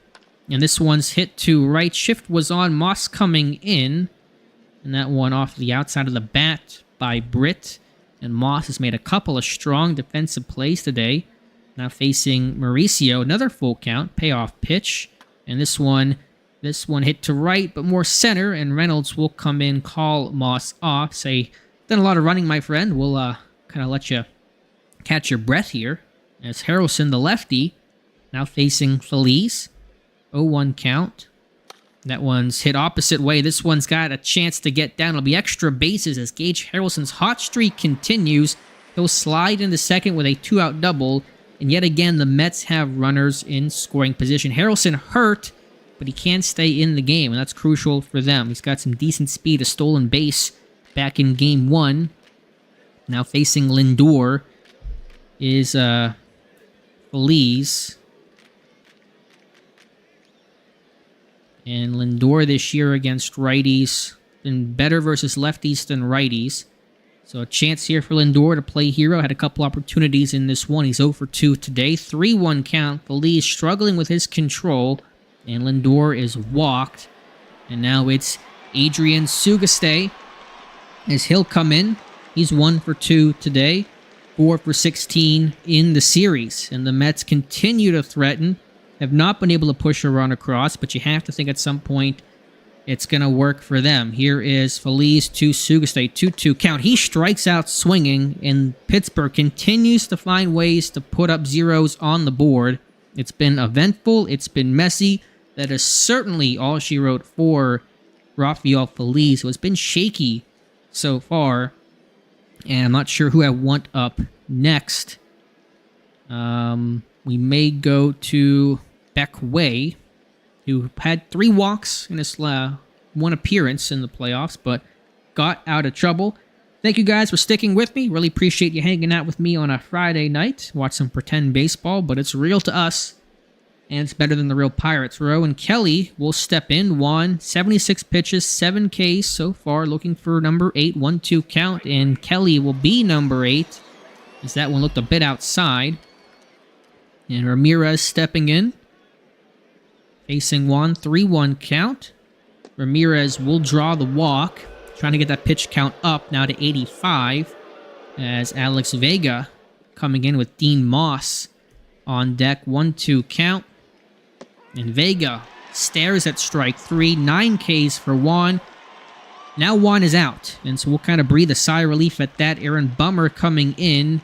And this one's hit to right. Shift was on. Moss coming in. And that one off the outside of the bat by Britt. And Moss has made a couple of strong defensive plays today. Now facing Mauricio. Another full count. Payoff pitch. And this one hit to right, but more center. And Reynolds will come in, call Moss off. Say, done a lot of running, my friend. We'll kind of let you catch your breath here. As Harrelson, the lefty, now facing Feliz. 0-1 count. That one's hit opposite way. This one's got a chance to get down. It'll be extra bases as Gage Harrelson's hot streak continues. He'll slide into second with a 2-out double. And yet again, the Mets have runners in scoring position. Harrelson hurt, but he can stay in the game, and that's crucial for them. He's got some decent speed, a stolen base back in Game 1. Now facing Lindor is Feliz. And Lindor this year against righties been better versus lefties than righties. So a chance here for Lindor to play hero. Had a couple opportunities in this one. He's 0 for 2 today. 3-1 count. Feliz struggling with his control. And Lindor is walked. And now it's Adrian Sugaste as he'll come in. He's 1 for 2 today. 4 for 16 in the series. And the Mets continue to threaten. Have not been able to push a run across, but you have to think at some point it's going to work for them. Here is Feliz to Sugaste, 2-2 count. He strikes out swinging, and Pittsburgh continues to find ways to put up zeros on the board. It's been eventful. It's been messy. That is certainly all she wrote for Rafael Feliz, who has been shaky so far. And I'm not sure who I want up next. We may go to Beck Way, who had 3 walks in his one appearance in the playoffs, but got out of trouble. Thank you guys for sticking with me. Really appreciate you hanging out with me on a Friday night. Watch some pretend baseball, but it's real to us, and it's better than the real Pirates. Rowan Kelly will step in. Juan, 76 pitches, 7 Ks so far, looking for number 8, 1-2 count, and Kelly will be number 8, as that one looked a bit outside. And Ramirez stepping in. Facing Juan, 3-1 count. Ramirez will draw the walk. Trying to get that pitch count up now to 85. As Alex Vega coming in with Dean Moss on deck. 1-2 count. And Vega stares at strike 3. 9 Ks for Juan. Now Juan is out. And so we'll kind of breathe a sigh of relief at that. Aaron Bummer coming in.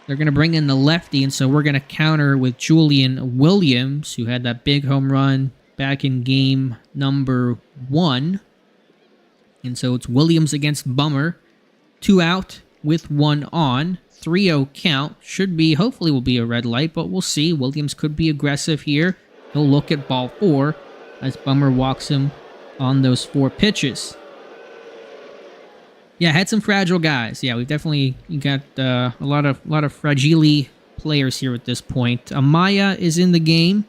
They're going to bring in the lefty, and so we're going to counter with Julian Williams, who had that big home run back in game number 1. And so it's Williams against Bummer. 2 out with 1 on. 3-0 count. Hopefully will be a red light, but we'll see. Williams could be aggressive here. He'll look at ball 4 as Bummer walks him on those 4 pitches. Yeah, had some fragile guys. Yeah, we've definitely got a lot of fragile players here at this point. Amaya is in the game.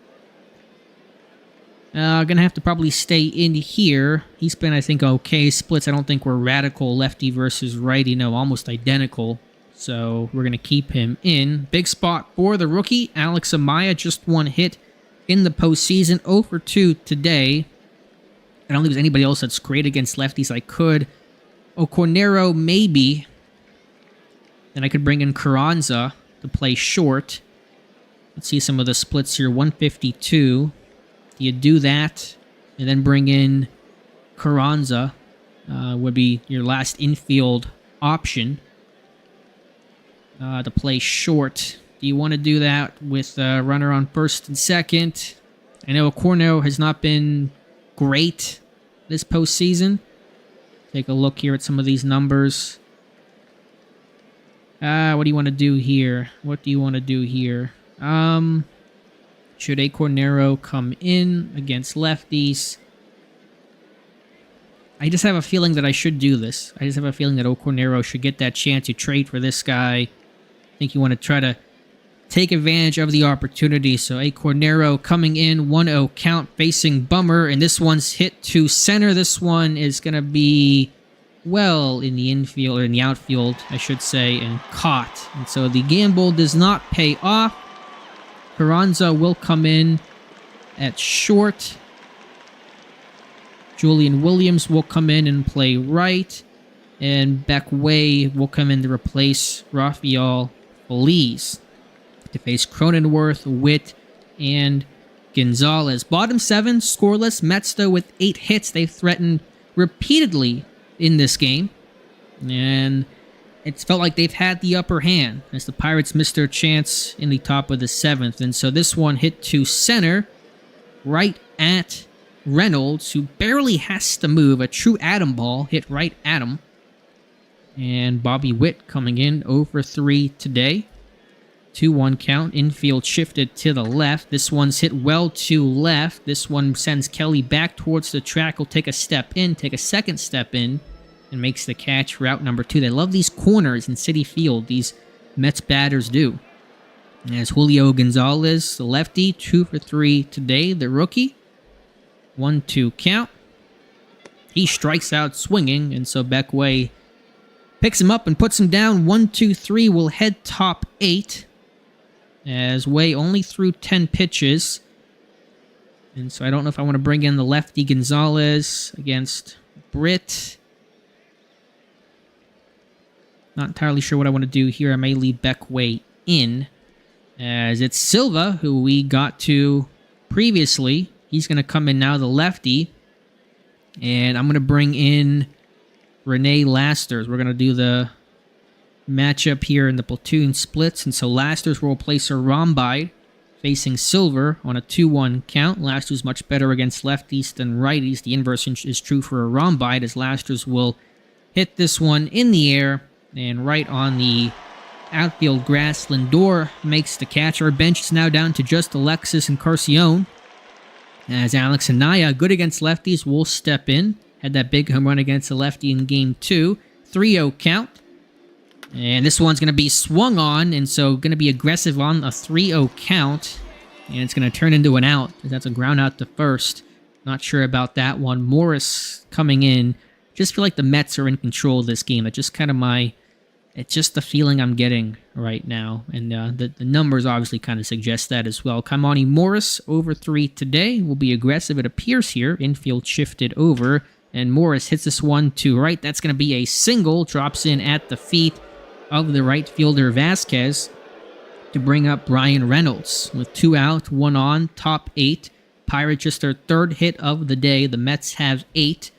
Gonna have to probably stay in here. He's been, I think, okay. Splits, I don't think we're radical lefty versus righty. No, almost identical. So we're gonna keep him in. Big spot for the rookie, Alex Amaya. Just 1 hit in the postseason. 0 for 2 today. I don't think there's anybody else that's great against lefties. I could. Cornero, maybe. Then I could bring in Carranza to play short. Let's see some of the splits here. 152. Do you do that and then bring in Carranza? Would be your last infield option to play short. Do you want to do that with a runner on first and second? I know Cornero has not been great this postseason. Take a look here at some of these numbers. What do you want to do here? Should A. Cornero come in against lefties? I just have a feeling that I should do this. I just have a feeling that O. Cornero should get that chance to trade for this guy. I think you want to try to take advantage of the opportunity. So A. Cornero coming in, 1-0 count, facing Bummer, and this one's hit to center. This one is going to be well in the infield, or in the outfield, I should say, and caught. And so the gamble does not pay off. Carranza will come in at short. Julian Williams will come in and play right. And Beck Way will come in to replace Rafael Feliz to face Cronenworth, Witt, and Gonzalez. Bottom 7, scoreless. Mets, though, with 8 hits. They've threatened repeatedly in this game. And it's felt like they've had the upper hand as the Pirates missed their chance in the top of the 7th. And so this one hit to center, right at Reynolds, who barely has to move. A true atom ball hit right at him. And Bobby Witt coming in over 3 today. 2-1 count. Infield shifted to the left. This one's hit well to left. This one sends Kelly back towards the track. Will take a step in, take a second step in, and makes the catch for out number 2. They love these corners in Citi Field. These Mets batters do. And as Julio Gonzalez, the lefty, 2 for 3 today, the rookie. 1-2 count. He strikes out swinging, and so Beck Way picks him up and puts him down. 1-2-3 will head top 8. As Way only threw 10 pitches. And so I don't know if I want to bring in the lefty Gonzalez against Britt. Not entirely sure what I want to do here. I may leave Beck Way in. As it's Silva, who we got to previously. He's going to come in now, the lefty. And I'm going to bring in Renee Lasters. We're going to do the matchup here in the platoon splits. And so Lasters will replace Arambide, facing Silver on a 2-1 count. Lasters much better against lefties than righties. The inverse is true for Arambide, as Lasters will hit this one in the air and right on the outfield grass. Lindor makes the catch. Our bench is now down to just Alexis and Carcione, as Alex Anaya, good against lefties, will step in. Had that big home run against the lefty in Game 2. 3-0 count. And this one's going to be swung on, and so going to be aggressive on a 3-0 count. And it's going to turn into an out. That's a ground out to first. Not sure about that one. Morris coming in. Just feel like the Mets are in control of this game. That's just kind of it's just the feeling I'm getting right now. And the numbers obviously kind of suggest that as well. Kamani Morris over 3 today. Will be aggressive, it appears here. Infield shifted over. And Morris hits this one to right. That's going to be a single. Drops in at the feet of the right fielder Vasquez to bring up Brian Reynolds. With 2 out, 1 on, top 8. Pirates just their 3rd hit of the day. The Mets have 8.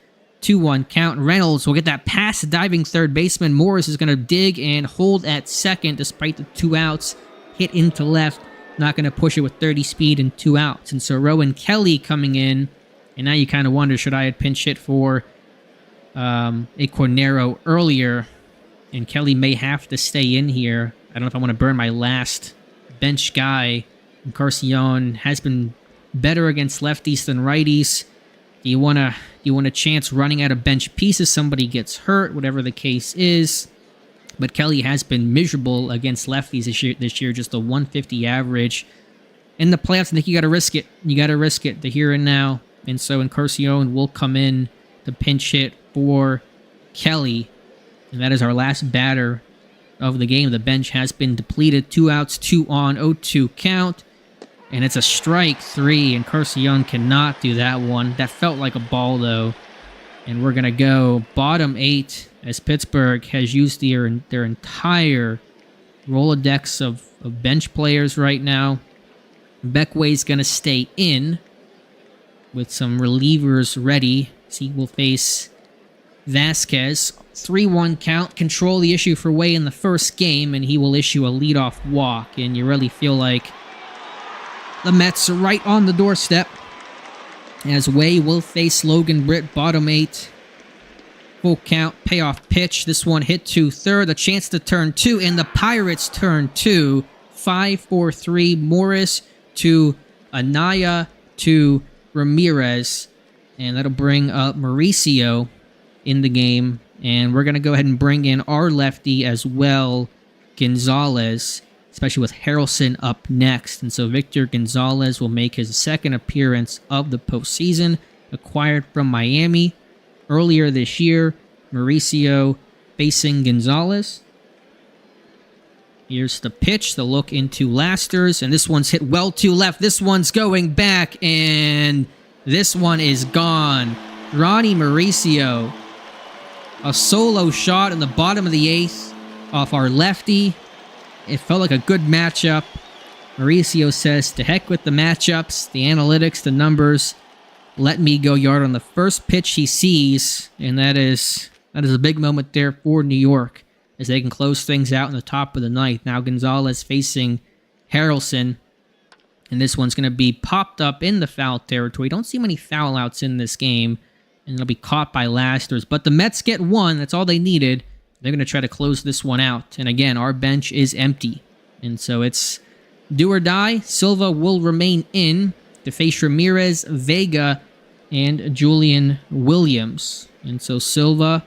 2-1 count. Reynolds will get that past diving third baseman. Morris is going to dig and hold at second despite the 2 outs. Hit into left. Not going to push it with 30 speed and 2 outs. And so Rowan Kelly coming in. And now you kind of wonder, should I have pinch hit for a Cornero earlier? And Kelly may have to stay in here. I don't know if I want to burn my last bench guy. And Carcione has been better against lefties than righties. Do you want a chance running out of bench pieces? Somebody gets hurt, whatever the case is. But Kelly has been miserable against lefties this year, just a 150 average. In the playoffs, I think you got to risk it. You got to risk it, the here and now. And so Carcione will come in to pinch hit for Kelly. And that is our last batter of the game. The bench has been depleted. 2 outs, 2 on, 0-2 count. And it's a strike 3, and Carcione cannot do that one. That felt like a ball, though. And we're going to go bottom 8 as Pittsburgh has used their entire Rolodex of bench players right now. Beckway's going to stay in with some relievers ready. So he will face Vasquez. 3-1 count. Control the issue for Way in the first game, and he will issue a leadoff walk. And you really feel like the Mets are right on the doorstep, as Way will face Logan Britt, bottom 8 Full count, payoff pitch. This one hit to third, a chance to turn 2, and the Pirates turn 2. 5-4-3, Morris to Anaya to Ramirez. And that'll bring up Mauricio in the game. And we're going to go ahead and bring in our lefty as well, Gonzalez, especially with Harrelson up next. And so Victor Gonzalez will make his second appearance of the postseason, acquired from Miami earlier this year. Mauricio facing Gonzalez. Here's the pitch, the look into Lasters, and this one's hit well to left. This one's going back, and this one is gone. Ronnie Mauricio, a solo shot in the bottom of the 8th off our lefty. It felt like a good matchup. Mauricio says, to heck with the matchups, the analytics, the numbers. Let me go yard on the first pitch he sees, and that is a big moment there for New York as they can close things out in the top of the 9th. Now Gonzalez facing Harrelson, and this one's going to be popped up in the foul territory. Don't see many foul outs in this game, and it'll be caught by Lasters. But the Mets get one. That's all they needed. They're going to try to close this one out. And again, our bench is empty, and so it's do or die. Silva will remain in to face Ramirez, Vega, and Julian Williams. And so Silva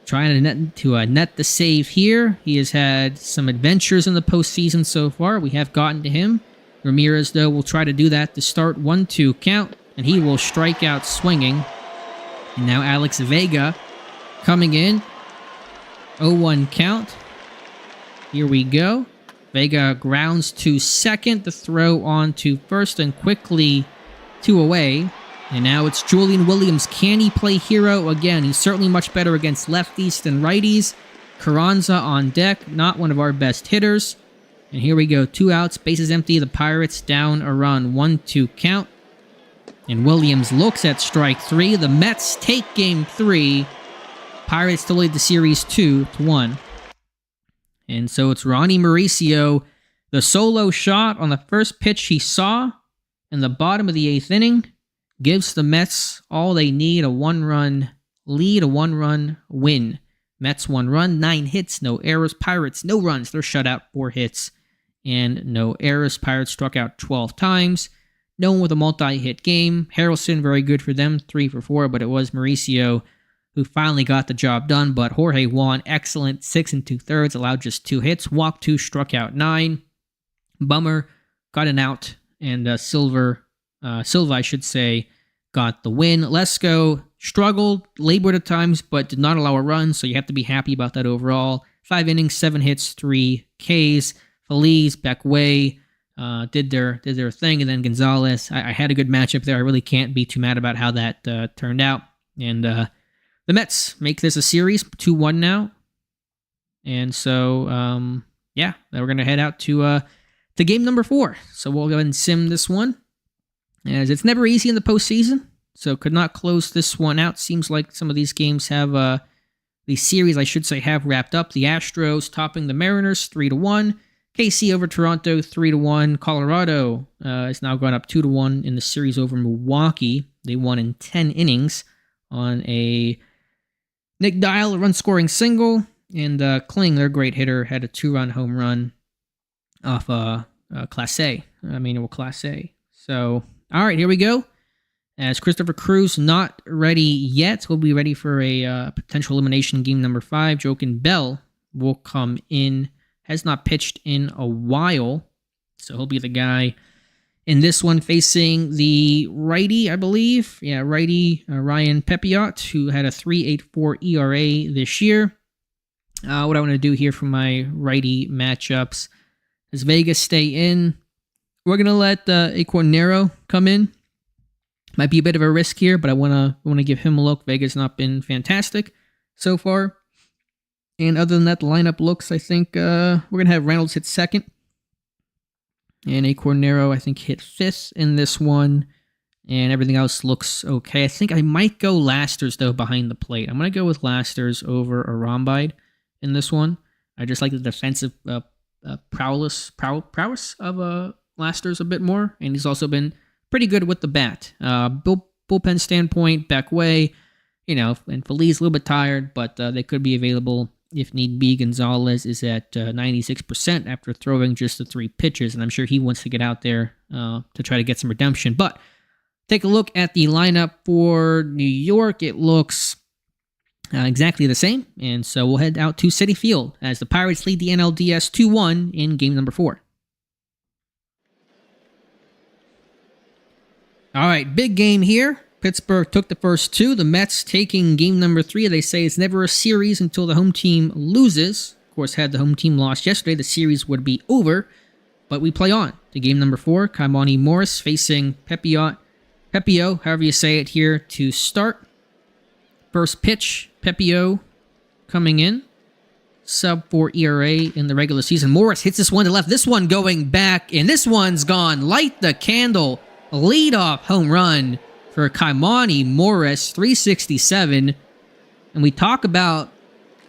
trying to net the save here. He has had some adventures in the postseason so far. We have gotten to him. Ramirez, though, will try to do that to start 1-2 count, and he will strike out swinging. And now Alex Vega coming in. 0-1 count. Here we go. Vega grounds to second. The throw on to first, and quickly 2 away. And now it's Julian Williams. Can he play hero again? He's certainly much better against lefties than righties. Carranza on deck, not one of our best hitters. And here we go, 2 outs, bases empty. The Pirates down a run, 1-2 count. And Williams looks at strike 3. The Mets take game 3. Pirates to lead the series 2-1. And so it's Ronnie Mauricio, the solo shot on the first pitch he saw in the bottom of the 8th inning. Gives the Mets all they need, a 1-run lead, a 1-run win. Mets 1 run, 9 hits, no errors. Pirates, no runs. They're shut out, 4 hits, and no errors. Pirates struck out 12 times. No one with a multi-hit game. Harrelson, very good for them, 3 for 4, but it was Mauricio who finally got the job done. But Jorge Juan, excellent, 6 2/3, allowed just 2 hits. Walked 2, struck out 9. Bummer, got an out, and Silva, I should say, got the win. Lesko struggled, labored at times, but did not allow a run, so you have to be happy about that overall. 5 innings, 7 hits, 3 Ks. Feliz, Beckway did their thing, and then Gonzalez. I had a good matchup there. I really can't be too mad about how that turned out. And the Mets make this a series, 2-1 now. And so, now we're going to head out to game number 4. So we'll go ahead and sim this one, as it's never easy in the postseason, so could not close this one out. Seems like some of these games have, these series, I should say, have wrapped up. The Astros topping the Mariners 3-1. KC over Toronto 3-1. Colorado is now going up 2-1 in the series over Milwaukee. They won in 10 innings on a Nick Dial run-scoring single, and Kling, their great hitter, had a 2-run home run off Class A. Class A. So, all right, here we go. As Christopher Cruz not ready yet, we'll be ready for a potential elimination game number 5. Joaquin Bell will come in. Has not pitched in a while, so he'll be the guy in this one facing the righty, I believe. Yeah, righty Ryan Pepiot, who had a 3.84 ERA this year. What I want to do here for my righty matchups is Vegas stay in. We're going to let Equinero come in. Might be a bit of a risk here, but I want to give him a look. Vega's not been fantastic so far. And other than that, the lineup looks, I think, we're going to have Reynolds hit second. And Equinero, I think, hit 5th in this one. And everything else looks okay. I think I might go Lasters, though, behind the plate. I'm going to go with Lasters over Arambide in this one. I just like the defensive prowess of Lasters a bit more, and he's also been pretty good with the bat. Bullpen standpoint, Beckway, And Feli's a little bit tired, but they could be available if need be. Gonzalez is at 96% after throwing just the 3 pitches, and I'm sure he wants to get out there to try to get some redemption. But take a look at the lineup for New York. It looks exactly the same, and so we'll head out to Citi Field as the Pirates lead the NLDS 2-1 in game number 4. All right, big game here. Pittsburgh took the first 2. The Mets taking game number 3. They say it's never a series until the home team loses. Of course, had the home team lost yesterday, the series would be over. But we play on to game number 4. Kaimani Morris facing Pepio, however you say it here, to start. First pitch, Pepio coming in. Sub-4 ERA in the regular season. Morris hits this one to left. This one going back, and this one's gone. Light the candle. Leadoff home run for Kaimani Morris, 367. And we talk about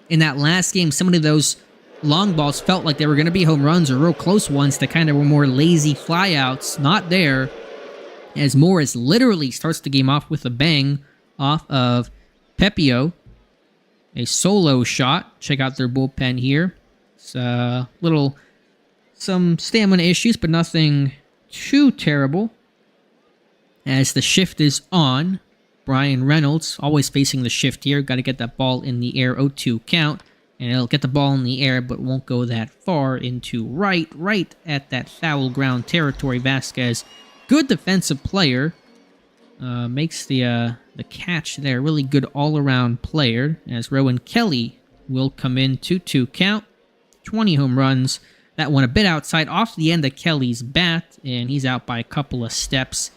in that last game, some of those long balls felt like they were going to be home runs or real close ones that kind of were more lazy flyouts. Not there, as Morris literally starts the game off with a bang off of Pepio. A solo shot. Check out their bullpen here. It's some stamina issues, but nothing too terrible. As the shift is on, Brian Reynolds, always facing the shift here. Got to get that ball in the air, 0-2 count. And it'll get the ball in the air, but won't go that far into right at that foul ground territory. Vasquez, good defensive player. Makes the catch there. Really good all-around player. As Rowan Kelly will come in, 2-2 count. 20 home runs. That one a bit outside, off the end of Kelly's bat, and he's out by a couple of steps.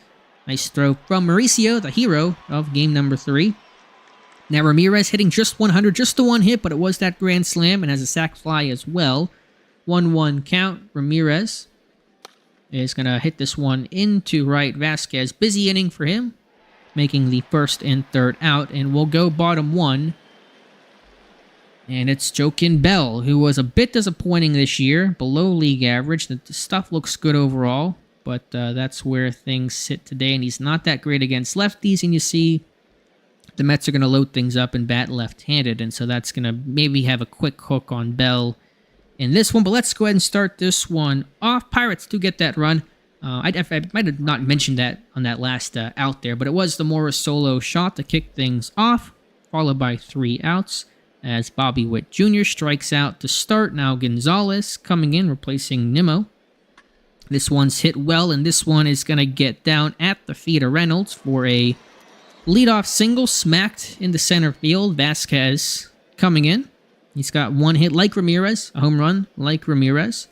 Nice throw from Mauricio, the hero of game number 3. Now Ramirez hitting just 100, just the one hit, but it was that grand slam and has a sac fly as well. 1-1 count. Ramirez is going to hit this one into right. Vasquez, busy inning for him, making the first and third out, and we'll go bottom 1. And it's Joaquin Bell, who was a bit disappointing this year, below league average. The stuff looks good overall, but that's where things sit today, and he's not that great against lefties, and you see the Mets are going to load things up and bat left-handed, and so that's going to maybe have a quick hook on Bell in this one. But let's go ahead and start this one off. Pirates do get that run. I might have not mentioned that on that last out there, but it was the Morris solo shot to kick things off, followed by 3 outs as Bobby Witt Jr. strikes out to start. Now Gonzalez coming in, replacing Nimmo. This one's hit well, and this one is going to get down at the feet of Reynolds for a leadoff single, smacked into center field. Vasquez coming in. He's got one hit like Ramirez, a home run like Ramirez,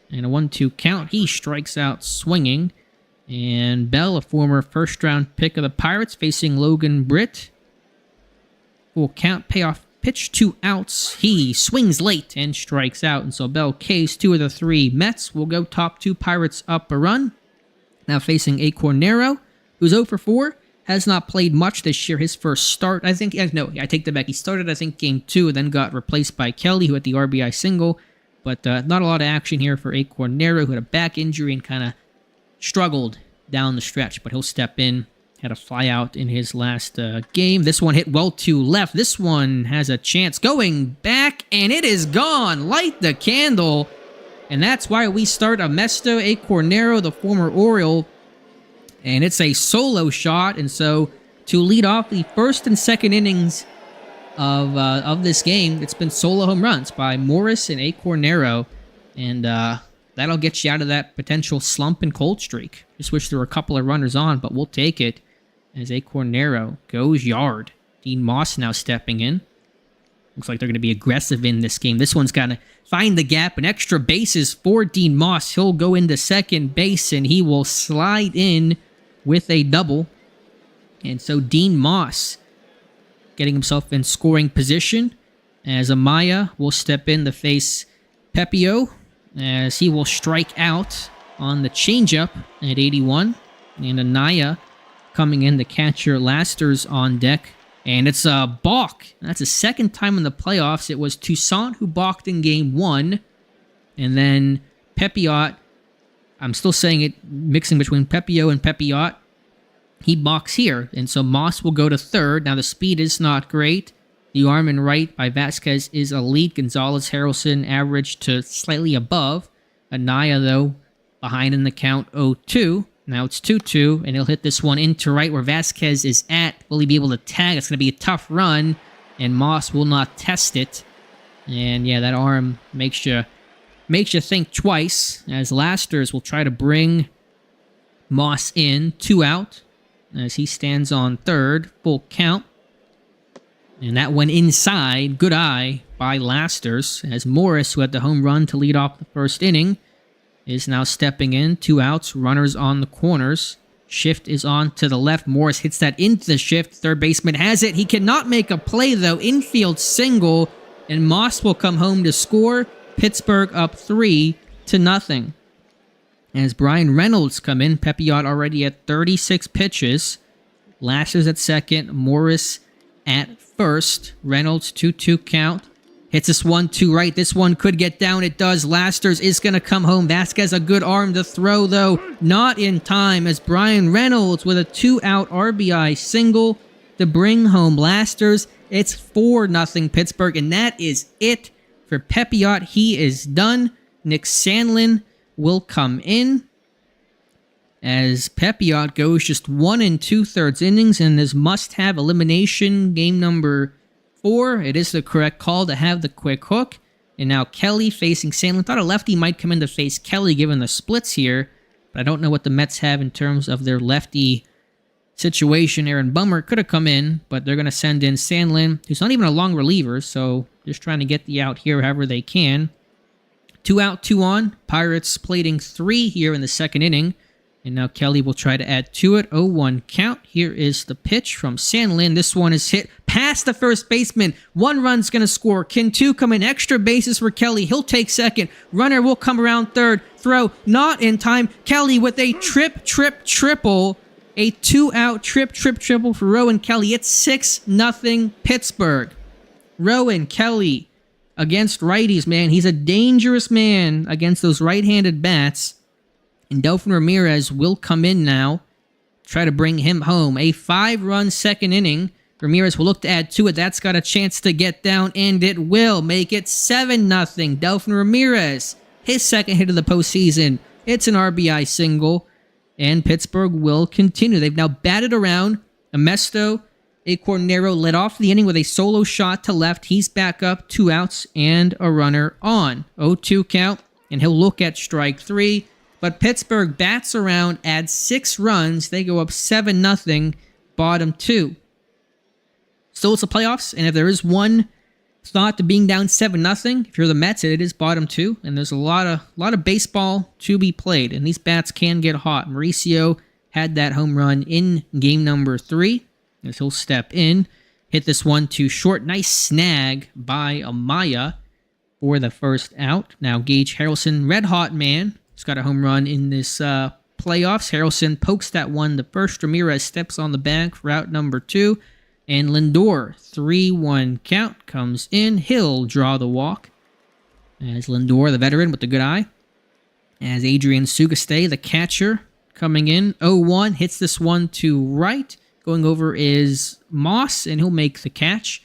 and a 1-2 count. He strikes out swinging. And Bell, a former first-round pick of the Pirates, facing Logan Britt. Full count, payoff pitch, 2 outs. He swings late and strikes out, and so Bell K's 2 of the 3 Mets. Will go top 2, Pirates up a run. Now facing A. Cornero, who's 0 for 4. Has not played much this year. His first start, I think, no, I take that back. He started, I think, game 2, and then got replaced by Kelly, who had the RBI single. But not a lot of action here for A. Cornero, who had a back injury and kind of struggled down the stretch. But he'll step in. Had a flyout in his last game. This one hit well to left. This one has a chance going back, and it is gone. Light the candle. And that's why we start Ernesto A. Cornero, the former Oriole. And it's a solo shot, and so to lead off the first and second innings of this game, it's been solo home runs by Morris and A. Cornero, and that'll get you out of that potential slump and cold streak. Just wish there were a couple of runners on, but we'll take it as A. Cornero goes yard. Dean Moss now stepping in. Looks like they're going to be aggressive in this game. This one's got to find the gap, and extra bases for Dean Moss. He'll go into second base, and he will slide in with a double. And so Dean Moss getting himself in scoring position as Amaya will step in to face Pepio as he will strike out on the changeup at 81. And Anaya coming in, the catcher. Laster's on deck. And it's a balk. That's the second time in the playoffs. It was Toussaint who balked in game 1. And then Pepiot, I'm still saying it, mixing between Pepio and Pepiot, he balks here, and so Moss will go to third. Now the speed is not great. The arm and right by Vasquez is elite. Gonzalez, Harrelson average to slightly above. Anaya, though, behind in the count 0-2. Now it's 2-2, and he'll hit this one into right where Vasquez is at. Will he be able to tag? It's going to be a tough run, and Moss will not test it. And yeah, that arm makes you think twice, as Lasters will try to bring Moss in, 2 out, as he stands on third, full count. And that went inside, good eye by Lasters, as Morris, who had the home run to lead off the first inning, is now stepping in, 2 outs, runners on the corners. Shift is on to the left. Morris hits that into the shift. Third baseman has it. He cannot make a play, though. Infield single, and Moss will come home to score. Pittsburgh up 3-0. As Brian Reynolds come in, Pepiot already at 36 pitches. Lasters at second, Morris at first. Reynolds 2-2 count. Hits this 1-2 right. This one could get down. It does. Lasters is going to come home. Vasquez a good arm to throw, though. Not in time, as Brian Reynolds with a 2-out RBI single to bring home Lasters. It's 4-0 Pittsburgh, and that is it for Pepiot. He is done. Nick Sandlin will come in, as Pepiot goes just 1 2/3 innings in this must-have elimination game number 4. It is the correct call to have the quick hook. And now Kelly facing Sandlin. Thought a lefty might come in to face Kelly given the splits here, but I don't know what the Mets have in terms of their lefty situation. Aaron Bummer could have come in, but they're going to send in Sandlin, who's not even a long reliever, so just trying to get the out here however they can. 2 out, 2 on. Pirates plating 3 here in the second inning. And now Kelly will try to add to it. 0-1 count. Here is the pitch from Sandlin. This one is hit past the first baseman. 1 run's going to score. Can 2 come in? Extra bases for Kelly. He'll take second. Runner will come around third. Throw not in time. Kelly with a triple. A 2-out triple for Rowan Kelly. It's 6-0 Pittsburgh. Rowan Kelly against righties, man. He's a dangerous man against those right-handed bats. And Delfin Ramirez will come in now, try to bring him home. A 5-run second inning. Ramirez will look to add to it. That's got a chance to get down, and it will make it 7-0. Delfin Ramirez, his second hit of the postseason. It's an RBI single, and Pittsburgh will continue. They've now batted around. Amesto Cornero led off the inning with a solo shot to left. He's back up, 2 outs and a runner on. 0-2 count, and he'll look at strike 3. But Pittsburgh bats around, adds 6 runs. They go up 7-0, bottom 2. Still, it's the playoffs, and if there is one thought to being down 7-0, if you're the Mets, it is bottom 2, and there's a lot of baseball to be played, and these bats can get hot. Mauricio had that home run in game number 3, as he'll step in, hit this one too short. Nice snag by Amaya for the first out. Now Gage Harrelson, red hot man. He's got a home run in this playoffs. Harrelson pokes that one to first. Ramirez steps on the bag for out number 2. And Lindor, 3-1 count, comes in. He'll draw the walk. As Lindor, the veteran with the good eye. As Adrian Sugastey, the catcher, coming in. 0-1, hits this one to right. Going over is Moss, and he'll make the catch.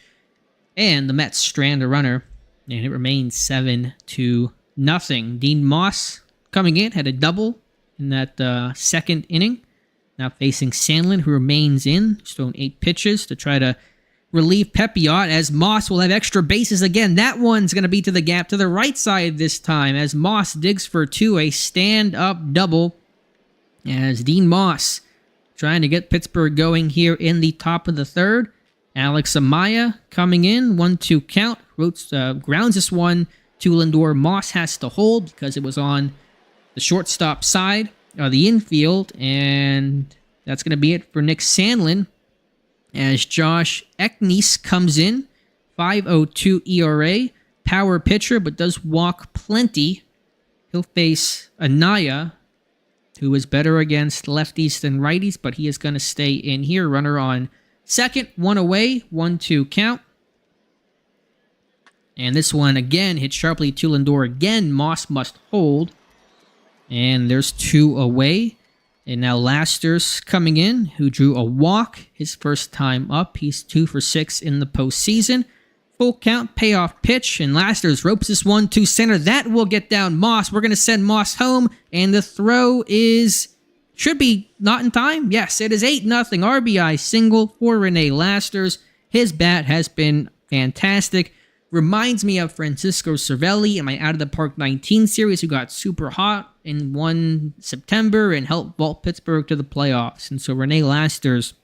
And the Mets strand a runner. And it remains 7-0. Dean Moss coming in, had a double in that second inning. Now facing Sandlin, who remains in. He's thrown 8 pitches to try to relieve Pepiot, as Moss will have extra bases again. That one's going to be to the gap to the right side this time, as Moss digs for 2, a stand-up double. As Dean Moss trying to get Pittsburgh going here in the top of the third. Alex Amaya coming in, 1-2 count. Grounds this one to Lindor. Moss has to hold because it was on the shortstop side of the infield, and that's going to be it for Nick Sandlin, as Josh Eknies comes in, 5.02 ERA, power pitcher, but does walk plenty. He'll face Anaya, who is better against lefties than righties, but he is going to stay in here. Runner on second, 1 away, 1-2 count. And this one again hit sharply to Lindor again. Moss must hold. And there's 2 away. And now Lasters coming in, who drew a walk his first time up. He's 2 for 6 in the postseason. Full count, payoff pitch, and Lasters ropes this one to center. That will get down Moss. We're going to send Moss home, and the throw should be not in time. Yes, it is 8-0 RBI single for Rene Lasters. His bat has been fantastic. Reminds me of Francisco Cervelli in my Out of the Park 19 series, who got super hot in 1 September and helped vault Pittsburgh to the playoffs. And so Rene Lasters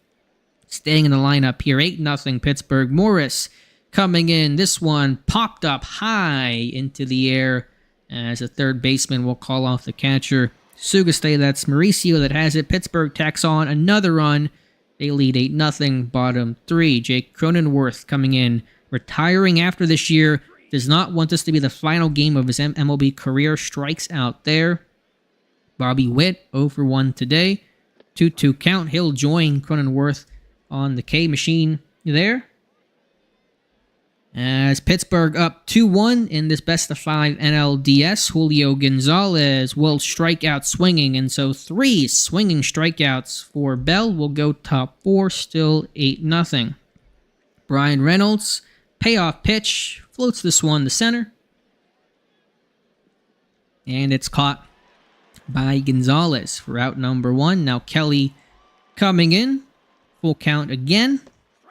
staying in the lineup here. 8-0 Pittsburgh. Morris coming in. This one popped up high into the air as a third baseman will call off the catcher. Sugastay, that's Mauricio that has it. Pittsburgh tacks on another run. They lead 8-0, bottom 3. Jake Cronenworth coming in, retiring after this year. Does not want this to be the final game of his MLB career. Strikes out there. Bobby Witt, 0 for 1 today. 2-2 count. He'll join Cronenworth on the K machine there. As Pittsburgh up 2-1 in this best-of-5 NLDS, Julio Gonzalez will strike out swinging, and so 3 swinging strikeouts for Bell will go top 4, still 8-0. Brian Reynolds, payoff pitch, floats this one to center, and it's caught by Gonzalez for out number 1. Now Kelly coming in, full count again.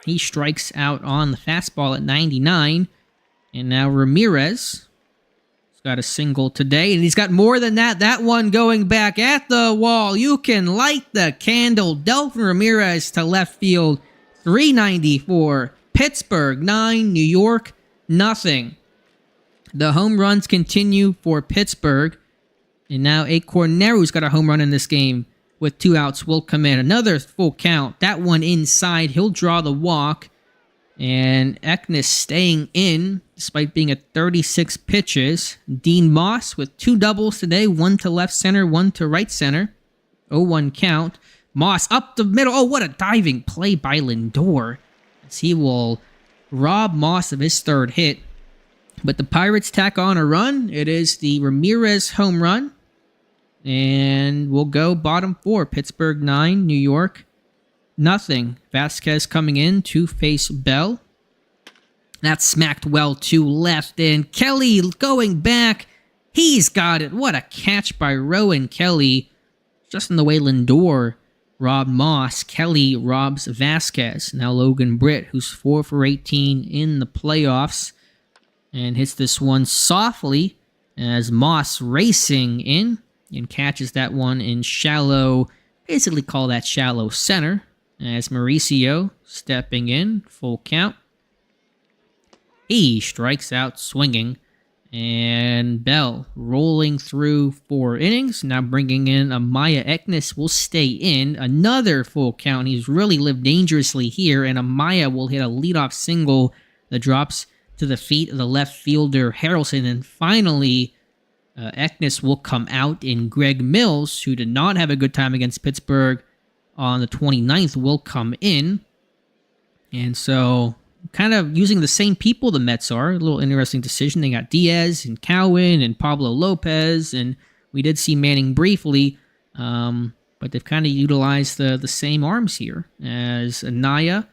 He strikes out on the fastball at 99. And now Ramirez has got a single today. And he's got more than that. That one going back at the wall. You can light the candle. Delvin Ramirez to left field. 394. Pittsburgh 9. New York nothing. The home runs continue for Pittsburgh. And now Acorn Nero's got a home run in this game. With 2 outs, will come in. Another full count. That one inside. He'll draw the walk. And Eknes staying in, despite being at 36 pitches. Dean Moss with 2 doubles today. 1 to left center, 1 to right center. 0-1 count. Moss up the middle. Oh, what a diving play by Lindor. As he will rob Moss of his 3rd hit. But the Pirates tack on a run. It is the Ramirez home run. And we'll go bottom 4. Pittsburgh 9, New York nothing. Vasquez coming in to face Bell. That's smacked well to left. And Kelly going back. He's got it. What a catch by Rowan Kelly. Just in the way Lindor robbed Moss, Kelly robs Vasquez. Now Logan Britt, who's 4 for 18 in the playoffs. And hits this one softly as Moss racing in. And catches that one in shallow, basically call that shallow center. As Mauricio stepping in, full count. He strikes out swinging. And Bell rolling through 4 innings. Now bringing in Amaya Eknes will stay in. Another full count. He's really lived dangerously here. And Amaya will hit a leadoff single that drops to the feet of the left fielder Harrelson. And finally, Eknes will come out, and Greg Mills, who did not have a good time against Pittsburgh on the 29th, will come in. And so, kind of using the same people the Mets are. A little interesting decision. They got Diaz and Cowan and Pablo Lopez, and we did see Manning briefly, but they've kind of utilized the same arms here as Anaya.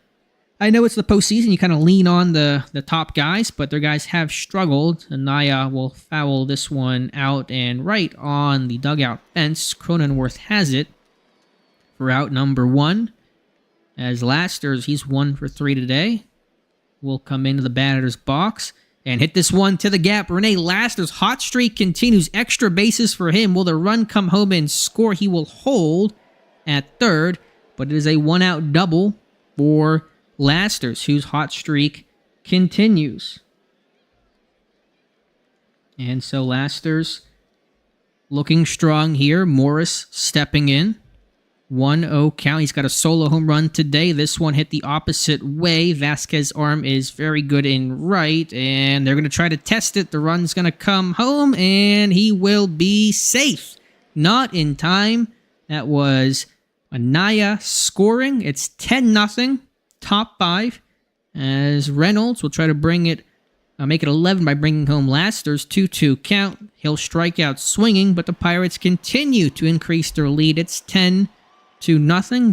I know it's the postseason, you kind of lean on the top guys, but their guys have struggled. Anaya will foul this one out and right on the dugout fence. Cronenworth has it for out number 1. As Lasters, he's 1 for 3 today, will come into the batter's box and hit this one to the gap. Rene Lasters' hot streak continues. Extra bases for him. Will the run come home and score? He will hold at third, but it is a 1-out double for Lasters, whose hot streak continues. And so Lasters looking strong here. Morris stepping in. 1-0 count. He's got a solo home run today. This one hit the opposite way. Vasquez's arm is very good in right, and they're going to try to test it. The run's going to come home, and he will be safe. Not in time. That was Anaya scoring. It's 10-0. Top 5, as Reynolds will try to bring it make it 11 by bringing home Laster's 2-2 count. He'll strike out swinging, but the Pirates continue to increase their lead. It's 10-0.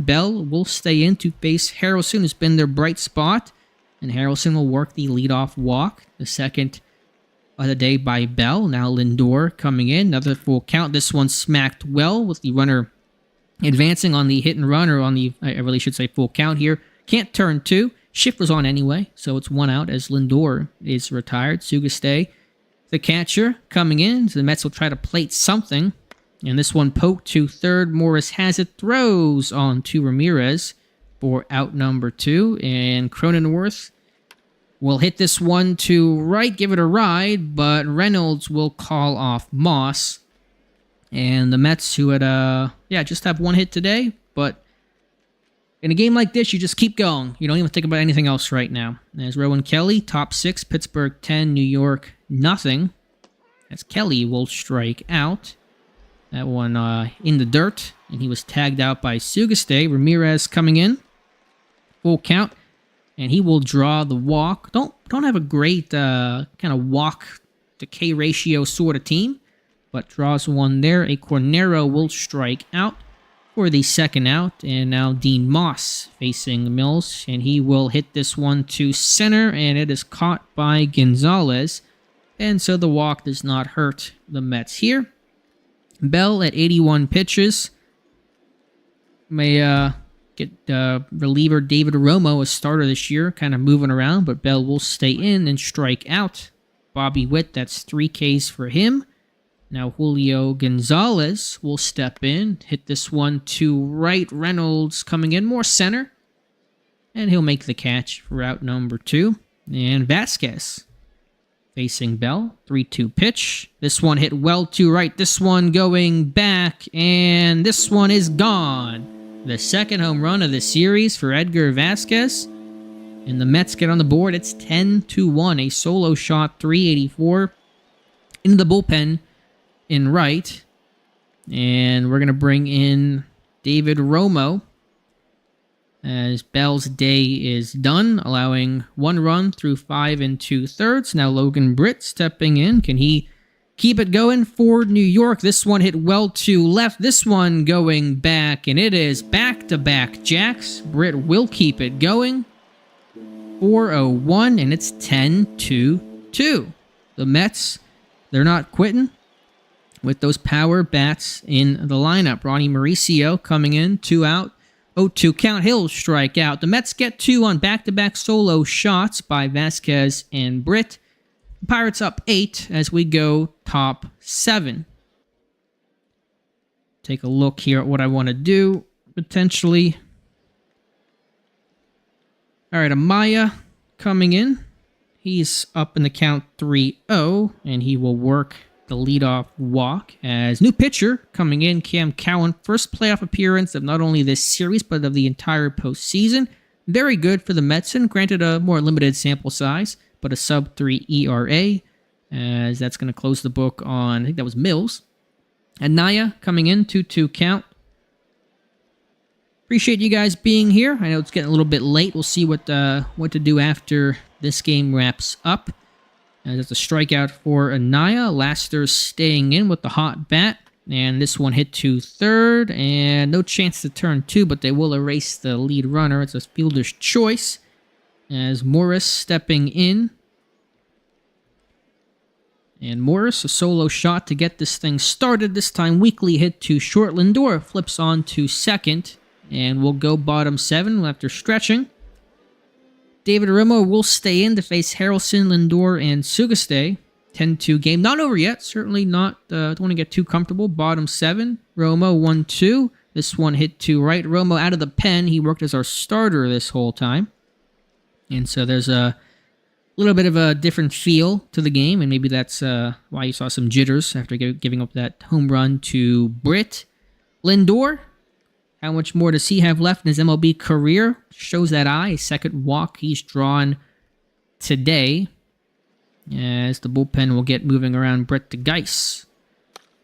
Bell will stay in to face Harrelson, who's been their bright spot, and Harrelson will work the leadoff walk, the second of the day by Bell. Now Lindor coming in, another full count. This one smacked well with the runner advancing on the hit and run, or on the, I really should say, full count here. Can't turn two. Shift was on anyway, so it's 1 out as Lindor is retired. Sugastay, the catcher, coming in. So the Mets will try to plate something. And this one poked to third. Morris has it, throws on to Ramirez for out number 2. And Cronenworth will hit this one to right, give it a ride, but Reynolds will call off Moss. And the Mets, who had, just have 1 hit today, but in a game like this, you just keep going. You don't even think about anything else right now. There's Rowan Kelly, top 6, Pittsburgh 10, New York nothing. As Kelly will strike out. That one in the dirt, and he was tagged out by Sugastay. Ramirez coming in, full count, and he will draw the walk. Don't have a great kind of walk to K ratio sort of team, but draws one there. A Cornero will strike out for the second out, and now Dean Moss facing Mills, and he will hit this one to center, and it is caught by Gonzalez, and so the walk does not hurt the Mets here. Bell at 81 pitches may get reliever David Romo a starter this year, kind of moving around, but Bell will stay in and strike out. Bobby Witt, that's 3 Ks for him. Now Julio Gonzalez will step in, hit this one to right. Reynolds coming in, more center, and he'll make the catch for out number 2. And Vasquez facing Bell, 3-2 pitch. This one hit well to right. This one going back, and this one is gone. The second home run of the series for Edgar Vasquez, and the Mets get on the board. It's 10-1, a solo shot, 384 into the bullpen in right, and we're going to bring in David Romo as Bell's day is done, allowing 1 run through 5 2/3. Now Logan Britt stepping in. Can he keep it going for New York? This one hit well to left. This one going back, and it is back-to-back jacks. Britt will keep it going. 4-0-1, and it's 10-2. The Mets, they're not quitting with those power bats in the lineup. Ronnie Mauricio coming in, 2 out. 0-2 count. He'll strike out. The Mets get 2 on back-to-back solo shots by Vasquez and Britt. The Pirates up 8 as we go top 7. Take a look here at what I want to do, potentially. All right, Amaya coming in. He's up in the count 3-0, and he will work the leadoff walk as new pitcher coming in, Cam Cowan. First playoff appearance of not only this series, but of the entire postseason. Very good for the Mets, and granted a more limited sample size, but a sub-3 ERA, as that's going to close the book on, I think that was Mills. And Naya coming in, 2-2 count. Appreciate you guys being here. I know it's getting a little bit late. We'll see what to do after this game wraps up. That's a strikeout for Anaya. Laster staying in with the hot bat. And this one hit to third. And no chance to turn 2, but they will erase the lead runner. It's a fielder's choice. As Morris stepping in. And Morris, a solo shot to get this thing started. This time weakly hit to short. Lindor flips on to second. And we'll go bottom 7 after stretching. David Romo will stay in to face Harrelson, Lindor, and Sugastay. 10-2 game. Not over yet. Certainly not. Don't want to get too comfortable. Bottom 7. Romo 1-2. This one hit to right. Romo out of the pen. He worked as our starter this whole time. And so there's a little bit of a different feel to the game. And maybe that's why you saw some jitters after giving up that home run to Britt. Lindor. How much more does he have left in his MLB career? Shows that eye. Second walk he's drawn today. As the bullpen will get moving around Brett DeGeis.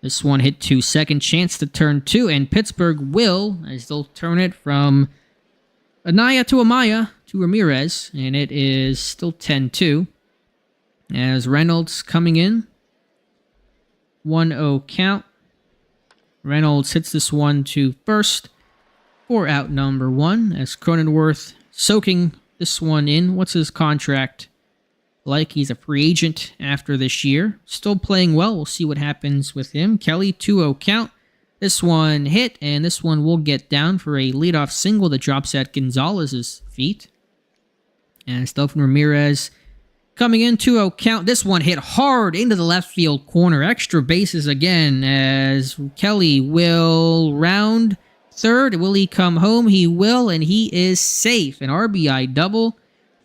This one hit to second. Chance to turn 2. And Pittsburgh will, as they'll turn it from Anaya to Amaya to Ramirez. And it is still 10-2. As Reynolds coming in. 1-0 count. Reynolds hits this one to first for out number 1 as Cronenworth soaking this one in. What's his contract like? He's a free agent after this year. Still playing well. We'll see what happens with him. Kelly, 2-0 count. This one hit, and this one will get down for a leadoff single that drops at Gonzalez's feet. And Stelfin Ramirez coming in, 2-0 count. This one hit hard into the left field corner. Extra bases again as Kelly will round third. Will he come home? He will, and he is safe. An RBI double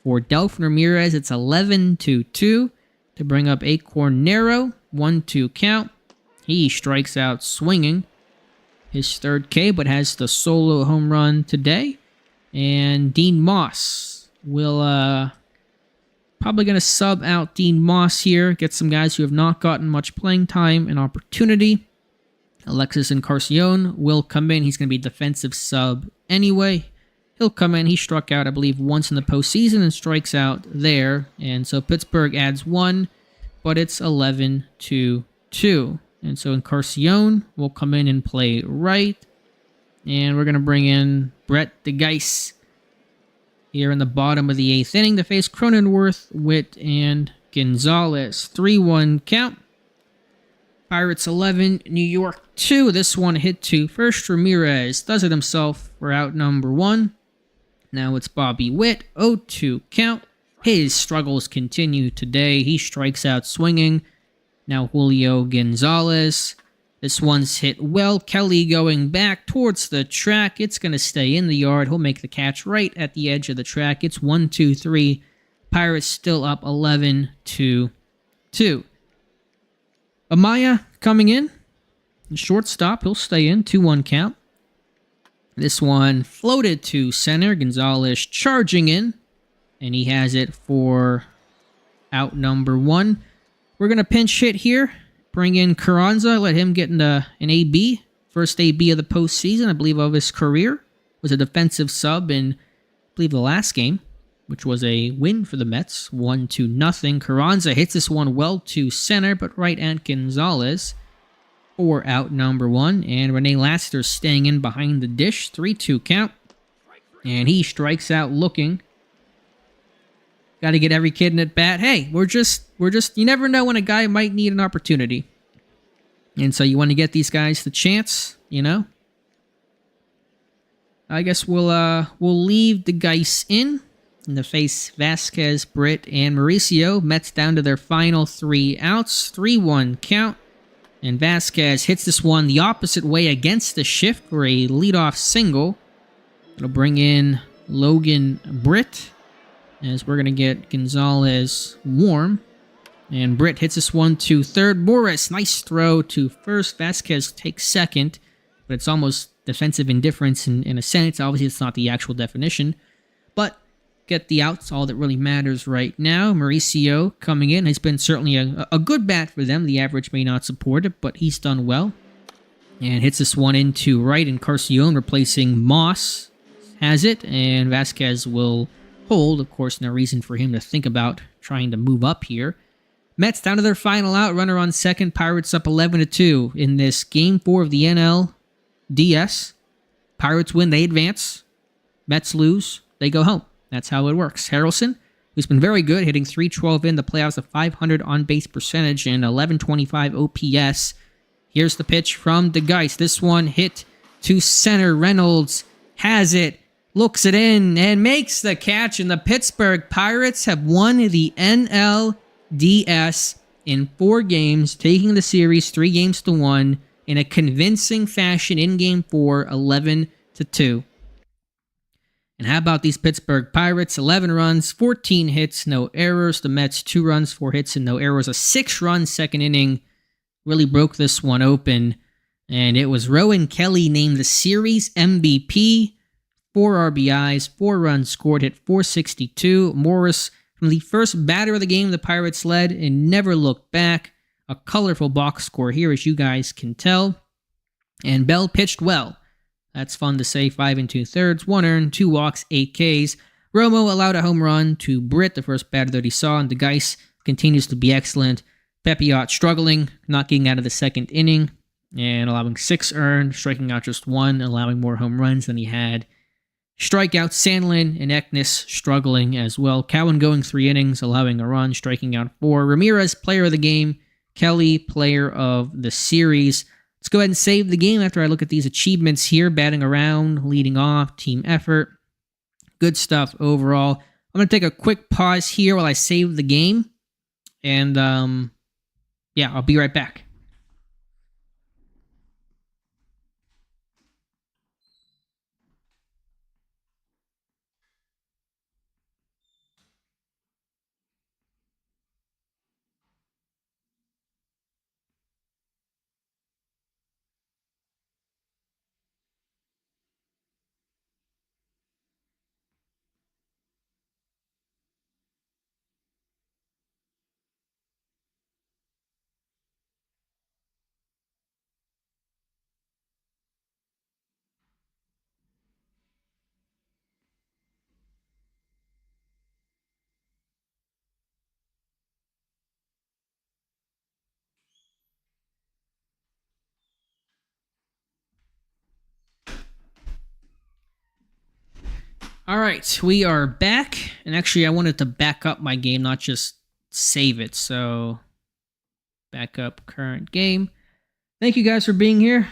for Delfin Ramirez. It's 11-2 to bring up Acorn Narrow. 1-2 count. He strikes out swinging. His third K, but has the solo home run today. And Dean Moss will probably going to sub out Dean Moss here. Get some guys who have not gotten much playing time and opportunity. Alexis Encarnacion will come in. He's going to be defensive sub anyway. He'll come in. He struck out, I believe, once in the postseason and strikes out there. And so Pittsburgh adds 1, but it's 11-2. And so Encarnacion will come in and play right. And we're going to bring in Brett DeGeis here in the bottom of the 8th inning to face Cronenworth, Witt, and Gonzalez. 3-1 count. Pirates 11, New York 2. This one hit to first. Ramirez does it himself for out number 1. Now it's Bobby Witt. 0-2 count. His struggles continue today. He strikes out swinging. Now Julio Gonzalez. This one's hit well. Kelly going back towards the track. It's going to stay in the yard. He'll make the catch right at the edge of the track. It's 1-2-3. Pirates still up 11-2. Amaya coming in. Shortstop. He'll stay in. 2-1 count. This one floated to center. Gonzalez charging in. And he has it for out number 1. We're going to pinch hit here. Bring in Carranza. Let him get into an AB. First AB of the postseason, I believe, of his career. Was a defensive sub in, I believe, the last game, which was a win for the Mets. 1-0. Carranza hits this one well to center, but right at Gonzalez for out number 1. And Rene Laster staying in behind the dish. 3-2 count. And he strikes out looking. Got to get every kid in at bat. Hey, we're just, you never know when a guy might need an opportunity. And so you want to get these guys the chance, you know? I guess we'll leave the Geis in to face Vasquez, Britt, and Mauricio. Mets down to their final 3 outs. 3-1 count. And Vasquez hits this one the opposite way against the shift for a leadoff single. It'll bring in Logan Britt, as we're going to get Gonzalez warm. And Britt hits this one to third. Morris, nice throw to first. Vasquez takes second, but it's almost defensive indifference in a sense. Obviously, it's not the actual definition, but get the outs, all that really matters right now. Mauricio coming in has been certainly a good bat for them. The average may not support it, but he's done well. And hits this one into right. Encarnacion replacing Moss has it, and Vasquez will hold. Of course, no reason for him to think about trying to move up here. Mets down to their final out. Runner on second. Pirates up 11-2 in this Game 4 of the NLDS. Pirates win, they advance. Mets lose, they go home. That's how it works. Harrelson, who's been very good, hitting .312 in the playoffs, a .500 on-base percentage, and .1125 OPS. Here's the pitch from DeGeis. This one hit to center. Reynolds has it. Looks it in and makes the catch, and the Pittsburgh Pirates have won the NLDS in 4 games, taking the series 3-1 in a convincing fashion in Game 4, 11-2. And how about these Pittsburgh Pirates? 11 runs, 14 hits, no errors. The Mets, 2 runs, 4 hits, and no errors. A 6-run second inning really broke this one open, and it was Rowan Kelly named the series MVP. 4 RBIs, 4 runs scored, hit .462. Morris, from the first batter of the game, the Pirates led and never looked back. A colorful box score here, as you guys can tell. And Bell pitched well. That's fun to say. 5 2/3, 1 earned, 2 walks, 8 Ks. Romo allowed a home run to Britt, the first batter that he saw, and DeGeis continues to be excellent. Pepiot struggling, not getting out of the second inning, and allowing 6 earned, striking out just 1, allowing more home runs than he had strikeouts. Sandlin and Eknes struggling as well. Cowan going 3 innings, allowing a run, striking out 4. Ramirez, player of the game. Kelly, player of the series. Let's go ahead and save the game after I look at these achievements here. Batting around, leading off, team effort. Good stuff overall. I'm going to take a quick pause here while I save the game. And, yeah, I'll be right back. All right, we are back. And actually, I wanted to back up my game, not just save it. So, back up current game. Thank you guys for being here.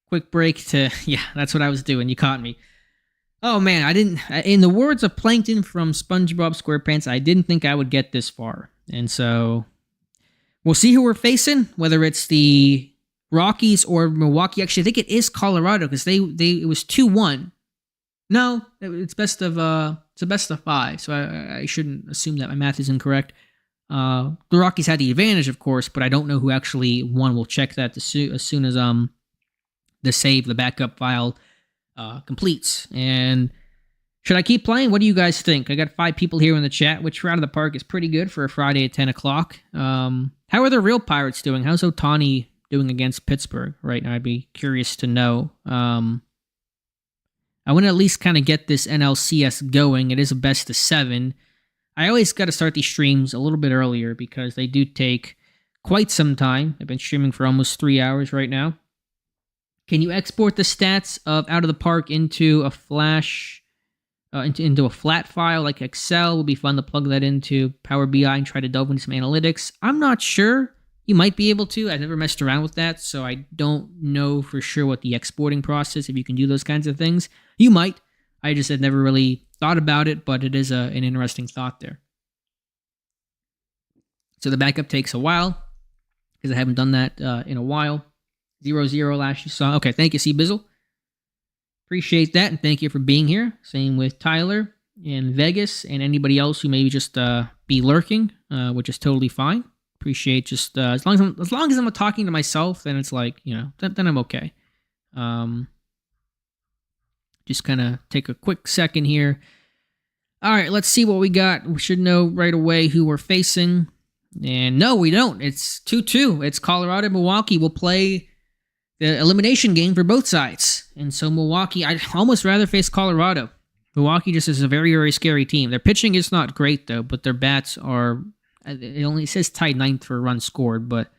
Quick break to, yeah, that's what I was doing. You caught me. Oh man, in the words of Plankton from SpongeBob SquarePants, I didn't think I would get this far. And so, we'll see who we're facing, whether it's the Rockies or Milwaukee. Actually, I think it is Colorado because it was 2-1. No, it's a best of 5, so I shouldn't assume that my math is incorrect. The Rockies had the advantage, of course, but I don't know who actually won. We'll check that as soon as the backup file completes. And should I keep playing? What do you guys think? I got 5 people here in the chat, which for Out of the Park is pretty good for a Friday at 10 o'clock. How are the real Pirates doing? How's Ohtani doing against Pittsburgh right now? I'd be curious to know. I want to at least kind of get this NLCS going. It is a best of 7. I always got to start these streams a little bit earlier because they do take quite some time. I've been streaming for almost 3 hours right now. Can you export the stats of Out of the Park into a Flash, into a flat file like Excel? It would be fun to plug that into Power BI and try to delve into some analytics. I'm not sure. You might be able to. I've never messed around with that, so I don't know for sure what the exporting process, if you can do those kinds of things. You might. I just had never really thought about it, but it is an interesting thought there. So the backup takes a while, because I haven't done that in a while. 0-0 last you saw. Okay, thank you, C. Bizzle. Appreciate that, and thank you for being here. Same with Tyler and Vegas, and anybody else who maybe just be lurking, which is totally fine. Appreciate just as long as I'm talking to myself, then it's like, then I'm okay. Just kind of take a quick second here. All right, let's see what we got. We should know right away who we're facing. And no, we don't. It's 2-2. It's Colorado. Milwaukee will play the elimination game for both sides. And so Milwaukee, I'd almost rather face Colorado. Milwaukee just is a very, very scary team. Their pitching is not great, though, but their bats are... It only says tied 9th for runs scored, but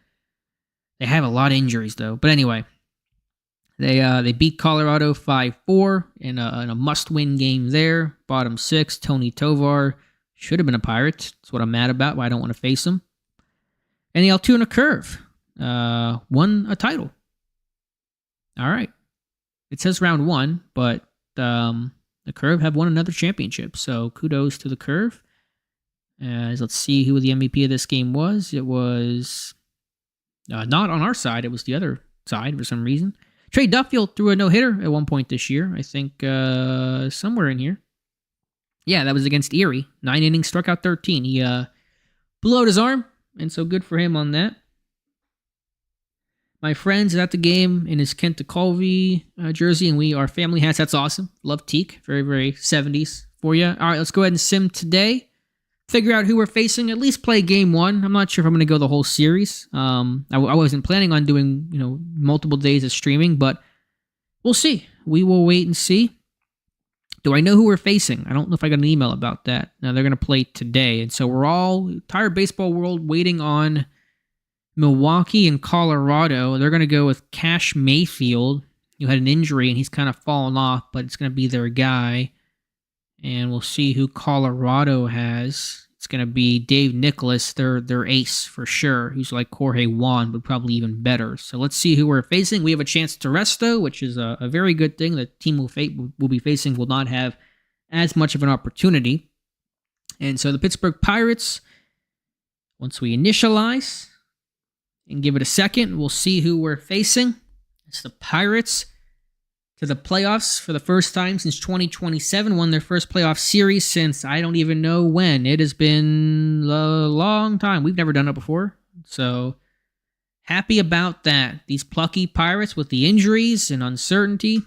they have a lot of injuries, though. But anyway, they beat Colorado 5-4 in a must-win game there. Bottom 6, Tony Tovar should have been a Pirate. That's what I'm mad about, why I don't want to face him. And the Altoona Curve won a title. All right. It says round 1, but the Curve have won another championship, so kudos to the Curve. Let's see who the MVP of this game was. It was not on our side. It was the other side for some reason. Trey Duffield threw a no-hitter at one point this year. I think somewhere in here. Yeah, that was against Erie. 9 innings, struck out 13. He blew out his arm, and so good for him on that. My friend's at the game in his Kenta Colby jersey, and we are family hats. That's awesome. Love Teak. Very, very 70s for you. All right, let's go ahead and sim today. Figure out who we're facing, at least play game 1. I'm not sure if I'm going to go the whole series. I wasn't planning on doing, multiple days of streaming, but we'll see. We will wait and see. Do I know who we're facing? I don't know if I got an email about that. Now, they're going to play today. And so we're all, entire baseball world, waiting on Milwaukee and Colorado. They're going to go with Cash Mayfield, who had an injury, and he's kind of fallen off, but it's going to be their guy. And we'll see who Colorado has. It's going to be Dave Nicholas, their ace for sure, who's like Jorge Juan, but probably even better. So let's see who we're facing. We have a chance to rest, though, which is a very good thing. The team we'll be facing will not have as much of an opportunity. And so the Pittsburgh Pirates, once we initialize and give it a second, we'll see who we're facing. It's the Pirates to the playoffs for the first time since 2027, won their first playoff series since I don't even know when. It has been a long time. We've never done it before. So happy about that. These plucky Pirates with the injuries and uncertainty,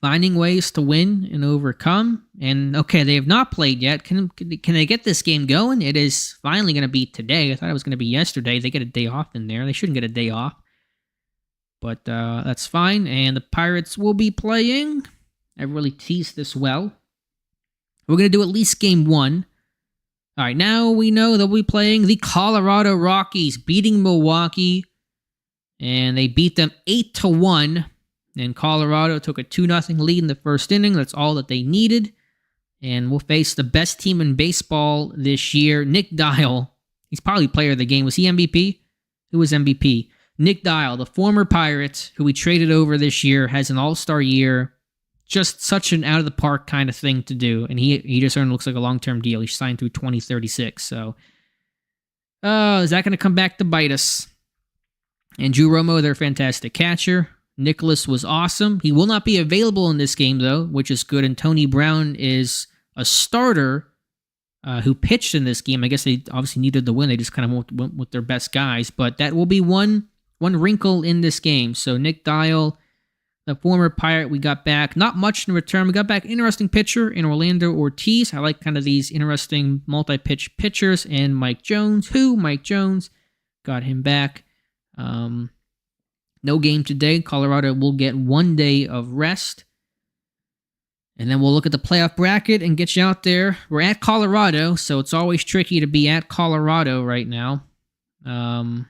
finding ways to win and overcome. And okay, they have not played yet. Can they get this game going? It is finally going to be today. I thought it was going to be yesterday. They get a day off in there. They shouldn't get a day off. But that's fine, and the Pirates will be playing. I really teased this well. We're going to do at least game one. All right, now we know they'll be playing the Colorado Rockies, beating Milwaukee, and they beat them 8-1, and Colorado took a 2-0 lead in the first inning. That's all that they needed, and we'll face the best team in baseball this year, Nick Dial. He's probably player of the game. Was he MVP? Who was MVP? Nick Dial, the former Pirate, who we traded over this year, has an all-star year. Just such an out-of-the-park kind of thing to do. And he just looks like a long-term deal. He's signed through 2036. So, is that going to come back to bite us? And Drew Romo, their fantastic catcher. Nicholas was awesome. He will not be available in this game, though, which is good. And Tony Brown is a starter who pitched in this game. I guess they obviously needed the win. They just kind of went with their best guys. But that will be one wrinkle in this game. So Nick Dial, the former Pirate, we got back. Not much in return. We got back an interesting pitcher in Orlando Ortiz. I like kind of these interesting multi-pitch pitchers. And Mike Jones. Mike Jones. Got him back. No game today. Colorado will get 1 day of rest. And then we'll look at the playoff bracket and get you out there. We're at Colorado, so it's always tricky to be at Colorado right now. Yeah,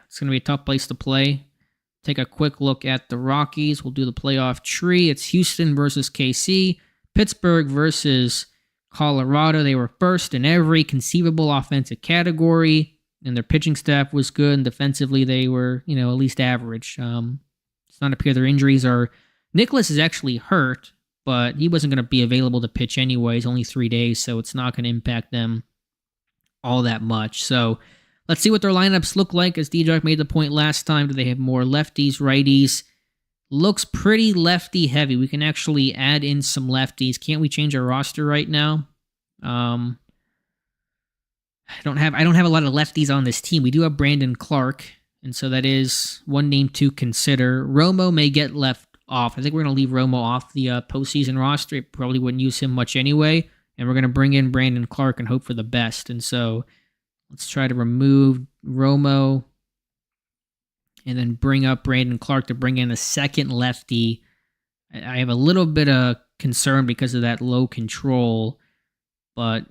it's going to be a tough place to play. Take a quick look at the Rockies. We'll do the playoff tree. It's Houston versus KC. Pittsburgh versus Colorado. They were first in every conceivable offensive category, and their pitching staff was good, and defensively they were, at least average. It's not appear their injuries are... Nicholas is actually hurt, but he wasn't going to be available to pitch anyways, only 3 days, so it's not going to impact them all that much. So let's see what their lineups look like. As D-Jock made the point last time, do they have more lefties, righties? Looks pretty lefty heavy. We can actually add in some lefties. Can't we change our roster right now? I don't have a lot of lefties on this team. We do have Brandon Clark, and so that is one name to consider. Romo may get left off. I think we're going to leave Romo off the postseason roster. It probably wouldn't use him much anyway, and we're going to bring in Brandon Clark and hope for the best. And so let's try to remove Romo and then bring up Brandon Clark to bring in a second lefty. I have a little bit of concern because of that low control, but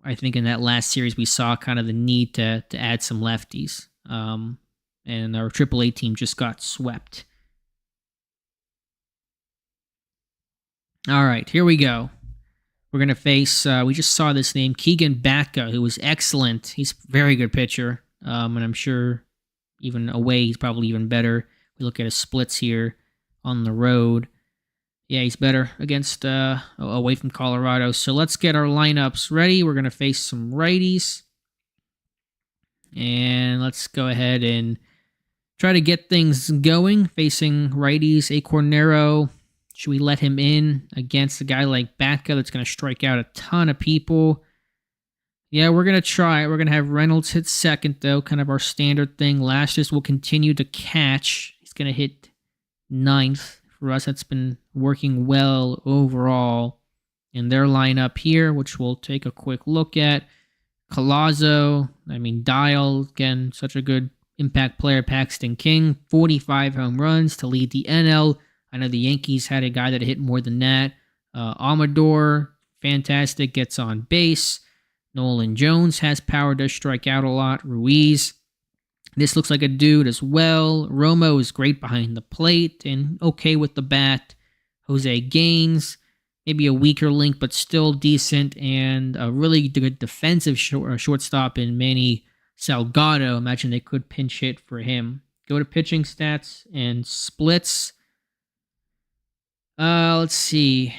I think in that last series we saw kind of the need to add some lefties. And our AAA team just got swept. All right, here we go. We're going to face, we just saw this name, Keegan Batka, who was excellent. He's a very good pitcher, and I'm sure even away he's probably even better. We look at his splits here on the road. Yeah, he's better against away from Colorado. So let's get our lineups ready. We're going to face some righties. And let's go ahead and try to get things going. Facing righties, A. Cornero. Should we let him in against a guy like Batka that's going to strike out a ton of people? Yeah, we're going to try it. We're going to have Reynolds hit second, though, kind of our standard thing. Lashes will continue to catch. He's going to hit ninth. For us, that's been working well overall in their lineup here, which we'll take a quick look at. Collazo, Dial, again, such a good impact player. Paxton King, 45 home runs to lead the NL I know the Yankees had a guy that hit more than that. Amador, fantastic, gets on base. Nolan Jones has power, does strike out a lot. Ruiz, this looks like a dude as well. Romo is great behind the plate and okay with the bat. Jose Gaines, maybe a weaker link, but still decent. And a really good defensive shortstop in Manny Salgado. Imagine they could pinch hit for him. Go to pitching stats and splits. Let's see.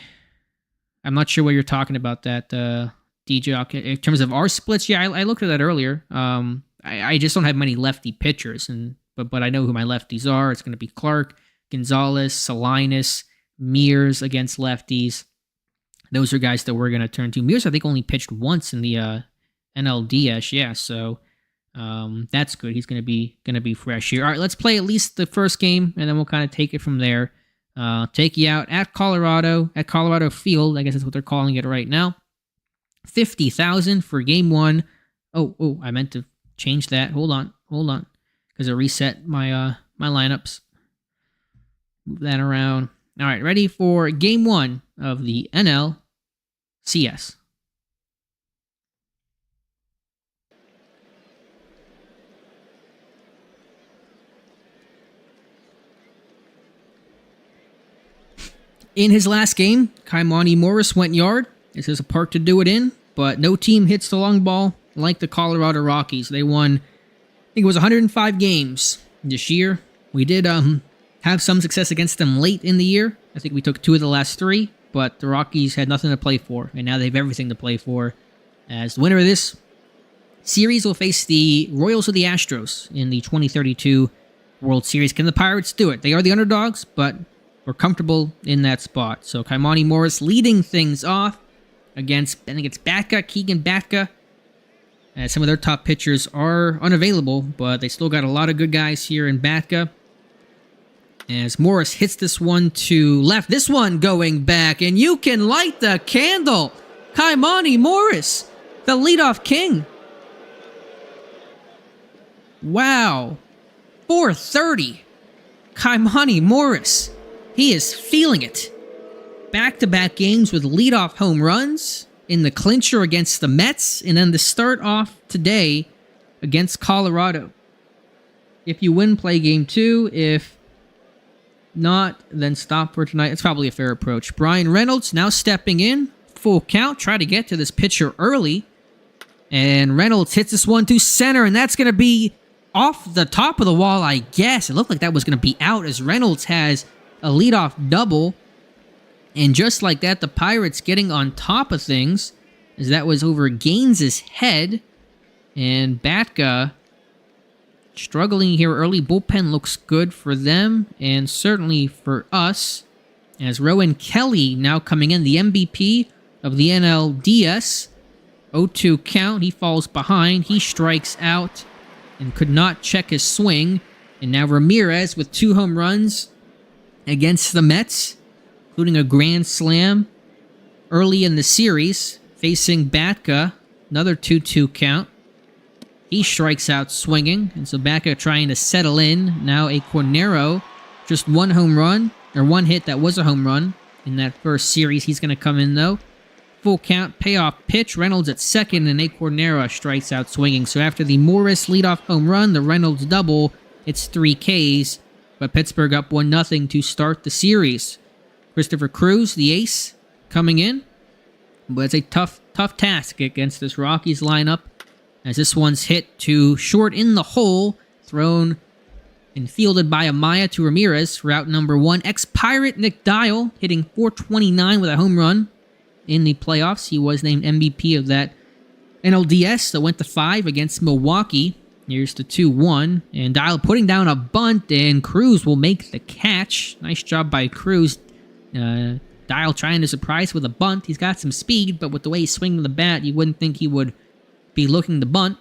I'm not sure what you're talking about that, DJ. In terms of our splits, yeah, I looked at that earlier. I just don't have many lefty pitchers, but I know who my lefties are. It's going to be Clark, Gonzalez, Salinas, Mears against lefties. Those are guys that we're going to turn to. Mears, I think, only pitched once in the NLDS, yeah, so that's good. He's going to be fresh here. All right, let's play at least the first game, and then we'll kind of take it from there. Take you out at Colorado Field. I guess that's what they're calling it right now. 50,000 for game one. Oh, I meant to change that. Hold on, because I reset my my lineups. Move that around. All right, ready for game one of the NLCS. In his last game, Kaimani Morris went yard. This is a park to do it in, but no team hits the long ball like the Colorado Rockies. They won, I think it was 105 games this year. We did have some success against them late in the year. I think we took 2 of the last 3, but the Rockies had nothing to play for, and now they have everything to play for. As the winner of this series will face the Royals or the Astros in the 2032 World Series. Can the Pirates do it? They are the underdogs, but we're comfortable in that spot. So Kaimani Morris leading things off against, I think it's Batka, Keegan Batka. Some of their top pitchers are unavailable, but they still got a lot of good guys here in Batka. As Morris hits this one to left. This one going back, and you can light the candle. Kaimani Morris, the leadoff king. Wow. 430. Kaimani Morris. He is feeling it. Back-to-back games with leadoff home runs in the clincher against the Mets, and then to start off today against Colorado. If you win, play game 2. If not, then stop for tonight. It's probably a fair approach. Brian Reynolds now stepping in. Full count. Try to get to this pitcher early. And Reynolds hits this one to center, and that's going to be off the top of the wall, I guess. It looked like that was going to be out as Reynolds has a leadoff double. And just like that, the Pirates getting on top of things, as that was over Gaines's head. And Batka struggling here early. Bullpen looks good for them, and certainly for us. As Rowan Kelly now coming in, the MVP of the NLDS. 0-2 count, he falls behind. He strikes out and could not check his swing. And now Ramirez with 2 home runs against the Mets, including a grand slam early in the series, facing Batka. Another 2-2 count. He strikes out swinging, and so Batka trying to settle in. Now a Cornero, just 1 home run, or 1 hit that was a home run in that first series. He's going to come in, though. Full count, payoff pitch. Reynolds at second, and a Cornero strikes out swinging. So after the Morris leadoff home run, the Reynolds double, it's 3 Ks, but Pittsburgh up 1-0 to start the series. Christopher Cruz, the ace, coming in, but it's a tough task against this Rockies lineup, as this one's hit to short in the hole, thrown and fielded by Amaya to Ramirez for out number 1. Ex-Pirate Nick Dial hitting .429 with a home run in the playoffs. He was named MVP of that NLDS that went to 5 against Milwaukee. Here's the 2-1, and Dial putting down a bunt, and Cruz will make the catch. Nice job by Cruz. Dial trying to surprise with a bunt. He's got some speed, but with the way he's swinging the bat, you wouldn't think he would be looking to bunt.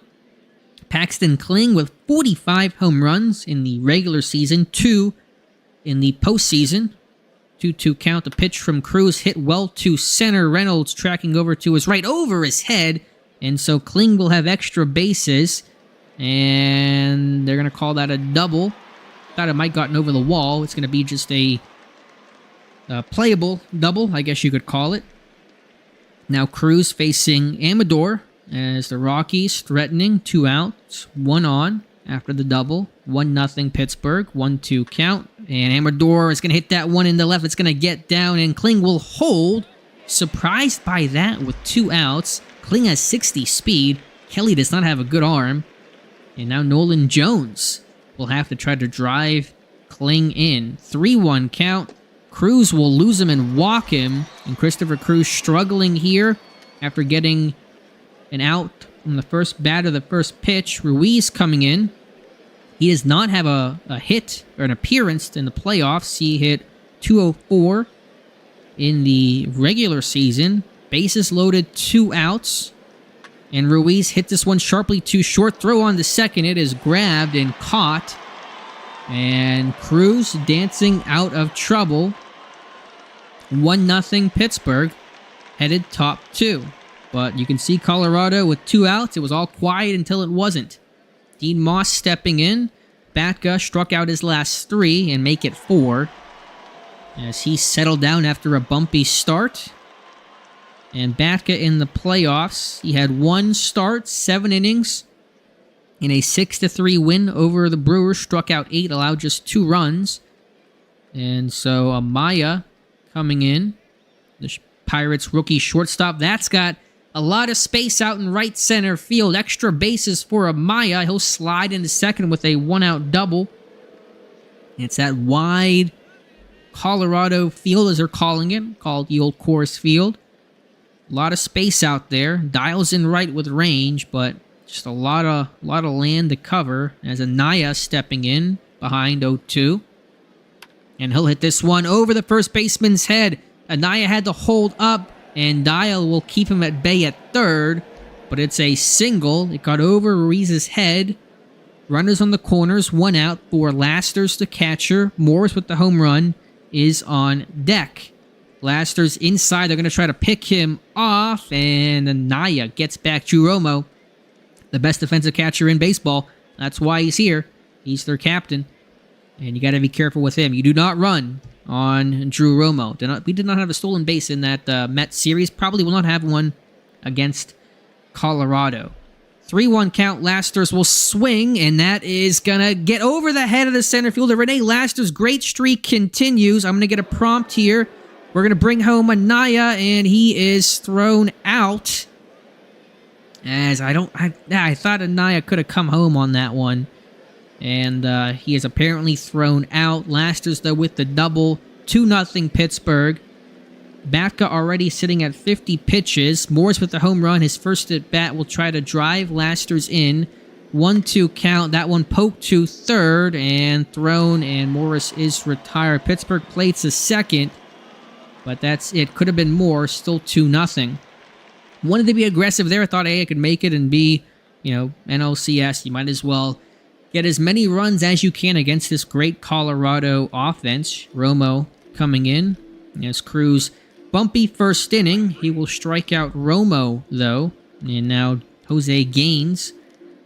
Paxton Kling with 45 home runs in the regular season, 2 in the postseason. 2-2 count. The pitch from Cruz hit well to center. Reynolds tracking over to his right, over his head, and so Kling will have extra bases, and they're going to call that a double. Thought it might gotten over the wall. It's going to be just a playable double, I guess you could call it. Now Cruz facing Amador as the Rockies threatening, 2 outs, 1 on after the double. 1-0 Pittsburgh, 1-2 count. And Amador is going to hit that one in the left. It's going to get down, and Kling will hold. Surprised by that with 2 outs. Kling has 60 speed. Kelly does not have a good arm. And now Nolan Jones will have to try to drive Kling in. 3-1 count. Cruz will lose him and walk him. And Christopher Cruz struggling here after getting an out from the first bat of the first pitch. Ruiz coming in. He does not have a hit or an appearance in the playoffs. He hit .204 in the regular season. Bases loaded, 2 outs. And Ruiz hit this one sharply too short. Throw on the second. It is grabbed and caught. And Cruz dancing out of trouble. 1-0 Pittsburgh. Headed top 2. But you can see Colorado with 2 outs. It was all quiet until it wasn't. Dean Moss stepping in. Batka struck out his last 3 and make it 4. As he settled down after a bumpy start. And Batka in the playoffs, he had 1 start, 7 innings. In a 6-3 win over the Brewers, struck out 8, allowed just 2 runs. And so Amaya coming in. The Pirates rookie shortstop. That's got a lot of space out in right center field. Extra bases for Amaya. He'll slide into second with a 1-out double. It's that wide Colorado field, as they're calling it, called the Old Coors Field. A lot of space out there. Dials in right with range, but just a lot of land to cover. As Anaya stepping in behind 0-2. And he'll hit this one over the first baseman's head. Anaya had to hold up, and Dial will keep him at bay at third. But it's a single. It got over Ruiz's head. Runners on the corners, 1 out for Lasters, the catcher. Morris with the home run is on deck. Lasters inside. They're going to try to pick him off, and Anaya gets back Drew Romo, the best defensive catcher in baseball. That's why he's here. He's their captain, and you got to be careful with him. You do not run on Drew Romo. We did not have a stolen base in that Mets series. Probably will not have one against Colorado. 3-1 count. Lasters will swing, and that is going to get over the head of the center fielder. Rene Lasters' great streak continues. I'm going to get a prompt here. We're going to bring home Anaya, and he is thrown out. As I thought Anaya could have come home on that one. And he is apparently thrown out. Lasters, though, with the double. 2-0 Pittsburgh. Batka already sitting at 50 pitches. Morris with the home run. His first at bat will try to drive Lasters in. 1-2 count. That one poked to third and thrown, and Morris is retired. Pittsburgh plates a second. But that's it. Could have been more. Still 2-0. Wanted to be aggressive there. I thought A, I could make it, and B, NLCS, you might as well get as many runs as you can against this great Colorado offense. Romo coming in. As Cruz, bumpy first inning. He will strike out Romo, though. And now Jose Gaines,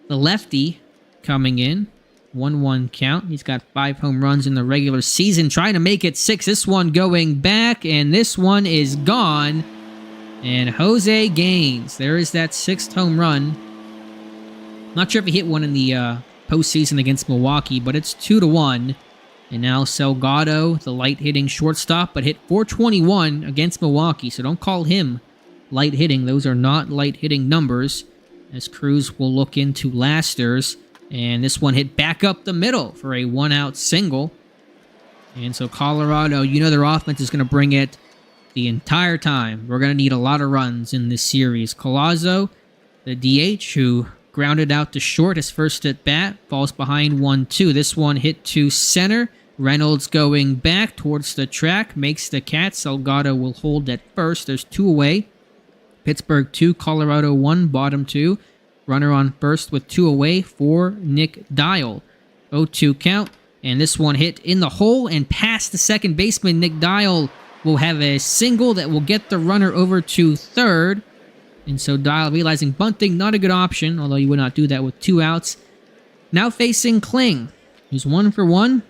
the lefty, coming in. 1-1 count. He's got 5 home runs in the regular season, trying to make it 6. This one going back, and this one is gone. And Jose Gaines, there is that 6th home run. Not sure if he hit one in the postseason against Milwaukee, but it's 2-1. And now Salgado, the light-hitting shortstop, but hit .421 against Milwaukee, so don't call him light-hitting. Those are not light-hitting numbers, as Cruz will look into Lasters. And this one hit back up the middle for a 1-out single. And so Colorado, their offense is going to bring it the entire time. We're going to need a lot of runs in this series. Collazo, the DH, who grounded out to short his first at bat, falls behind 1-2. This one hit to center. Reynolds going back towards the track, makes the catch. Salgado will hold at first. There's 2 away. Pittsburgh 2, Colorado 1, bottom 2. Runner on first with 2 away for Nick Dial. 0-2 count. And this one hit in the hole and past the second baseman. Nick Dial will have a single that will get the runner over to third. And so Dial realizing bunting, not a good option, although you would not do that with 2 outs. Now facing Kling, who's 1 for 1.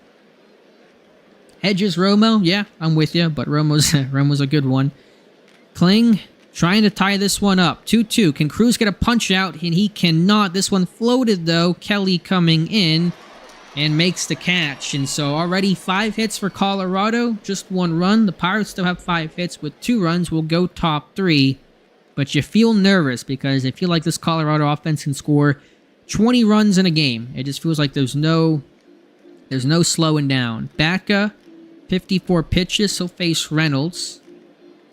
Hedges Romo, yeah, I'm with you, but Romo's a good one. Kling trying to tie this one up. 2-2. Can Cruz get a punch out? And he cannot. This one floated, though. Kelly coming in and makes the catch. And so already 5 hits for Colorado, just 1 run. The Pirates still have 5 hits with 2 runs. Will go top 3. But you feel nervous because I feel like this Colorado offense can score 20 runs in a game. It just feels like there's no slowing down. Batka, 54 pitches. He'll face Reynolds.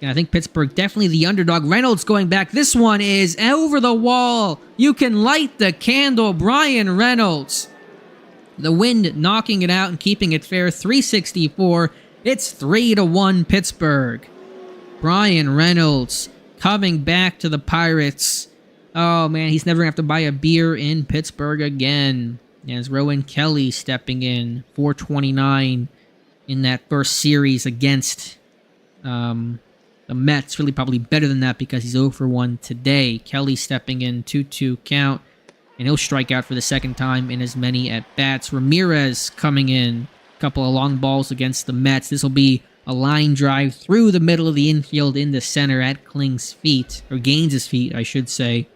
And I think Pittsburgh definitely the underdog. Reynolds going back. This one is over the wall. You can light the candle. Brian Reynolds. The wind knocking it out and keeping it fair. 364. It's 3-1 Pittsburgh. Brian Reynolds coming back to the Pirates. Oh man, he's never going to have to buy a beer in Pittsburgh again. As Rowan Kelly stepping in. 429 in that first series against the Mets. Really probably better than that because he's 0 for 1 today. Kelly stepping in, 2-2 count. And he'll strike out for the second time in as many at-bats. Ramirez coming in. A couple of long balls against the Mets. This will be a line drive through the middle of the infield in the center at Kling's feet. Or Gaines's feet, I should say.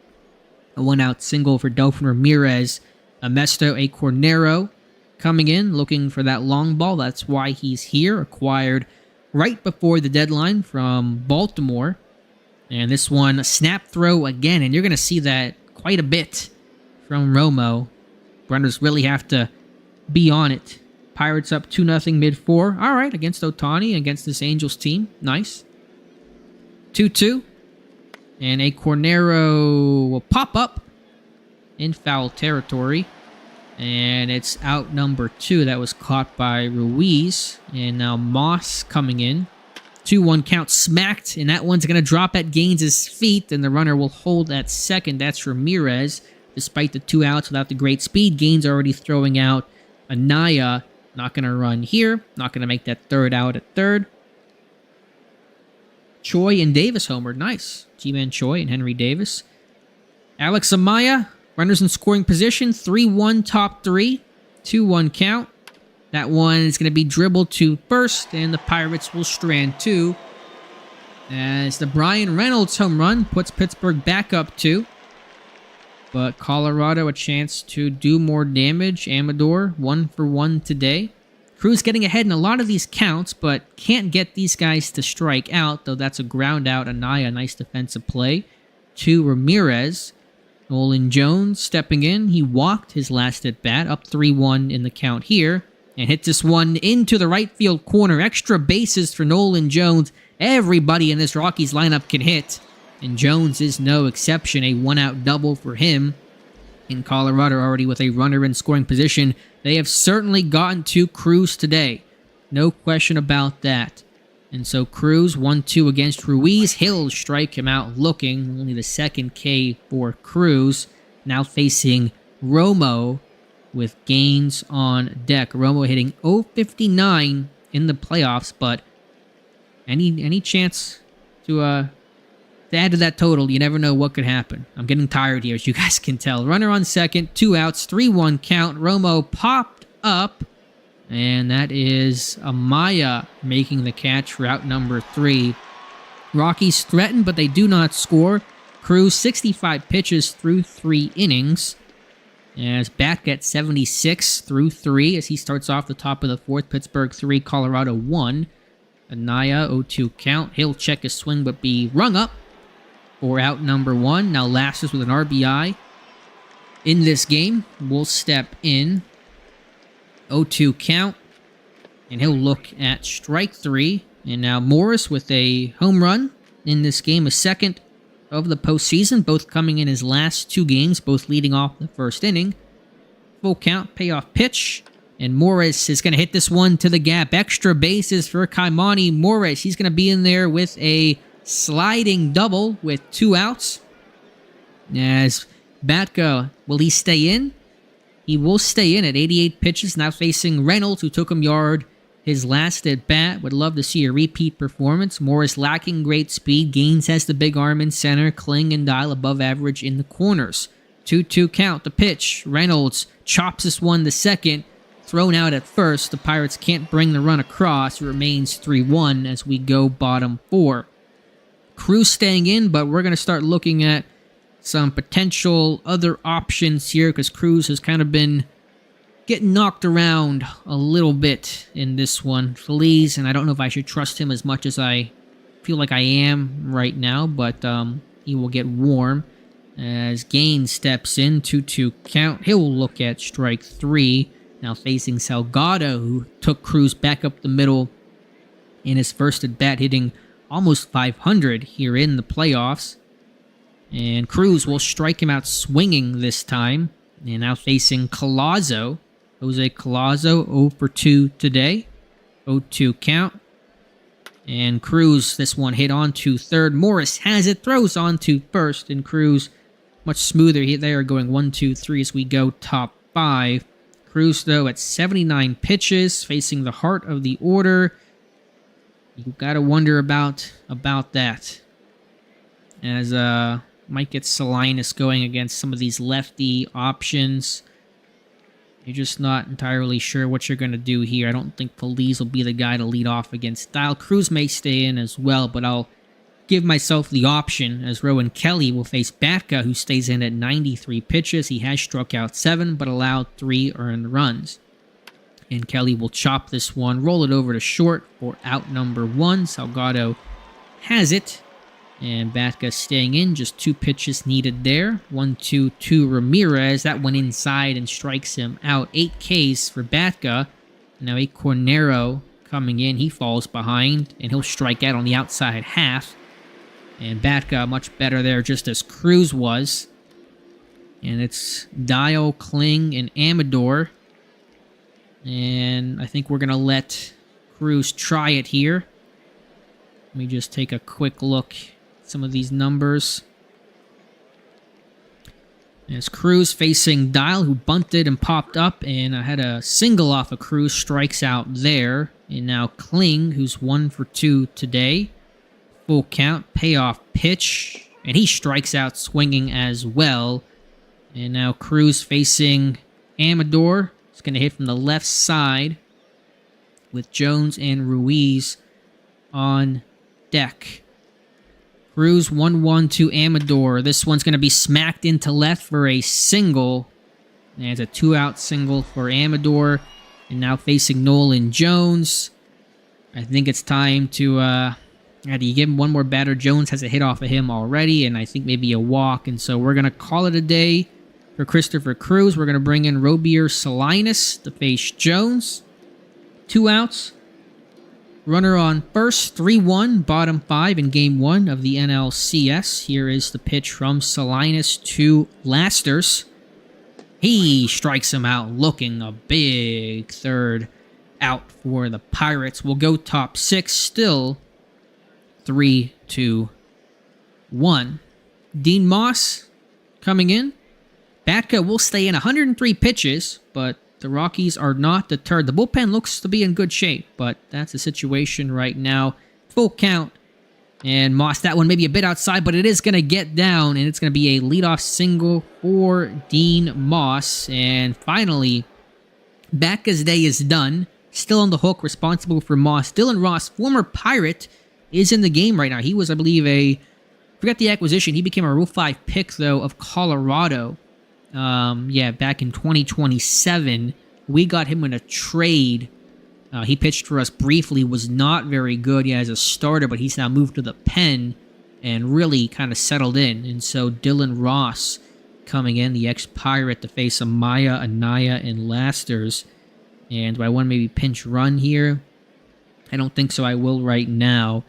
A 1-out single for Delfin Ramirez. Amesto A. Cornero coming in, looking for that long ball. That's why he's here. Acquired right before the deadline from Baltimore. And this one, a snap throw again. And you're going to see that quite a bit from Romo. Runners really have to be on it. Pirates up 2-0 mid-4. All right, against Ohtani, against this Angels team. Nice. 2-2. And a Cornero will pop up in foul territory. And it's out number 2. That was caught by Ruiz. And now Moss coming in. 2-1 count smacked. And that one's going to drop at Gaines's feet. And the runner will hold at second. That's Ramirez. Despite the 2 outs without the great speed, Gaines already throwing out. Anaya not going to run here. Not going to make that 3rd out at 3rd. Choi and Davis homered. Nice. G-Man Choi and Henry Davis. Alex Amaya. Runners in scoring position, 3-1 top 3, 2-1 count. That one is going to be dribbled to first, and the Pirates will strand 2. As the Brian Reynolds home run puts Pittsburgh back up 2. But Colorado a chance to do more damage. Amador, 1 for 1 today. Cruz getting ahead in a lot of these counts, but can't get these guys to strike out, though that's a ground out. Anaya, nice defensive play. To Ramirez. Nolan Jones stepping in. He walked his last at-bat, up 3-1 in the count here, and hit this one into the right field corner. Extra bases for Nolan Jones. Everybody in this Rockies lineup can hit, and Jones is no exception. A 1-out double for him. In Colorado already with a runner in scoring position. They have certainly gotten to Cruz today. No question about that. And so Cruz, 1-2 against Ruiz. He'll strike him out looking. Only the 2nd K for Cruz. Now facing Romo with Gaines on deck. Romo hitting .059 in the playoffs, but any chance to add to that total, you never know what could happen. I'm getting tired here, as you guys can tell. Runner on second, 2 outs, 3-1 count. Romo popped up. And that is Amaya making the catch for out number 3. Rockies threaten, but they do not score. Cruz, 65 pitches through 3 innings. As Bat gets 76 through 3 as he starts off the top of the 4th. Pittsburgh 3, Colorado 1. Anaya, 0-2 count. He'll check his swing, but be rung up for out number 1. Now Lasses with an RBI in this game will step in. 0-2 count, and he'll look at strike 3. And now Morris with a home run in this game, a 2nd of the postseason, both coming in his last 2 games, both leading off the 1st inning. Full count, payoff pitch, and Morris is going to hit this one to the gap. Extra bases for Kaimani Morris. He's going to be in there with a sliding double with 2 outs. As Batka, will he stay in? He will stay in at 88 pitches, now facing Reynolds, who took him yard his last at-bat. Would love to see a repeat performance. Morris lacking great speed. Gaines has the big arm in center. Kling and Dial above average in the corners. 2-2 count, the pitch. Reynolds chops this one to second. thrown out at first. The Pirates can't bring the run across. It remains 3-1 as we go bottom 4. Cruz staying in, but we're going to start looking at some potential other options here because Cruz has kind of been getting knocked around a little bit in this one. Feliz, and I don't know if I should trust him as much as I feel like I am right now, but he will get warm as Gaines steps in, 2-2 count. He'll look at strike 3. Now facing Salgado, who took Cruz back up the middle in his first at bat, hitting almost 500 here in the playoffs. And Cruz will strike him out swinging this time. And now facing Collazo. Jose Collazo, 0 for 2 today. 0-2 count. And Cruz, this one hit on to third. Morris has it, throws on to first. And Cruz, much smoother. They are going 1-2-3 as we go top 5. Cruz, though, at 79 pitches, facing the heart of the order. You gotta wonder about that. As might get Salinas going against some of these lefty options. You're just not entirely sure what you're gonna do here. I don't think Feliz will be the guy to lead off against Style. Cruz may stay in as well, but I'll give myself the option as Rowan Kelly will face Batka, who stays in at 93 pitches. He has struck out 7, but allowed 3 earned runs. And Kelly will chop this one, roll it over to short for out number 1. Salgado has it. And Batka staying in, just 2 pitches needed there. 1-2-2 Ramirez. That one inside and strikes him out. 8 Ks for Batka. Now a Cornero coming in. He falls behind, and he'll strike out on the outside half. And Batka much better there, just as Cruz was. And it's Dial, Kling, and Amador. And I think we're going to let Cruz try it here. Let me just take a quick look at some of these numbers. As Cruz facing Dial, who bunted and popped up, and I had a single off of Cruz, strikes out there. And now Kling, who's 1 for 2 today. Full count, payoff pitch, and he strikes out swinging as well. And now Cruz facing Amador. It's going to hit from the left side with Jones and Ruiz on deck. Cruz 1-1 to Amador. This one's going to be smacked into left for a single. And it's a 2-out single for Amador. And now facing Nolan Jones. I think it's time to you give him one more batter. Jones has a hit off of him already, and I think maybe a walk. And so we're going to call it a day for Christopher Cruz. We're going to bring in Robier Salinas to face Jones. 2 outs. Runner on first, 3-1, bottom 5 in Game 1 of the NLCS. Here is the pitch from Salinas to Lasters. He strikes him out, looking a big third out for the Pirates. We'll go top 6, still 3-1. Dean Moss coming in. Batka will stay in 103 pitches, but the Rockies are not deterred. The bullpen looks to be in good shape, but that's the situation right now. Full count. And Moss, that one maybe a bit outside, but it is going to get down, and it's going to be a leadoff single for Dean Moss. And finally, Batka's day is done. Still on the hook, responsible for Moss. Dylan Ross, former Pirate, is in the game right now. He was, I believe, forget the acquisition. He became a Rule 5 pick, though, of Colorado. Back in 2027. We got him in a trade. He pitched for us briefly, was not very good as a starter, but he's now moved to the pen and really kind of settled in. And so Dylan Ross coming in, the ex-Pirate, to face Amaya, Anaya, and Lasters. And do I want to maybe pinch run here? I don't think so. I will right now.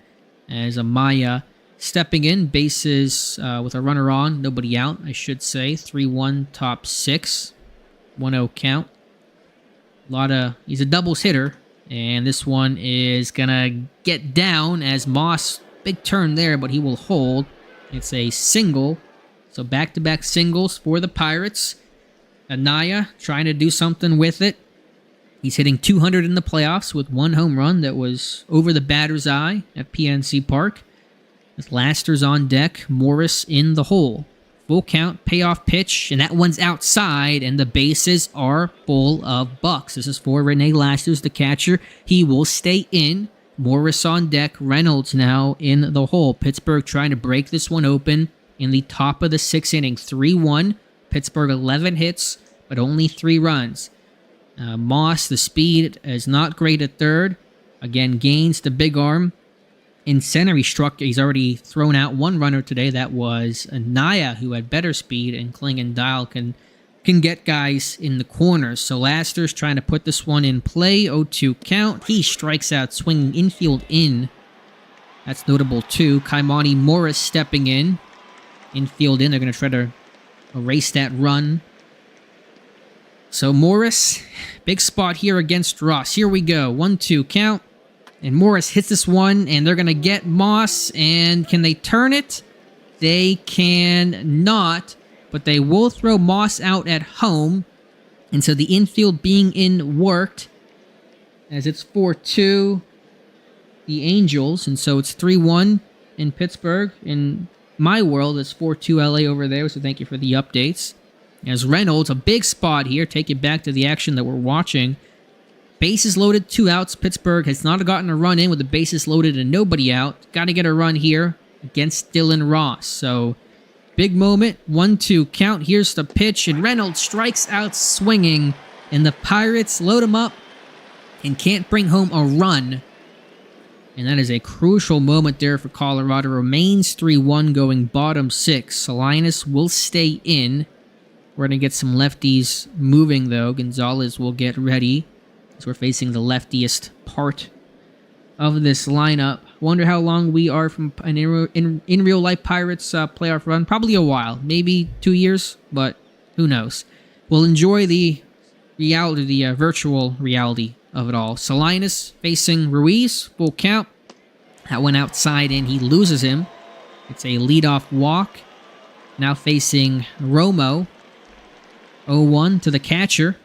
As Amaya stepping in, bases with a runner on, nobody out, I should say. 3-1, top 6, 1-0 count. He's a doubles hitter, and this one is gonna get down as Moss, big turn there, but he will hold. It's a single, so back-to-back singles for the Pirates. Anaya trying to do something with it. He's hitting 200 in the playoffs with 1 home run that was over the batter's eye at PNC Park. With Lasters on deck, Morris in the hole. Full count, payoff pitch, and that one's outside, and the bases are full of bucks. This is for Rene Lasters, the catcher. He will stay in. Morris on deck. Reynolds now in the hole. Pittsburgh trying to break this one open in the top of the 6th inning. 3-1. Pittsburgh 11 hits, but only 3 runs. Moss, the speed is not great at third. Again, Gaines, the big arm. In center, he's already thrown out 1 runner today. That was Naya, who had better speed, and Kling and Dial can get guys in the corners. So Lasters trying to put this one in play. 0-2 count. He strikes out, swinging infield in. That's notable too. Kaimani Morris stepping in. Infield in. They're going to try to erase that run. So Morris, big spot here against Ross. Here we go. 1-2 count. And Morris hits this one, and they're going to get Moss. And can they turn it? They can not, but they will throw Moss out at home. And so the infield being in worked, as it's 4-2 the Angels. And so it's 3-1 in Pittsburgh. In my world, it's 4-2 LA over there, so thank you for the updates. As Reynolds, a big spot here. Take it back to the action that we're watching. Bases loaded, 2 outs. Pittsburgh has not gotten a run in with the bases loaded and nobody out. Got to get a run here against Dylan Ross. So, big moment. 1-2 count. Here's the pitch, and Reynolds strikes out swinging. And the Pirates load him up and can't bring home a run. And that is a crucial moment there for Colorado. Remains 3-1 going bottom 6. Salinas will stay in. We're going to get some lefties moving, though. Gonzalez will get ready, as we're facing the leftiest part of this lineup. Wonder how long we are from an in real life Pirates playoff run. Probably a while, maybe 2 years, but who knows. We'll enjoy the reality, the virtual reality of it all. Salinas facing Ruiz, full count. That went outside and he loses him. It's a leadoff walk. Now facing Romo. 0-1 to the catcher.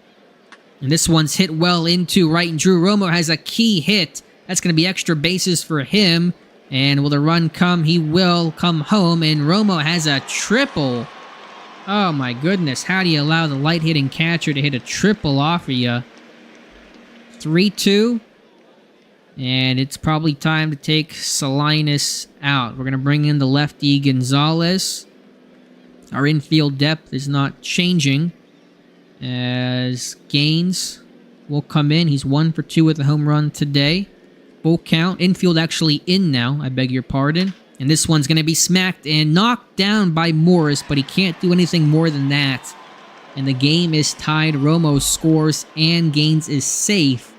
And this one's hit well into right, and Drew Romo has a key hit. That's going to be extra bases for him. And will the run come? He will come home, and Romo has a triple. Oh my goodness, how do you allow the light-hitting catcher to hit a triple off of you? 3-2. And it's probably time to take Salinas out. We're going to bring in the lefty Gonzalez. Our infield depth is not changing, as Gaines will come in. He's 1 for 2 with a home run today. Full count. Infield actually in now, I beg your pardon. And this one's going to be smacked and knocked down by Morris, but he can't do anything more than that. And the game is tied. Romo scores and Gaines is safe.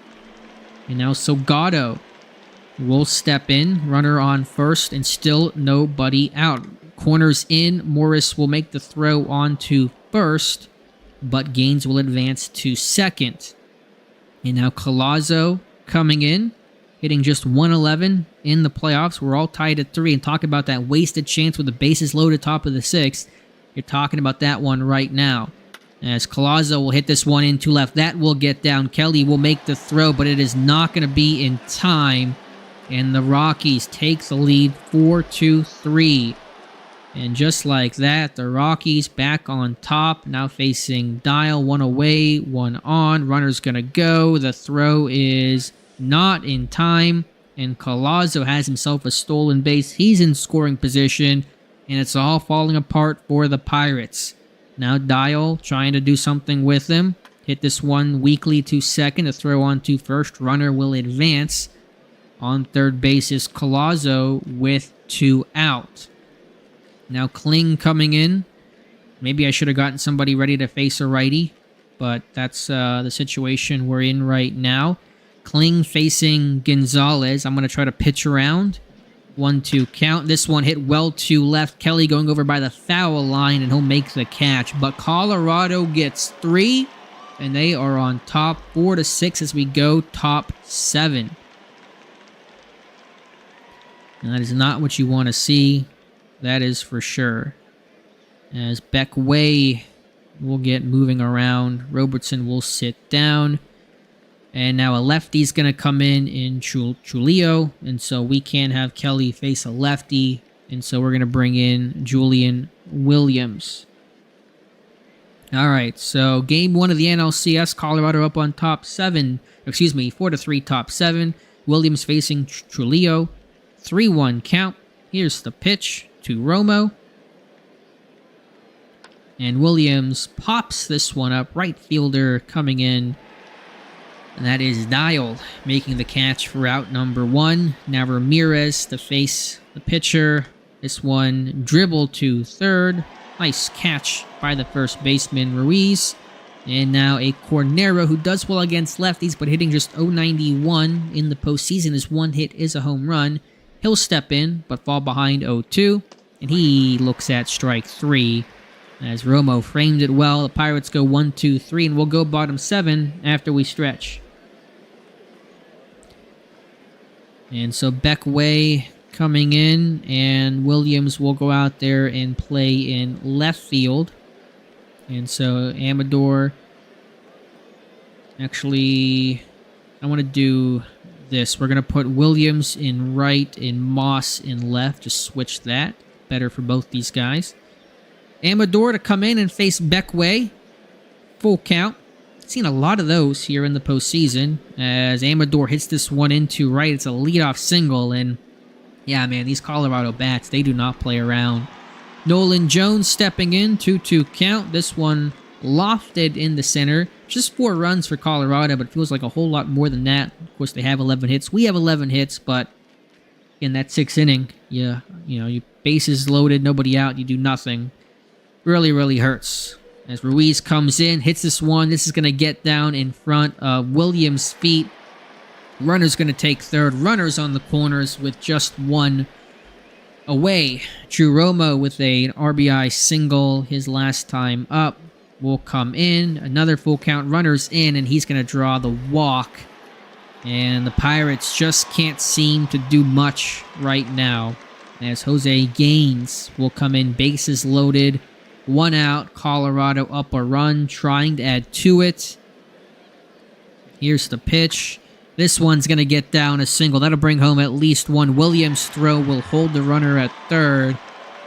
And now Salgado will step in. Runner on first and still nobody out. Corners in. Morris will make the throw on to first, but Gaines will advance to second. And now Collazo coming in, hitting just 111 in the playoffs. We're all tied at 3, and talk about that wasted chance with the bases loaded top of the 6th. You're talking about that one right now. As Collazo will hit this one into left. That will get down. Kelly will make the throw, but it is not going to be in time. And the Rockies take the lead 4-3. And just like that, the Rockies back on top, now facing Dial. 1 away, 1 on. Runner's going to go. The throw is not in time. And Collazo has himself a stolen base. He's in scoring position. And it's all falling apart for the Pirates. Now Dial trying to do something with him. Hit this one weakly to second. The throw on to first. Runner will advance. On third base is Collazo with 2 out. Now Kling coming in. Maybe I should have gotten somebody ready to face a righty, but that's the situation we're in right now. Kling facing Gonzalez. I'm going to try to pitch around. 1-2 count. This one hit well to left. Kelly going over by the foul line, and he'll make the catch. But Colorado gets 3, and they are on top 4-6 as we go top 7. And that is not what you want to see. That is for sure. As Beck Way will get moving around. Robertson will sit down. And now a lefty's going to come in Chulio. And so we can have Kelly face a lefty. And so we're going to bring in Julian Williams. All right, so game 1 of the NLCS, Colorado up on top 4-3 top 7. Williams facing Trujillo. 3-1 count. Here's the pitch to Romo. And Williams pops this one up. Right fielder coming in. And that is Dial making the catch for out number 1. Now Ramirez to face the pitcher. This one dribbled to third. Nice catch by the first baseman, Ruiz. And now a Cornero who does well against lefties, but hitting just .091 in the postseason. His one hit is a home run. He'll step in, but fall behind 0-2. And he looks at strike 3. As Romo framed it well, the Pirates go 1-2-3, and we'll go bottom 7 after we stretch. And so Beckway coming in, and Williams will go out there and play in left field. And so Amador, actually, I want to do this. We're going to put Williams in right and Moss in left. Just switch that. Better for both these guys. Amador to come in and face Beckway. Full count. Seen a lot of those here in the postseason. As Amador hits this one into right. It's a leadoff single, and yeah, man, these Colorado bats, they do not play around. Nolan Jones stepping in, 2-2 count. This one lofted in the center. Just 4 runs for Colorado, but it feels like a whole lot more than that. Of course, they have 11 hits. We have 11 hits, but in that 6th inning, you bases loaded, nobody out, you do nothing. Really, really hurts. As Ruiz comes in, hits this one. This is going to get down in front of Williams' feet. Runner's going to take third. Runners on the corners with just 1 away. Drew Romo with an RBI single his last time up will come in. Another full count. Runners in, and he's going to draw the walk. And the Pirates just can't seem to do much right now. As Jose Gaines will come in, bases loaded. 1 out. Colorado up a run, trying to add to it. Here's the pitch. This one's going to get down a single. That'll bring home at least 1. Williams' throw will hold the runner at third.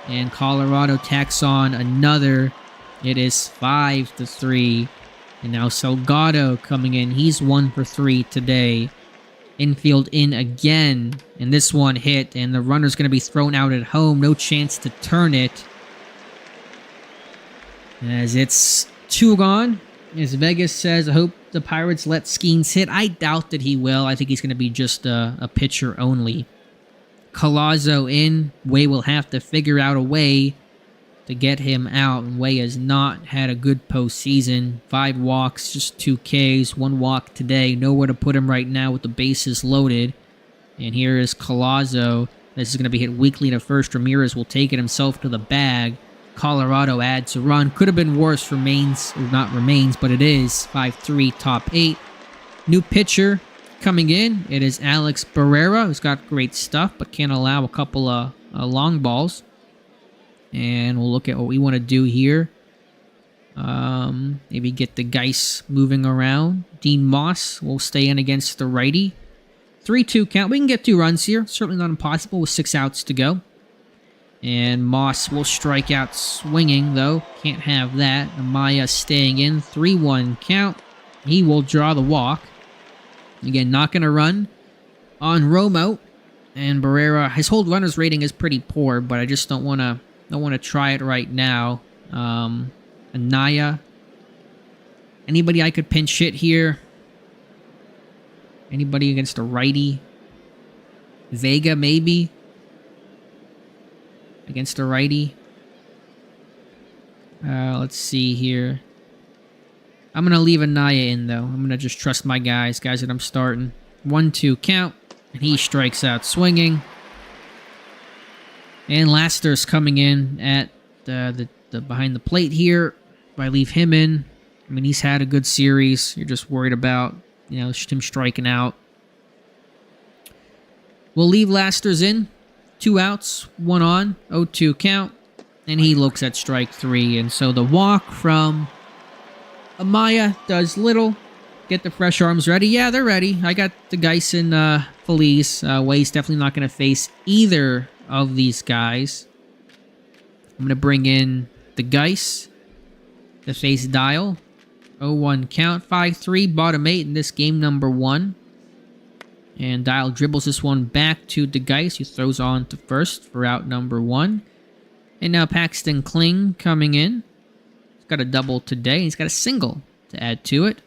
And Colorado tacks on another. It is 5-3. And now Salgado coming in. He's 1 for 3 today. Infield in again. And this one hit. And the runner's going to be thrown out at home. No chance to turn it. As it's 2 gone. As Vegas says, I hope the Pirates let Skeens hit. I doubt that he will. I think he's going to be just a pitcher only. Collazo in. Way will have to figure out a way to get him out. And Way has not had a good postseason. 5 walks, just 2 Ks. 1 walk today. Nowhere to put him right now with the bases loaded. And here is Collazo. This is going to be hit weakly to first. Ramirez will take it himself to the bag. Colorado adds a run. Could have been worse for remains, but it is 5-3, top 8. New pitcher coming in. It is Alex Barrera, who's got great stuff, but can't allow a couple of long balls. And we'll look at what we want to do here. Maybe get the Geis moving around. Dean Moss will stay in against the righty. 3-2 count. We can get 2 runs here. Certainly not impossible with 6 outs to go. And Moss will strike out swinging, though. Can't have that. Amaya staying in. 3-1 count. He will draw the walk. Again, not going to run on Romo. And Barrera, his hold runners rating is pretty poor, but I just don't want to try it right now. Anaya. Anybody I could pinch hit here? Anybody against a righty? Vega, maybe? Against a righty. Let's see here. I'm going to leave Anaya in, though. I'm going to just trust my guys that I'm starting. 1-2 count. And he strikes out swinging. And Laster's coming in at the behind the plate here. If I leave him in, I mean, he's had a good series. You're just worried about, him striking out. We'll leave Laster's in. 2 outs, 1 on, 0-2 count, and he looks at strike 3. And so the walk from Amaya does little. Get the fresh arms ready. Yeah, they're ready. I got the Geis and Feliz. Way's definitely not going to face either of these guys. I'm going to bring in the Geis, the face Dial. 0-1 count, 5-3, bottom 8 in this game number 1. And Dial dribbles this one back to the Geis, who throws on to first for out number 1. And now Paxton Kling coming in. He's got a double today. He's got a single to add to it,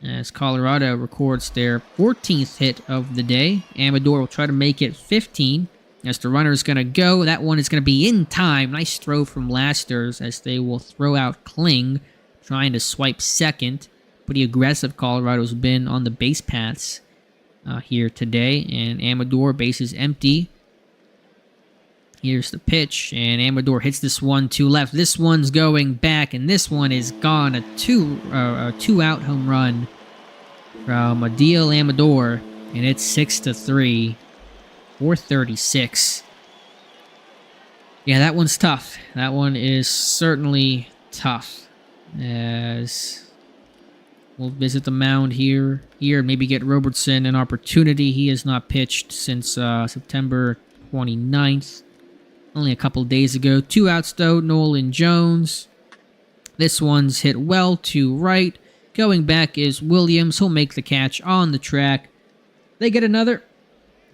as Colorado records their 14th hit of the day. Amador will try to make it 15. As the runner is going to go, that one is going to be in time. Nice throw from Lasters as they will throw out Kling, trying to swipe second. Pretty aggressive Colorado's been on the base paths here today. And Amador, bases empty. Here's the pitch, and Amador hits this one to left. This one's going back, and this one is gone. A two-out home run from Adil Amador, and it's 6-3. 436. Yeah, that one's tough. That one is certainly tough. As we'll visit the mound here, maybe get Robertson an opportunity. He has not pitched since September 29th. Only a couple days ago. 2 outs though, Nolan Jones. This one's hit well to right. Going back is Williams. He'll make the catch on the track. They get another.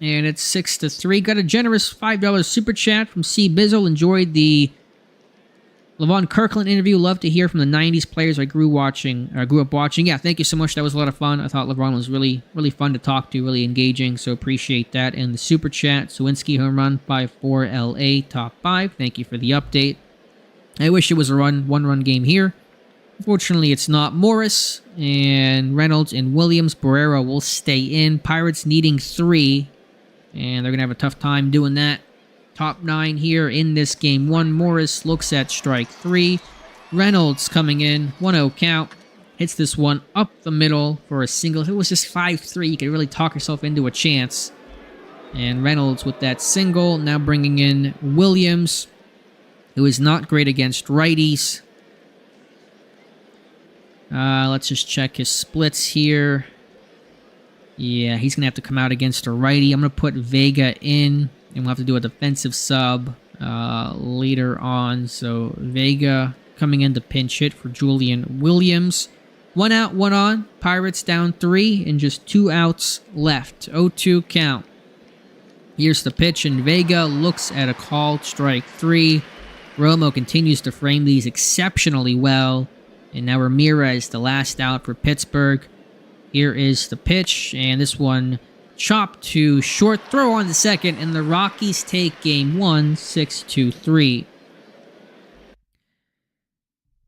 And it's 6-3. Got a generous $5 super chat from C. Bizzle. Enjoyed the Levon Kirkland interview. Love to hear from the 90s players I grew up watching. Yeah, thank you so much. That was a lot of fun. I thought LeBron was really, really fun to talk to, really engaging. So appreciate that. And the super chat, Sawinski home run, 5-4 LA, top 5. Thank you for the update. I wish it was a one-run game here. Unfortunately, it's not. Morris and Reynolds and Williams. Barrera will stay in. Pirates needing 3. And they're going to have a tough time doing that. Top 9 here in this game 1. Morris looks at strike 3. Reynolds coming in. 1-0 count. Hits this one up the middle for a single. If it was just 5-3, you could really talk yourself into a chance. And Reynolds with that single. Now bringing in Williams, who is not great against righties. Let's just check his splits here. Yeah, he's going to have to come out against a righty. I'm going to put Vega in, and we'll have to do a defensive sub later on. So Vega coming in to pinch hit for Julian Williams. 1 out, 1 on. Pirates down 3, and just 2 outs left. 0-2 count. Here's the pitch, and Vega looks at a called strike 3. Romo continues to frame these exceptionally well. And now Ramirez, the last out for Pittsburgh. Here is the pitch, and this one chopped to short. Throw on the second, and the Rockies take game 1, 6-3.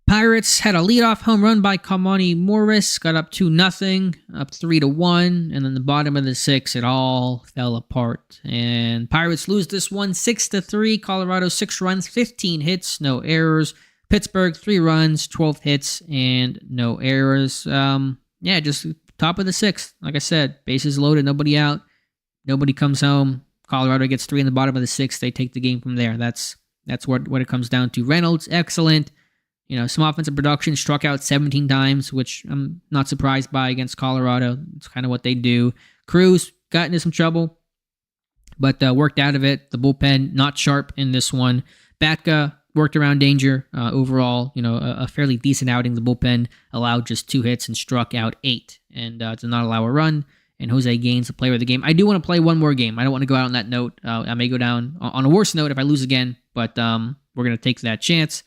Pirates had a leadoff home run by Kamani Morris, got up 2-0, up 3-1, and then the bottom of the 6th, it all fell apart. And Pirates lose this one 6-3. Colorado 6 runs, 15 hits, no errors. Pittsburgh 3 runs, 12 hits, and no errors. Yeah, just top of the 6th. Like I said, bases loaded, nobody out, nobody comes home. Colorado gets 3 in the bottom of the 6th. They take the game from there. That's what it comes down to. Reynolds, excellent. You know, some offensive production, struck out 17 times, which I'm not surprised by against Colorado. It's kind of what they do. Cruz got into some trouble, but worked out of it. The bullpen, not sharp in this one. Batka worked around danger. Overall, you know, a fairly decent outing. The bullpen allowed just 2 hits and struck out 8, and did not allow a run. And Jose Gaines, the player of the game. I do want to play one more game. I don't want to go out on that note. I may go down on a worse note if I lose again, but we're going to take that chance.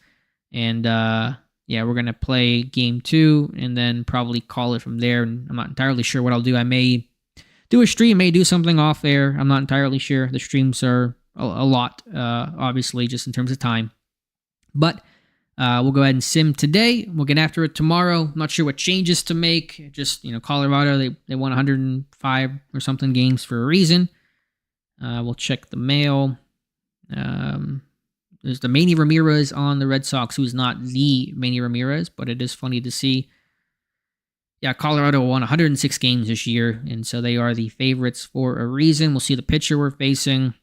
And yeah, we're going to play game 2 and then probably call it from there. And I'm not entirely sure what I'll do. I may do a stream, may do something off air. I'm not entirely sure. The streams are a lot, obviously, just in terms of time. But we'll go ahead and sim today. We'll get after it tomorrow. I'm not sure what changes to make. Just, you know, Colorado, they won 105 or something games for a reason. We'll check the mail. There's the Manny Ramirez on the Red Sox, who's not the Manny Ramirez, but it is funny to see. Yeah, Colorado won 106 games this year, and so they are the favorites for a reason. We'll see the pitcher we're facing.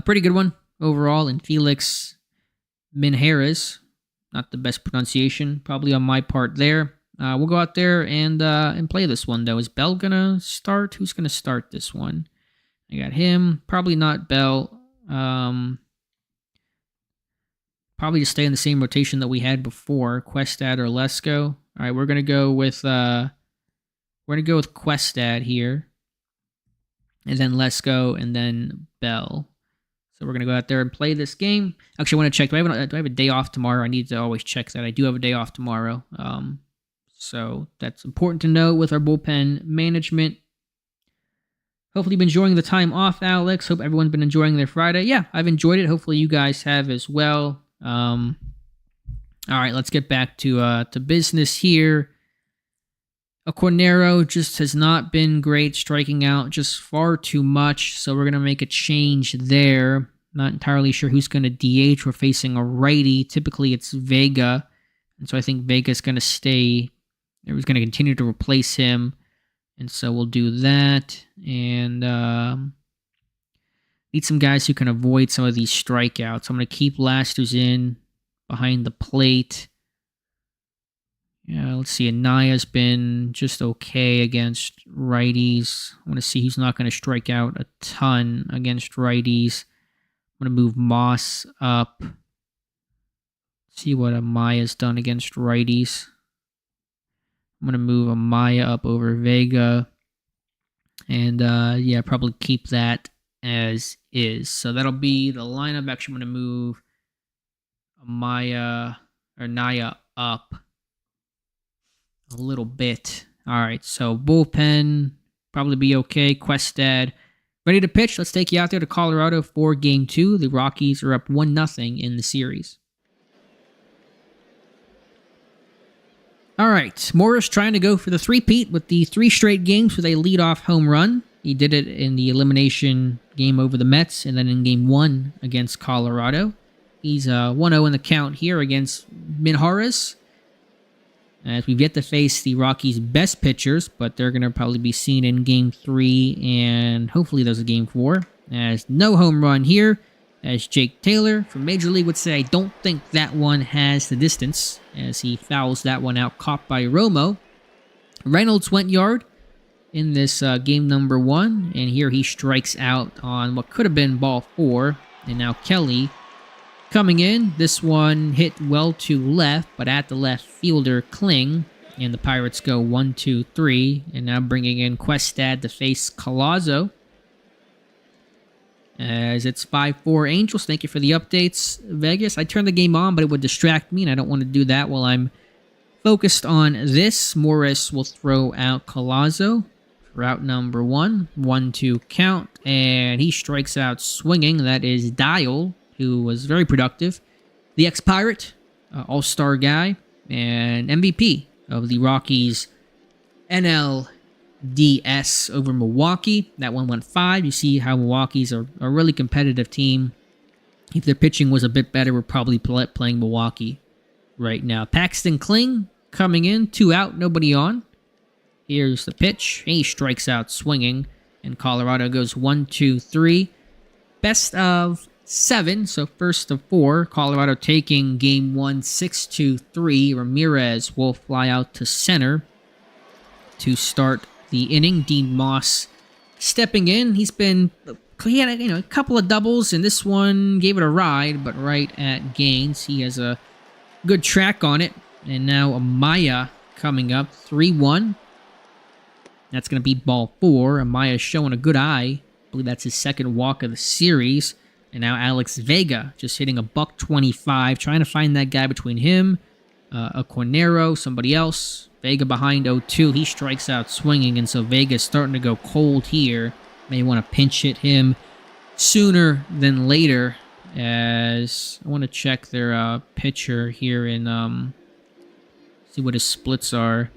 Pretty good one overall, and Felix Minjares. Not the best pronunciation, probably on my part there. We'll go out there and play this one, though. Is Bell going to start? Who's going to start this one? I got him. Probably not Bell. Probably just stay in the same rotation that we had before, Questad or Lesko. All right, we're gonna go with Questad here, and then Lesko, and then Bell. So we're gonna go out there and play this game. Actually, I want to check. Do I have a day off tomorrow? I need to always check that. I do have a day off tomorrow. So that's important to know with our bullpen management. Hopefully you've been enjoying the time off, Alex. Hope everyone's been enjoying their Friday. Yeah, I've enjoyed it. Hopefully you guys have as well. All right, let's get back to business here. Cornero just has not been great, striking out just far too much, so we're going to make a change there. Not entirely sure who's going to DH. We're facing a righty. Typically it's Vega, and so I think Vega's going to stay. He's going to continue to replace him, and so we'll do that. And need some guys who can avoid some of these strikeouts. I'm going to keep Lasters in behind the plate. Yeah, let's see. Anaya's been just okay against righties. I want to see he's not going to strike out a ton against righties. I'm going to move Moss up. See what Amaya's done against righties. I'm going to move Amaya up over Vega. And yeah, probably keep that as is. So that'll be the lineup. Actually, I'm going to move Naya up a little bit. All right, so bullpen probably be okay. Questad ready to pitch. Let's take you out there to Colorado for Game 2. The Rockies are up 1-0 in the series. All right, Morris trying to go for the three-peat with the 3 straight games with a leadoff home run. He did it in the elimination game over the Mets and then in Game 1 against Colorado. He's 1-0 in the count here against Minharas, as we've yet to face the Rockies' best pitchers, but they're going to probably be seen in Game 3, and hopefully there's a Game 4. As no home run here, as Jake Taylor from Major League would say, I don't think that one has the distance, as he fouls that one out, caught by Romo. Reynolds went yard in this game number 1, and here he strikes out on what could have been ball 4, and now Kelly coming in. This one hit well to left, but at the left fielder Kling, and the Pirates go 1-2-3, and now bringing in Questad to face Collazo. As it's 5-4 Angels. Thank you for the updates, Vegas. I turned the game on, but it would distract me, and I don't want to do that while I'm focused on this. Morris will throw out Collazo. Route number 1, 1-2 count, and he strikes out swinging. That is Dial, who was very productive. The ex-Pirate, all-star guy, and MVP of the Rockies NLDS over Milwaukee. That one went 5. You see how Milwaukee's a really competitive team. If their pitching was a bit better, we're probably playing Milwaukee right now. Paxton Kling coming in, 2 out, nobody on. Here's the pitch. He strikes out swinging, and Colorado goes 1-2-3. Best of 7, so first of 4. Colorado taking Game 1 6-3. Ramirez will fly out to center to start the inning. Dean Moss stepping in. He had a couple of doubles, and this one gave it a ride, but right at Gaines. He has a good track on it. And now Amaya coming up, 3-1. That's going to be ball 4. Amaya's showing a good eye. I believe that's his second walk of the series. And now Alex Vega just hitting a $125, trying to find that guy between him, a Cornero, somebody else. Vega behind 0-2. He strikes out swinging, and so Vega's starting to go cold here. May want to pinch hit him sooner than later, as I want to check their pitcher here and see what his splits are.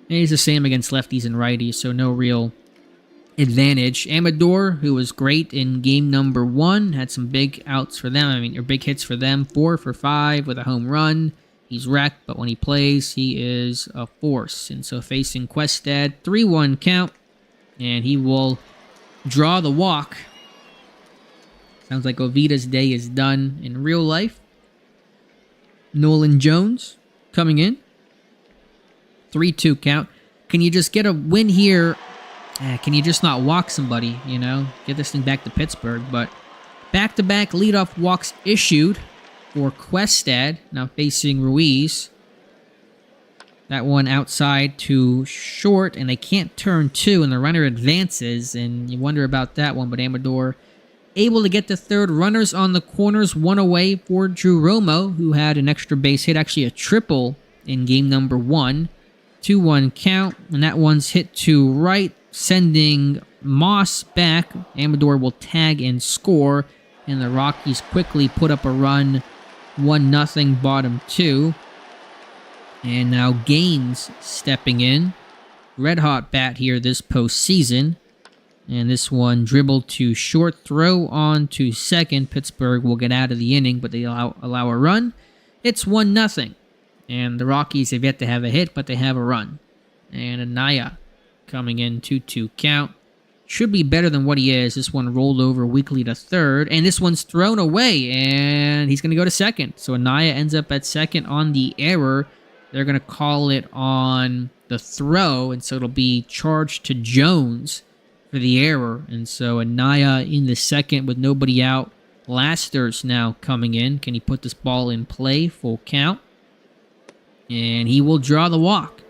And he's the same against lefties and righties, so no real advantage. Amador, who was great in game number 1, had some big outs for them. Or big hits for them. 4 for 5 with a home run. He's wrecked, but when he plays, he is a force. And so facing Questad, 3-1 count, and he will draw the walk. Sounds like Ovita's day is done in real life. Nolan Jones coming in. 3-2 count. Can you just get a win here? Can you just not walk somebody, Get this thing back to Pittsburgh. But Back-to-back leadoff walks issued for Questad, now facing Ruiz. That one outside to short, and they can't turn two, and the runner advances, and you wonder about that one, but Amador able to get the third. Runners on the corners, one away for Drew Romo, who had an extra base hit, actually a triple in game number 1. 2-1 count, and that one's hit to right, sending Moss back. Amador will tag and score, and the Rockies quickly put up a run, 1-0, bottom 2. And now Gaines stepping in. Red hot bat here this postseason. And this one dribbled to short, throw on to second. Pittsburgh will get out of the inning, but they allow a run. It's 1-0. And the Rockies have yet to have a hit, but they have a run. And Anaya coming in, 2-2 count. Should be better than what he is. This one rolled over weakly to third. And this one's thrown away, and he's going to go to second. So Anaya ends up at second on the error. They're going to call it on the throw, and so it'll be charged to Jones for the error. And so Anaya in the second with nobody out. Lasters now coming in. Can he put this ball in play? Full count. And he will draw the walk.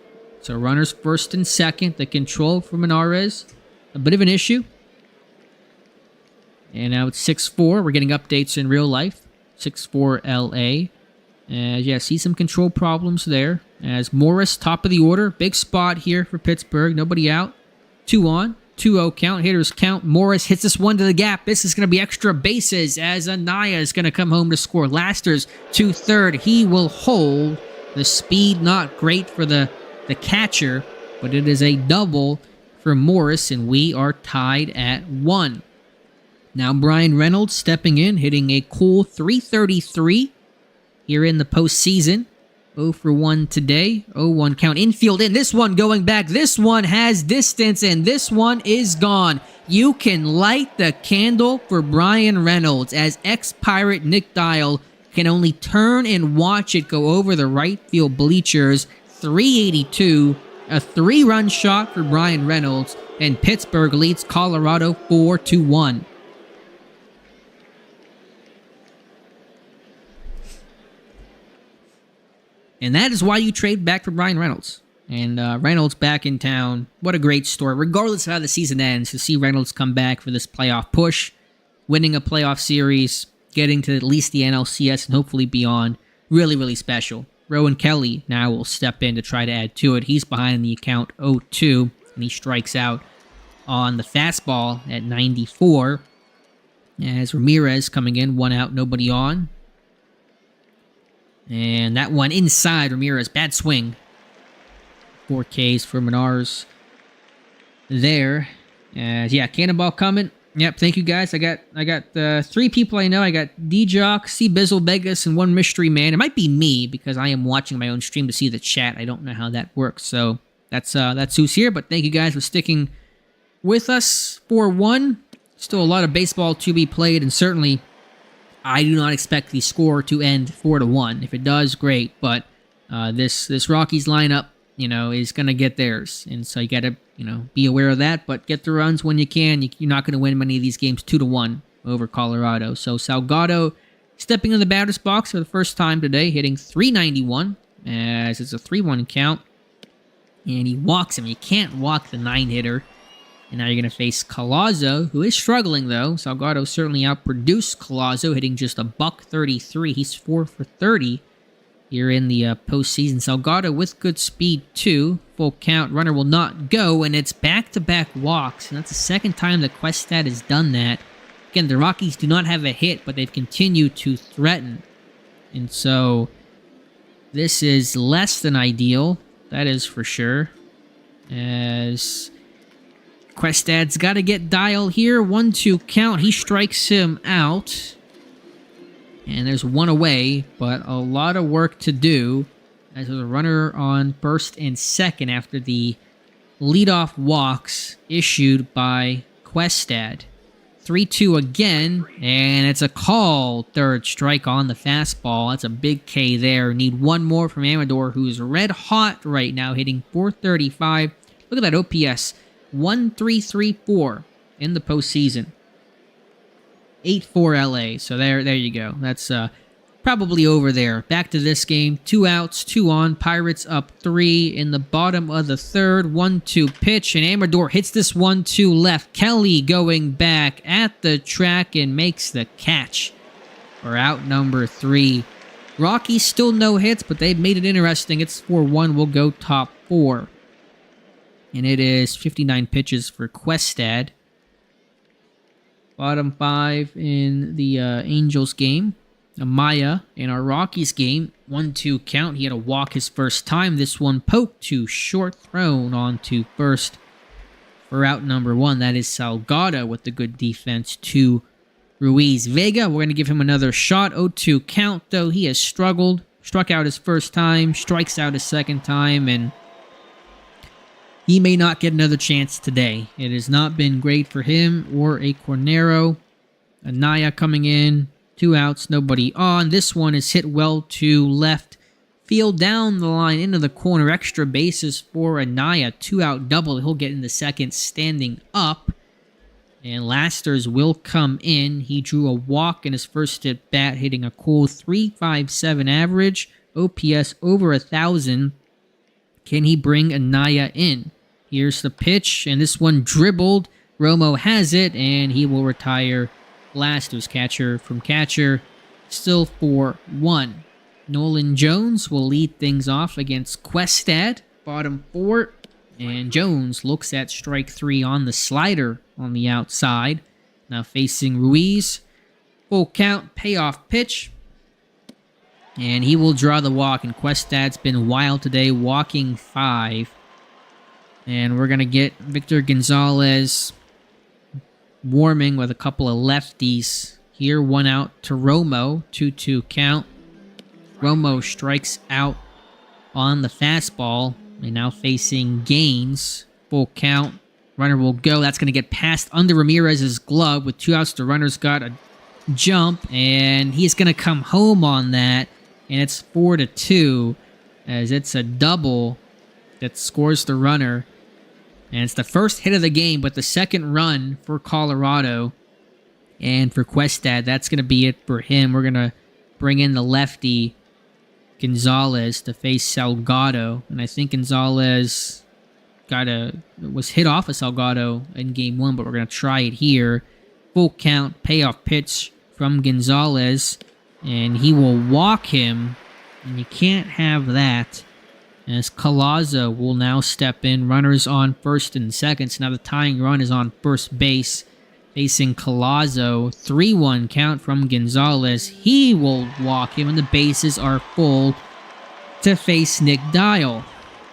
So runners first and second. The control for Menares. A bit of an issue. And now it's 6-4. We're getting updates in real life. 6-4 LA. Yeah, see some control problems there. As Morris, top of the order. Big spot here for Pittsburgh. Nobody out. 2 on. 2-0 count. Hitters count. Morris hits this one to the gap. This is going to be extra bases as Anaya is going to come home to score. Lasters to third. He will hold. The speed not great for the catcher, but it is a double for Morris, and we are tied at 1. Now Brian Reynolds stepping in, hitting a cool .333 here in the postseason. 0 for 1 today. 0-1 count. Infield in. This one going back. This one has distance, and this one is gone. You can light the candle for Brian Reynolds as ex-Pirate Nick Dial can only turn and watch it go over the right field bleachers. 382. A 3-run shot for Brian Reynolds, and Pittsburgh leads Colorado 4-1. And that is why you trade back for Brian Reynolds. And Reynolds back in town. What a great story. Regardless of how the season ends, to see Reynolds come back for this playoff push, winning a playoff series, getting to at least the NLCS and hopefully beyond. Really, really special. Rowan Kelly now will step in to try to add to it. He's behind the account 0-2, and he strikes out on the fastball at 94. As Ramirez coming in, 1 out, nobody on. And that one inside Ramirez. Bad swing. 4 Ks for Menars there. Yeah, cannonball coming. Yep, thank you guys. I got 3 people I know. I got D-Jock, C. Bizzle, Vegas, and 1 mystery man. It might be me because I am watching my own stream to see the chat. I don't know how that works. So that's who's here. But thank you guys for sticking with us for 1. Still a lot of baseball to be played, and certainly I do not expect the score to end 4-1. If it does, great. But this Rockies lineup, is going to get theirs. And so you got to, be aware of that. But get the runs when you can. You're not going to win many of these games 2-1 over Colorado. So Salgado stepping in the batter's box for the first time today, hitting .391 as it's a 3-1 count. And he walks him. You can't walk the 9-hitter. And now you're going to face Collazo, who is struggling, though. Salgado certainly outproduced Collazo, hitting just a .133. He's 4 for 30 here in the postseason. Salgado with good speed, too. Full count. Runner will not go, and it's back-to-back walks. And that's the second time that Questad has done that. Again, the Rockies do not have a hit, but they've continued to threaten. And so this is less than ideal. That is for sure. As Questad's got to get Dial here. 1-2 count. He strikes him out. And there's 1 away, but a lot of work to do as there's a runner on first and second after the leadoff walks issued by Questad. 3-2 again, and it's a call. Third strike on the fastball. That's a big K there. Need 1 more from Amador, who's red hot right now, hitting .435. Look at that OPS. 1.334 in the postseason. 8-4 LA. So there you go. That's probably over there. Back to this game. 2 outs, 2 on. Pirates up 3 in the bottom of the third. 1-2 pitch, and Amador hits this 1-2 left. Kelly going back at the track and makes the catch for out number 3. Rockies still no hits, but they've made it interesting. It's 4-1. We'll go top 4. And it is 59 pitches for Questad. Bottom 5 in the Angels game. Amaya in our Rockies game. 1-2 count. He had to walk his first time. This one poked to short, thrown on to first for out number 1. That is Salgado with the good defense to Ruiz. Vega, we're going to give him another shot. 0-2 count, though. He has struggled. Struck out his first time, strikes out his second time, and he may not get another chance today. It has not been great for him or a Cornero. Anaya coming in. 2 outs, nobody on. This one is hit well to left field down the line into the corner. Extra bases for Anaya. 2-out double. He'll get in the second standing up. And Lasters will come in. He drew a walk in his first at bat, hitting a cool .357 average. OPS over 1,000. Can he bring Anaya in? Here's the pitch, and this one dribbled. Romo has it, and he will retire. Lasters catcher from catcher. Still 4-1. Nolan Jones will lead things off against Questad. Bottom 4. And Jones looks at strike 3 on the slider on the outside. Now facing Ruiz. Full count, payoff pitch. And he will draw the walk. And Questad's been wild today, walking 5. And we're going to get Victor Gonzalez warming with a couple of lefties. Here, 1 out to Romo. 2-2 count. Romo strikes out on the fastball. And now facing Gaines. Full count. Runner will go. That's going to get past under Ramirez's glove with 2 outs. The runner's got a jump, and he's going to come home on that. And it's 4-2 as it's a double that scores the runner. And it's the first hit of the game, but the second run for Colorado. And for Questad, that's going to be it for him. We're going to bring in the lefty Gonzalez to face Salgado, and I think Gonzalez was hit off of Salgado in game 1, but we're going to try it here. Full count, payoff pitch from Gonzalez, and he will walk him, and you can't have that, as Collazo will now step in. Runners on first and second, so now the tying run is on first base, facing Collazo. 3-1 count from Gonzalez. He will walk him, and the bases are full to face Nick Dial.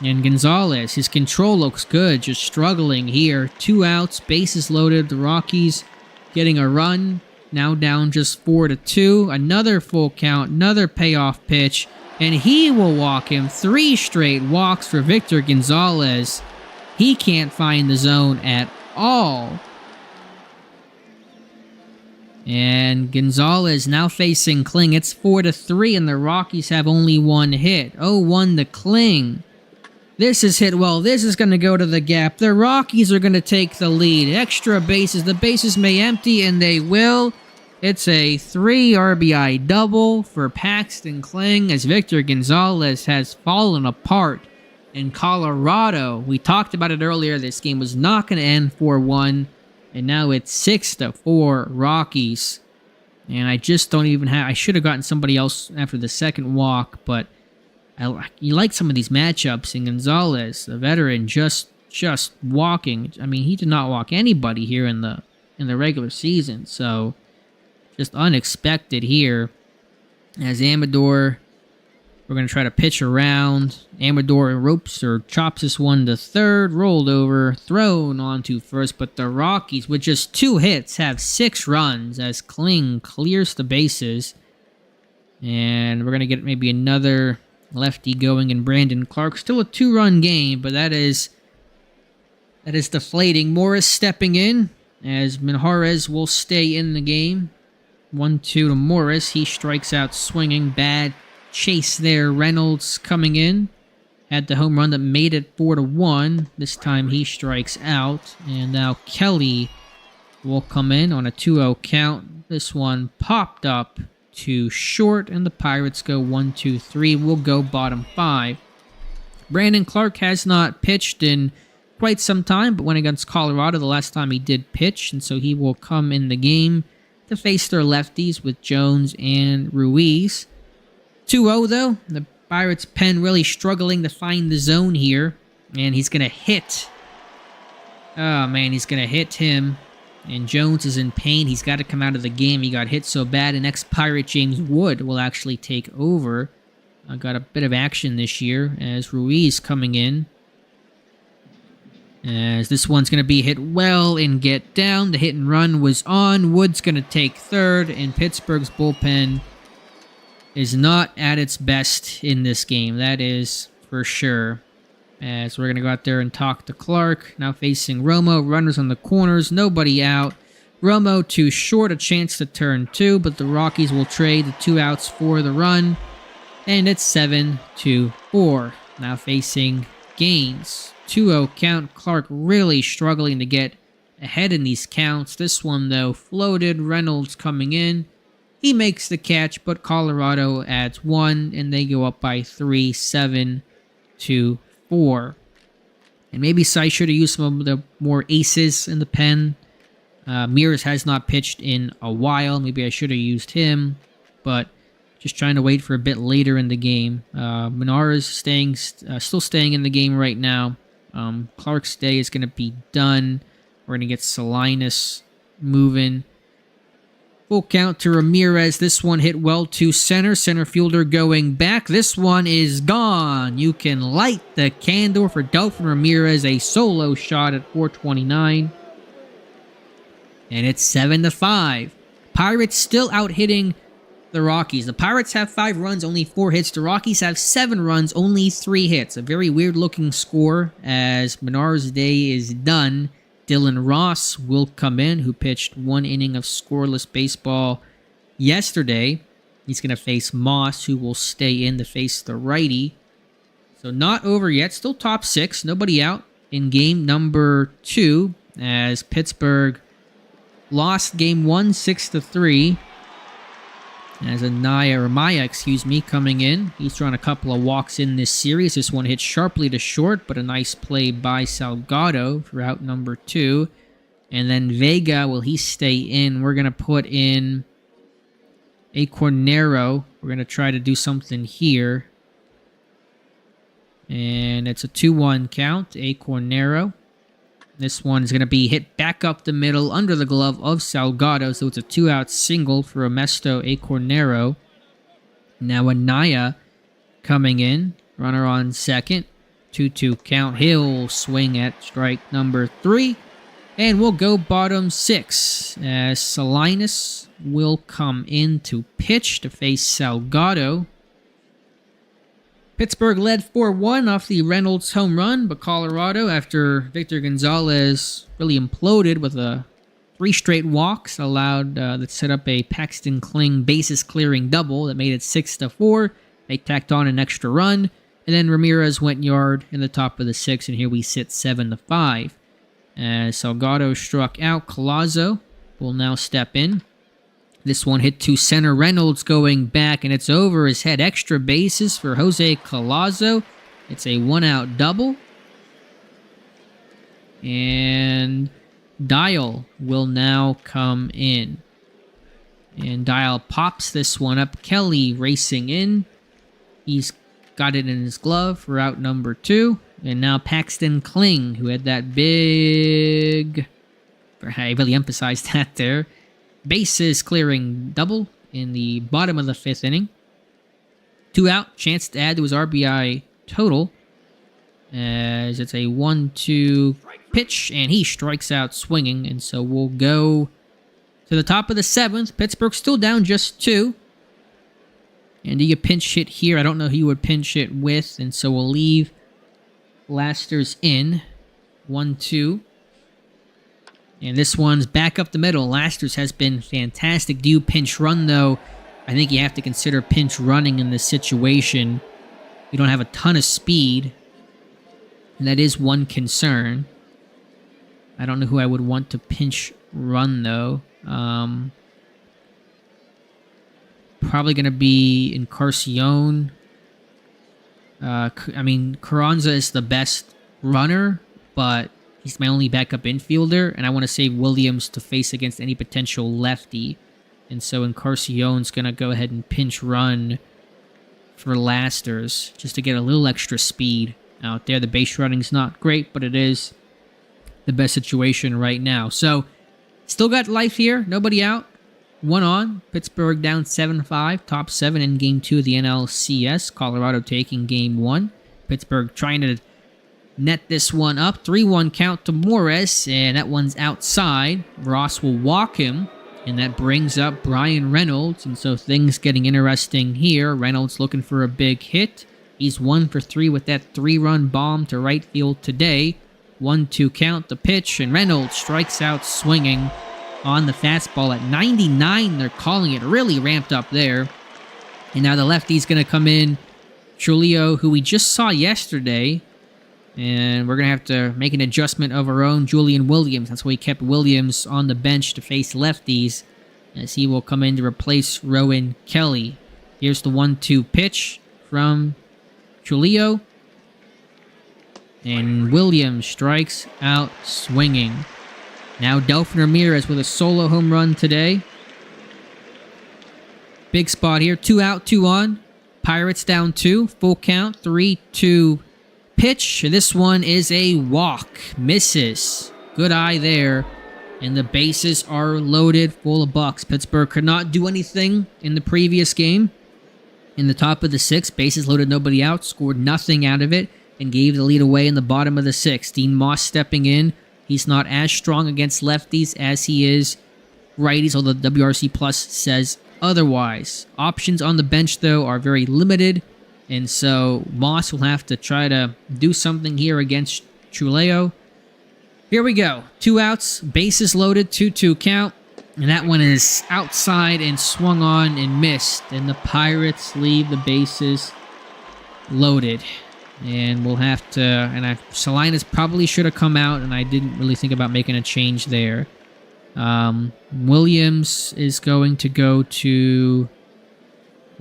And Gonzalez, his control looks good, just struggling here. 2 outs, bases loaded. The Rockies getting a run, now down just 4-2. Another full count, another payoff pitch, and he will walk him. 3 straight walks for Victor Gonzalez. He can't find the zone at all. And Gonzalez now facing Kling. It's 4-3, and the Rockies have only 1 hit. 0-1 to Kling. This is hit well. This is going to go to the gap. The Rockies are going to take the lead. Extra bases. The bases may empty, and they will. It's a 3 RBI double for Paxton Kling as Victor Gonzalez has fallen apart in Colorado. We talked about it earlier. This game was not going to end 4-1. And now it's 6-4 Rockies. And I just don't even have... I should have gotten somebody else after the second walk, but you like some of these matchups. And Gonzalez, the veteran, just walking. I mean, he did not walk anybody here in the regular season. So, just unexpected here. As Amador... We're going to try to pitch around. Amador ropes or chops this one to third. Rolled over. Thrown onto first. But the Rockies, with just 2 hits, have 6 runs as Kling clears the bases. And we're going to get maybe another lefty going in Brandon Clark. Still a 2-run game, but that is deflating. Morris stepping in as Minjarez will stay in the game. 1-2 to Morris. He strikes out swinging. Bad chase there. Reynolds coming in. Had the home run that made it 4-1. This time he strikes out. And now Kelly will come in on a 2-0 count. This one popped up to short, and the Pirates go 1-2-3. We'll go bottom 5. Brandon Clark has not pitched in quite some time, but went against Colorado the last time he did pitch, and so he will come in the game to face their lefties with Jones and Ruiz. 2-0 though. The Pirates pen really struggling to find the zone here, and he's going to hit. Oh man, he's going to hit him, and Jones is in pain. He's got to come out of the game. He got hit so bad, and ex-Pirate James Wood will actually take over. Got a bit of action this year as Ruiz coming in. As this one's going to be hit well and get down. The hit and run was on. Wood's going to take third, and Pittsburgh's bullpen is not at its best in this game. That is for sure. As we're going to go out there and talk to Clark. Now facing Romo. Runners on the corners. Nobody out. Romo too short. A chance to turn 2, but the Rockies will trade the 2 outs for the run. And it's 7-4. Now facing Gaines. 2-0 count. Clark really struggling to get ahead in these counts. This one, though, floated. Reynolds coming in. He makes the catch, but Colorado adds 1, and they go up by 3, 7-4. And maybe I should have used some of the more aces in the pen. Mears has not pitched in a while. Maybe I should have used him, but just trying to wait for a bit later in the game. Menara's still staying in the game right now. Clark's day is going to be done. We're going to get Salinas moving. Full count to Ramirez. This one hit well to center. Center fielder going back. This one is gone. You can light the candle for Delphin Ramirez. A solo shot at 429. And it's 7-5. Pirates still out hitting the Rockies. The Pirates have 5 runs, only 4 hits. The Rockies have 7 runs, only 3 hits. A very weird-looking score as Menar's day is done. Dylan Ross will come in, who pitched 1 inning of scoreless baseball yesterday. He's going to face Moss, who will stay in to face the righty. So not over yet. Still top 6. Nobody out in game number 2 as Pittsburgh lost game 1 6-3. As Maya, coming in. He's drawn a couple of walks in this series. This one hit sharply to short, but a nice play by Salgado for out number 2. And then Vega, will he stay in? We're going to put in a Cornero. We're going to try to do something here. And it's a 2-1 count, a Cornero. This one is going to be hit back up the middle under the glove of Salgado. So it's a 2-out single for Ernesto A. Cornero. Now Anaya coming in. Runner on second. 2-2 count. He'll swing at strike number 3. And we'll go bottom 6 as Salinas will come in to pitch to face Salgado. Pittsburgh led 4-1 off the Reynolds home run, but Colorado, after Victor Gonzalez really imploded with 3 straight walks, that set up a Paxton Kling bases-clearing double that made it 6-4. They tacked on an extra run, and then Ramirez went yard in the top of the 6th, and here we sit 7-5. As Salgado struck out, Collazo will now step in. This one hit to center. Reynolds going back, and it's over his head. Extra bases for Jose Collazo. It's a 1-out double. And Dial will now come in. And Dial pops this one up. Kelly racing in. He's got it in his glove for out number 2. And now Paxton Kling, who had that big... I really emphasized that there. Bases clearing double in the bottom of the 5th inning. 2 out, chance to add to his RBI total. As it's a 1-2 pitch, and he strikes out swinging. And so we'll go to the top of the 7th. Pittsburgh still down just 2. And do you pinch hit here? I don't know who you would pinch hit with. And so we'll leave Lasters in. 1-2. And this one's back up the middle. Lasters has been fantastic. Do you pinch run, though? I think you have to consider pinch running in this situation. You don't have a ton of speed. And that is one concern. I don't know who I would want to pinch run, though. Probably going to be Encarnacion. I mean, Carranza is the best runner, but he's my only backup infielder, and I want to save Williams to face against any potential lefty. And so Encarnacion's going to go ahead and pinch run for Lasters, just to get a little extra speed out there. The base running's not great, but it is the best situation right now. So, still got life here. Nobody out. 1 on. Pittsburgh down 7-5. Top 7 in Game 2 of the NLCS. Colorado taking Game 1. Pittsburgh trying to net this one up. 3-1 count to Morris, and that one's outside. Ross will walk him, and that brings up Brian Reynolds. And so things getting interesting here. Reynolds looking for a big hit. He's 1 for 3 with that 3-run bomb to right field today. 1-2 count, the pitch, and Reynolds strikes out swinging on the fastball at 99. They're calling it, really ramped up there. And now the lefty's going to come in. Trujillo, who we just saw yesterday. And we're going to have to make an adjustment of our own. Julian Williams. That's why we kept Williams on the bench to face lefties, as he will come in to replace Rowan Kelly. Here's the 1-2 pitch from Trujillo. And Williams strikes out swinging. Now Delphin Ramirez with a solo home run today. Big spot here. 2 out, 2 on. Pirates down 2. Full count. 3-2 pitch. This one is a walk. Misses. Good eye there. And the bases are loaded full of bucks. Pittsburgh could not do anything in the previous game. In the top of the 6th, bases loaded, nobody out. Scored nothing out of it and gave the lead away in the bottom of the 6th. Dean Moss stepping in. He's not as strong against lefties as he is righties, although WRC Plus says otherwise. Options on the bench, though, are very limited, and so Moss will have to try to do something here against Trujillo. Here we go. 2 outs, bases loaded, 2-2 count, and that one is outside and swung on and missed, and the Pirates leave the bases loaded. And we'll have to... And Salinas probably should have come out, and I didn't really think about making a change there. Williams is going to go to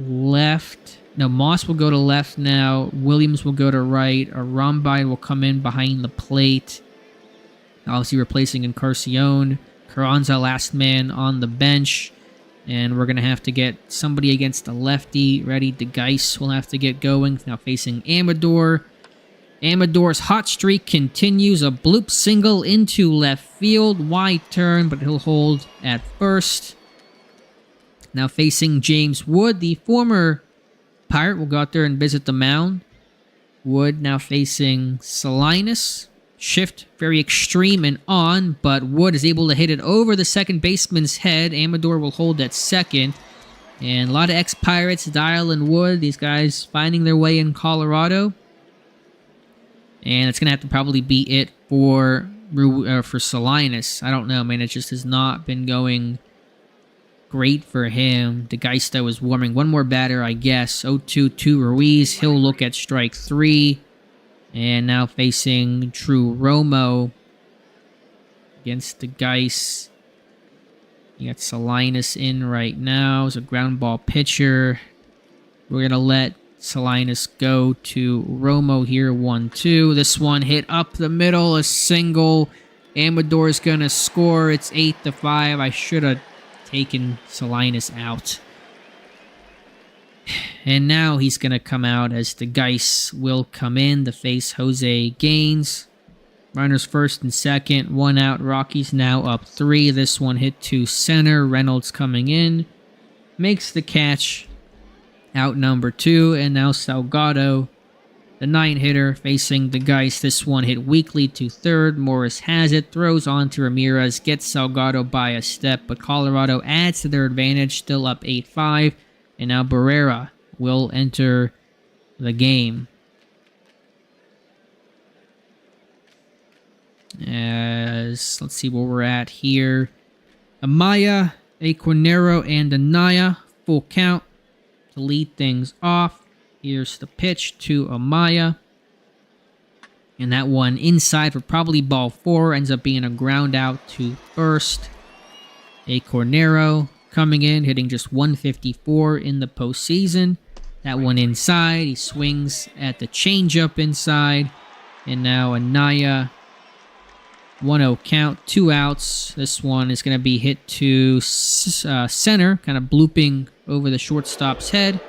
left. No, Moss will go to left now. Williams will go to right. Arambide will come in behind the plate. Obviously replacing Encarnacion. Carranza last man on the bench. And we're going to have to get somebody against the lefty ready. DeGeis will have to get going. Now facing Amador. Amador's hot streak continues. A bloop single into left field. Wide turn, but he'll hold at first. Now facing James Wood. The former Pirate will go out there and visit the mound. Wood now facing Salinas. Shift very extreme and on, but Wood is able to hit it over the second baseman's head. Amador will hold at second. And a lot of ex-Pirates, Dial and Wood, these guys finding their way in Colorado. And it's going to have to probably be it for Salinas. I don't know, man. It just has not been going great for him. DeGeista is warming. One more batter, I guess. 0-2 to Ruiz. He'll look at strike 3. And now facing True Romo against the Geis. You got Salinas in right now. It's a ground ball pitcher. We're going to let Salinas go to Romo here. 1-2. This one hit up the middle. A single. Amador's going to score. It's 8-5. I should have taken Salinas out. And now he's going to come out as the Geis will come in to face Jose Gaines. Runners first and second, 1 out. Rockies now up 3. This one hit to center. Reynolds coming in. Makes the catch. Out number 2. And now Salgado, the 9-hitter, facing the Geis. This one hit weakly to third. Morris has it. Throws on to Ramirez. Gets Salgado by a step. But Colorado adds to their advantage. Still up 8-5. And now Barrera will enter the game. Let's see where we're at here. Amaya, Equinero, and Anaya. Full count to lead things off. Here's the pitch to Amaya. And that one inside for probably ball 4. Ends up being a ground out to first. A Cornero coming in, hitting just 154 in the postseason. That one inside. He swings at the changeup inside. And now Anaya. 1-0 count, 2 outs. This one is going to be hit to center, kind of blooping over the shortstop's head.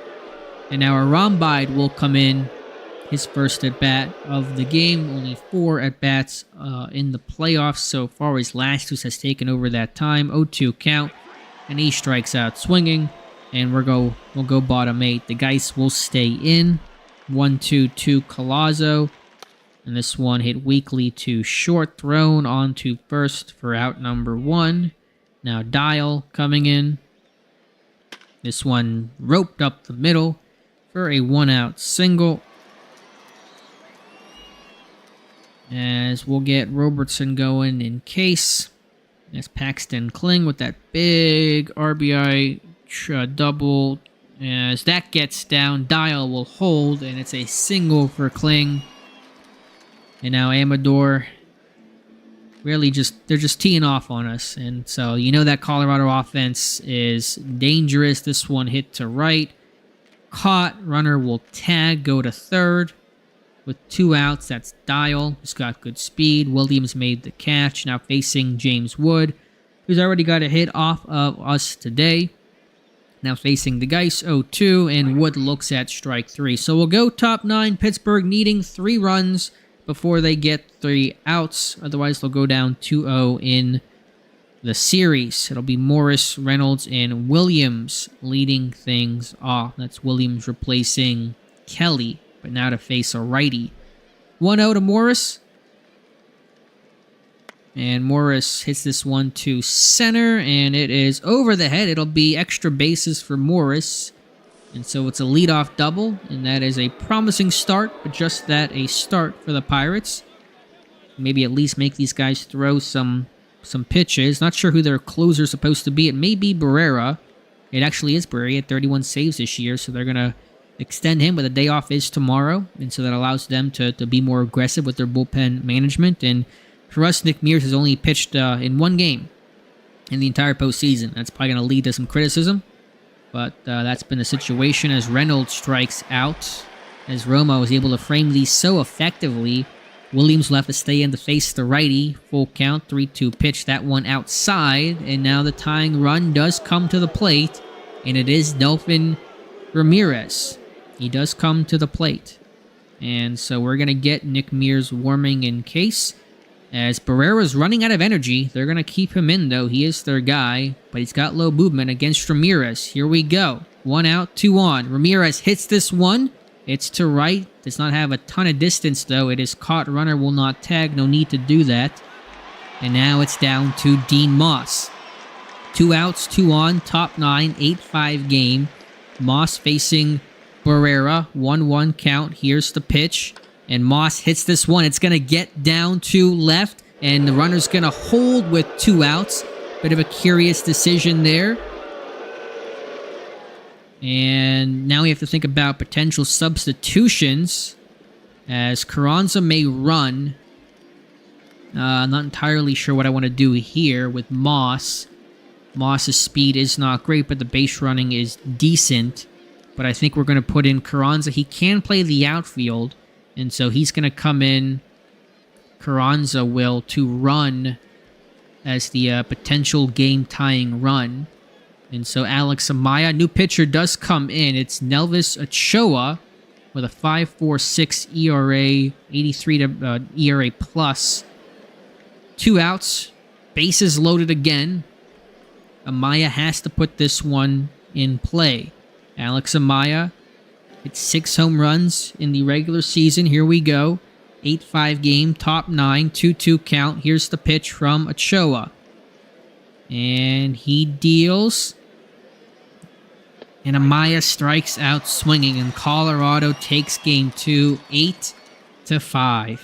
And now Arambide will come in, his first at-bat of the game. Only 4 at-bats in the playoffs so far. His last two has taken over that time. 0-2 count, and he strikes out swinging. And we'll go bottom 8. The Geis will stay in. 1-2 to Collazo. And this one hit weakly to short, thrown onto first for out number 1. Now Dial coming in. This one roped up the middle for a 1-out single. As we'll get Robertson going in case. As Paxton Kling with that big RBI double. As that gets down, Dial will hold, and it's a single for Kling. And now Amador, really they're just teeing off on us. And so you know that Colorado offense is dangerous. This one hit to right. Caught. Runner will tag, go to third. With 2 outs, that's Dial, who's got good speed. Williams made the catch. Now facing James Wood, who's already got a hit off of us today. Now facing the Geis, 0-2, and Wood looks at strike 3. So we'll go top 9. Pittsburgh needing 3 runs before they get 3 outs. Otherwise, they'll go down 2-0 in the series. It'll be Morris, Reynolds, and Williams leading things off. That's Williams replacing Kelly, but now to face a righty. 1-0 to Morris. And Morris hits this one to center, and it is over the head. It'll be extra bases for Morris. And so it's a leadoff double, and that is a promising start, but just that, a start for the Pirates. Maybe at least make these guys throw some pitches. Not sure who their closer's supposed to be. It may be Barrera. It actually is Barrera. He had 31 saves this year, so they're going to extend him, but the day off is tomorrow, and so that allows them to be more aggressive with their bullpen management. And for us, Nick Mears has only pitched in 1 game in the entire postseason. That's probably going to lead to some criticism. But that's been the situation as Reynolds strikes out. As Romo was able to frame these so effectively. Williams will have to stay in to face the righty. Full count, 3-2 pitch. That one outside. And now the tying run does come to the plate. And it is Delphin Ramirez. He does come to the plate. And so we're going to get Nick Mears warming in case. As Barrera's running out of energy, they're going to keep him in, though. He is their guy, but he's got low movement against Ramirez. Here we go. 1 out, 2 on. Ramirez hits this one. It's to right. Does not have a ton of distance, though. It is caught. Runner will not tag. No need to do that. And now it's down to Dean Moss. 2 outs, 2 on. Top 9, 8-5 game. Moss facing Barrera. 1-1 count. Here's the pitch. And Moss hits this one. It's going to get down to left. And the runner's going to hold with 2 outs. Bit of a curious decision there. And now we have to think about potential substitutions. As Carranza may run. I'm not entirely sure what I want to do here with Moss. Moss's speed is not great, but the base running is decent. But I think we're going to put in Carranza. He can play the outfield. And so he's going to come in, Carranza will, to run as the potential game-tying run. And so Alex Amaya, new pitcher, does come in. It's Nelvis Ochoa with a 5.46 ERA, 83 to ERA plus. 2 outs, bases loaded again. Amaya has to put this one in play. Alex Amaya, it's 6 home runs in the regular season. Here we go. 8-5 game, top 9, 2-2 count. Here's the pitch from Ochoa. And he deals. And Amaya strikes out swinging. And Colorado takes game 2, 8-5.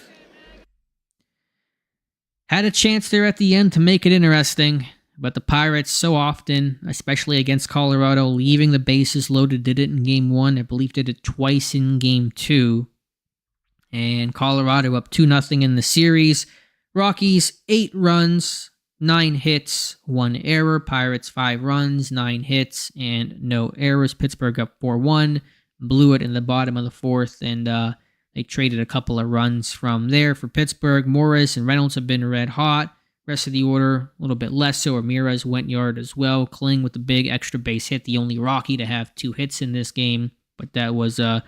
Had a chance there at the end to make it interesting. But the Pirates so often, especially against Colorado, leaving the bases loaded, did it in Game 1. I believe did it twice in Game 2. And Colorado up 2-0 in the series. Rockies, 8 runs 9 hits, 1 error. Pirates 5 runs, 9 hits, and no errors. Pittsburgh up 4-1, blew it in the bottom of the 4th, and they traded a couple of runs from there for Pittsburgh. Morris and Reynolds have been red hot. Rest of the order, a little bit less so. Ramirez went yard as well. Kling with the big extra base hit, the only Rocky to have 2 hits in this game, but that was a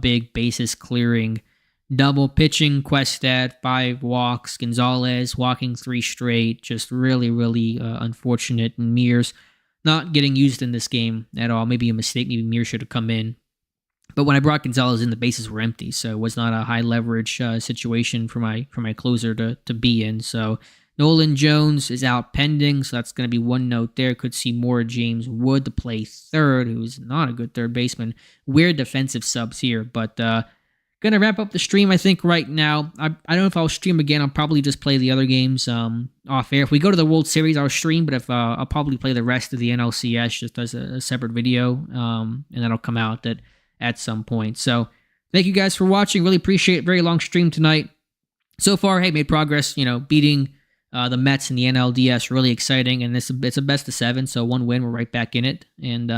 big bases clearing double. Pitching, Questad, 5 walks. Gonzalez walking 3 straight. Just really, really unfortunate. And Mears not getting used in this game at all. Maybe a mistake. Maybe Mears should have come in. But when I brought Gonzalez in, the bases were empty, so it was not a high leverage situation for my closer to be in. So Nolan Jones is out pending, so that's going to be one note there. Could see more James Wood to play third, who's not a good third baseman. Weird defensive subs here, but going to wrap up the stream, I think, right now. I don't know if I'll stream again. I'll probably just play the other games off air. If we go to the World Series, I'll stream, but if I'll probably play the rest of the NLCS just as a separate video, and that'll come out at some point. So thank you guys for watching. Really appreciate it. Very long stream tonight. So far, hey, made progress, beating the Mets in the NLDS. Really exciting, and it's a best of 7, so 1 win, we're right back in it, and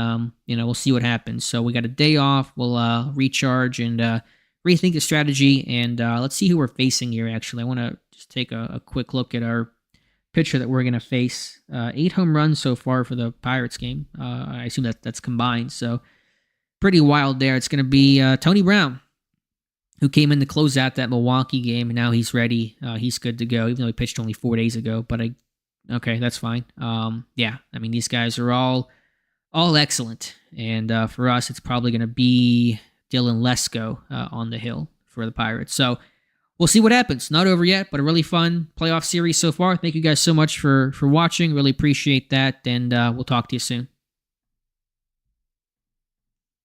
we'll see what happens. So we got a day off. We'll recharge and rethink the strategy, and let's see who we're facing here. Actually, I want to just take a quick look at our pitcher that we're going to face. 8 home runs so far for the Pirates game. I assume that's combined, so pretty wild there. It's going to be Tony Brown, who came in to close out that Milwaukee game, and now he's ready. He's good to go, even though he pitched only 4 days ago. But okay, that's fine. These guys are all excellent, and for us, it's probably going to be Dylan Lesko on the hill for the Pirates. So we'll see what happens. Not over yet, but a really fun playoff series so far. Thank you guys so much for watching. Really appreciate that, and we'll talk to you soon.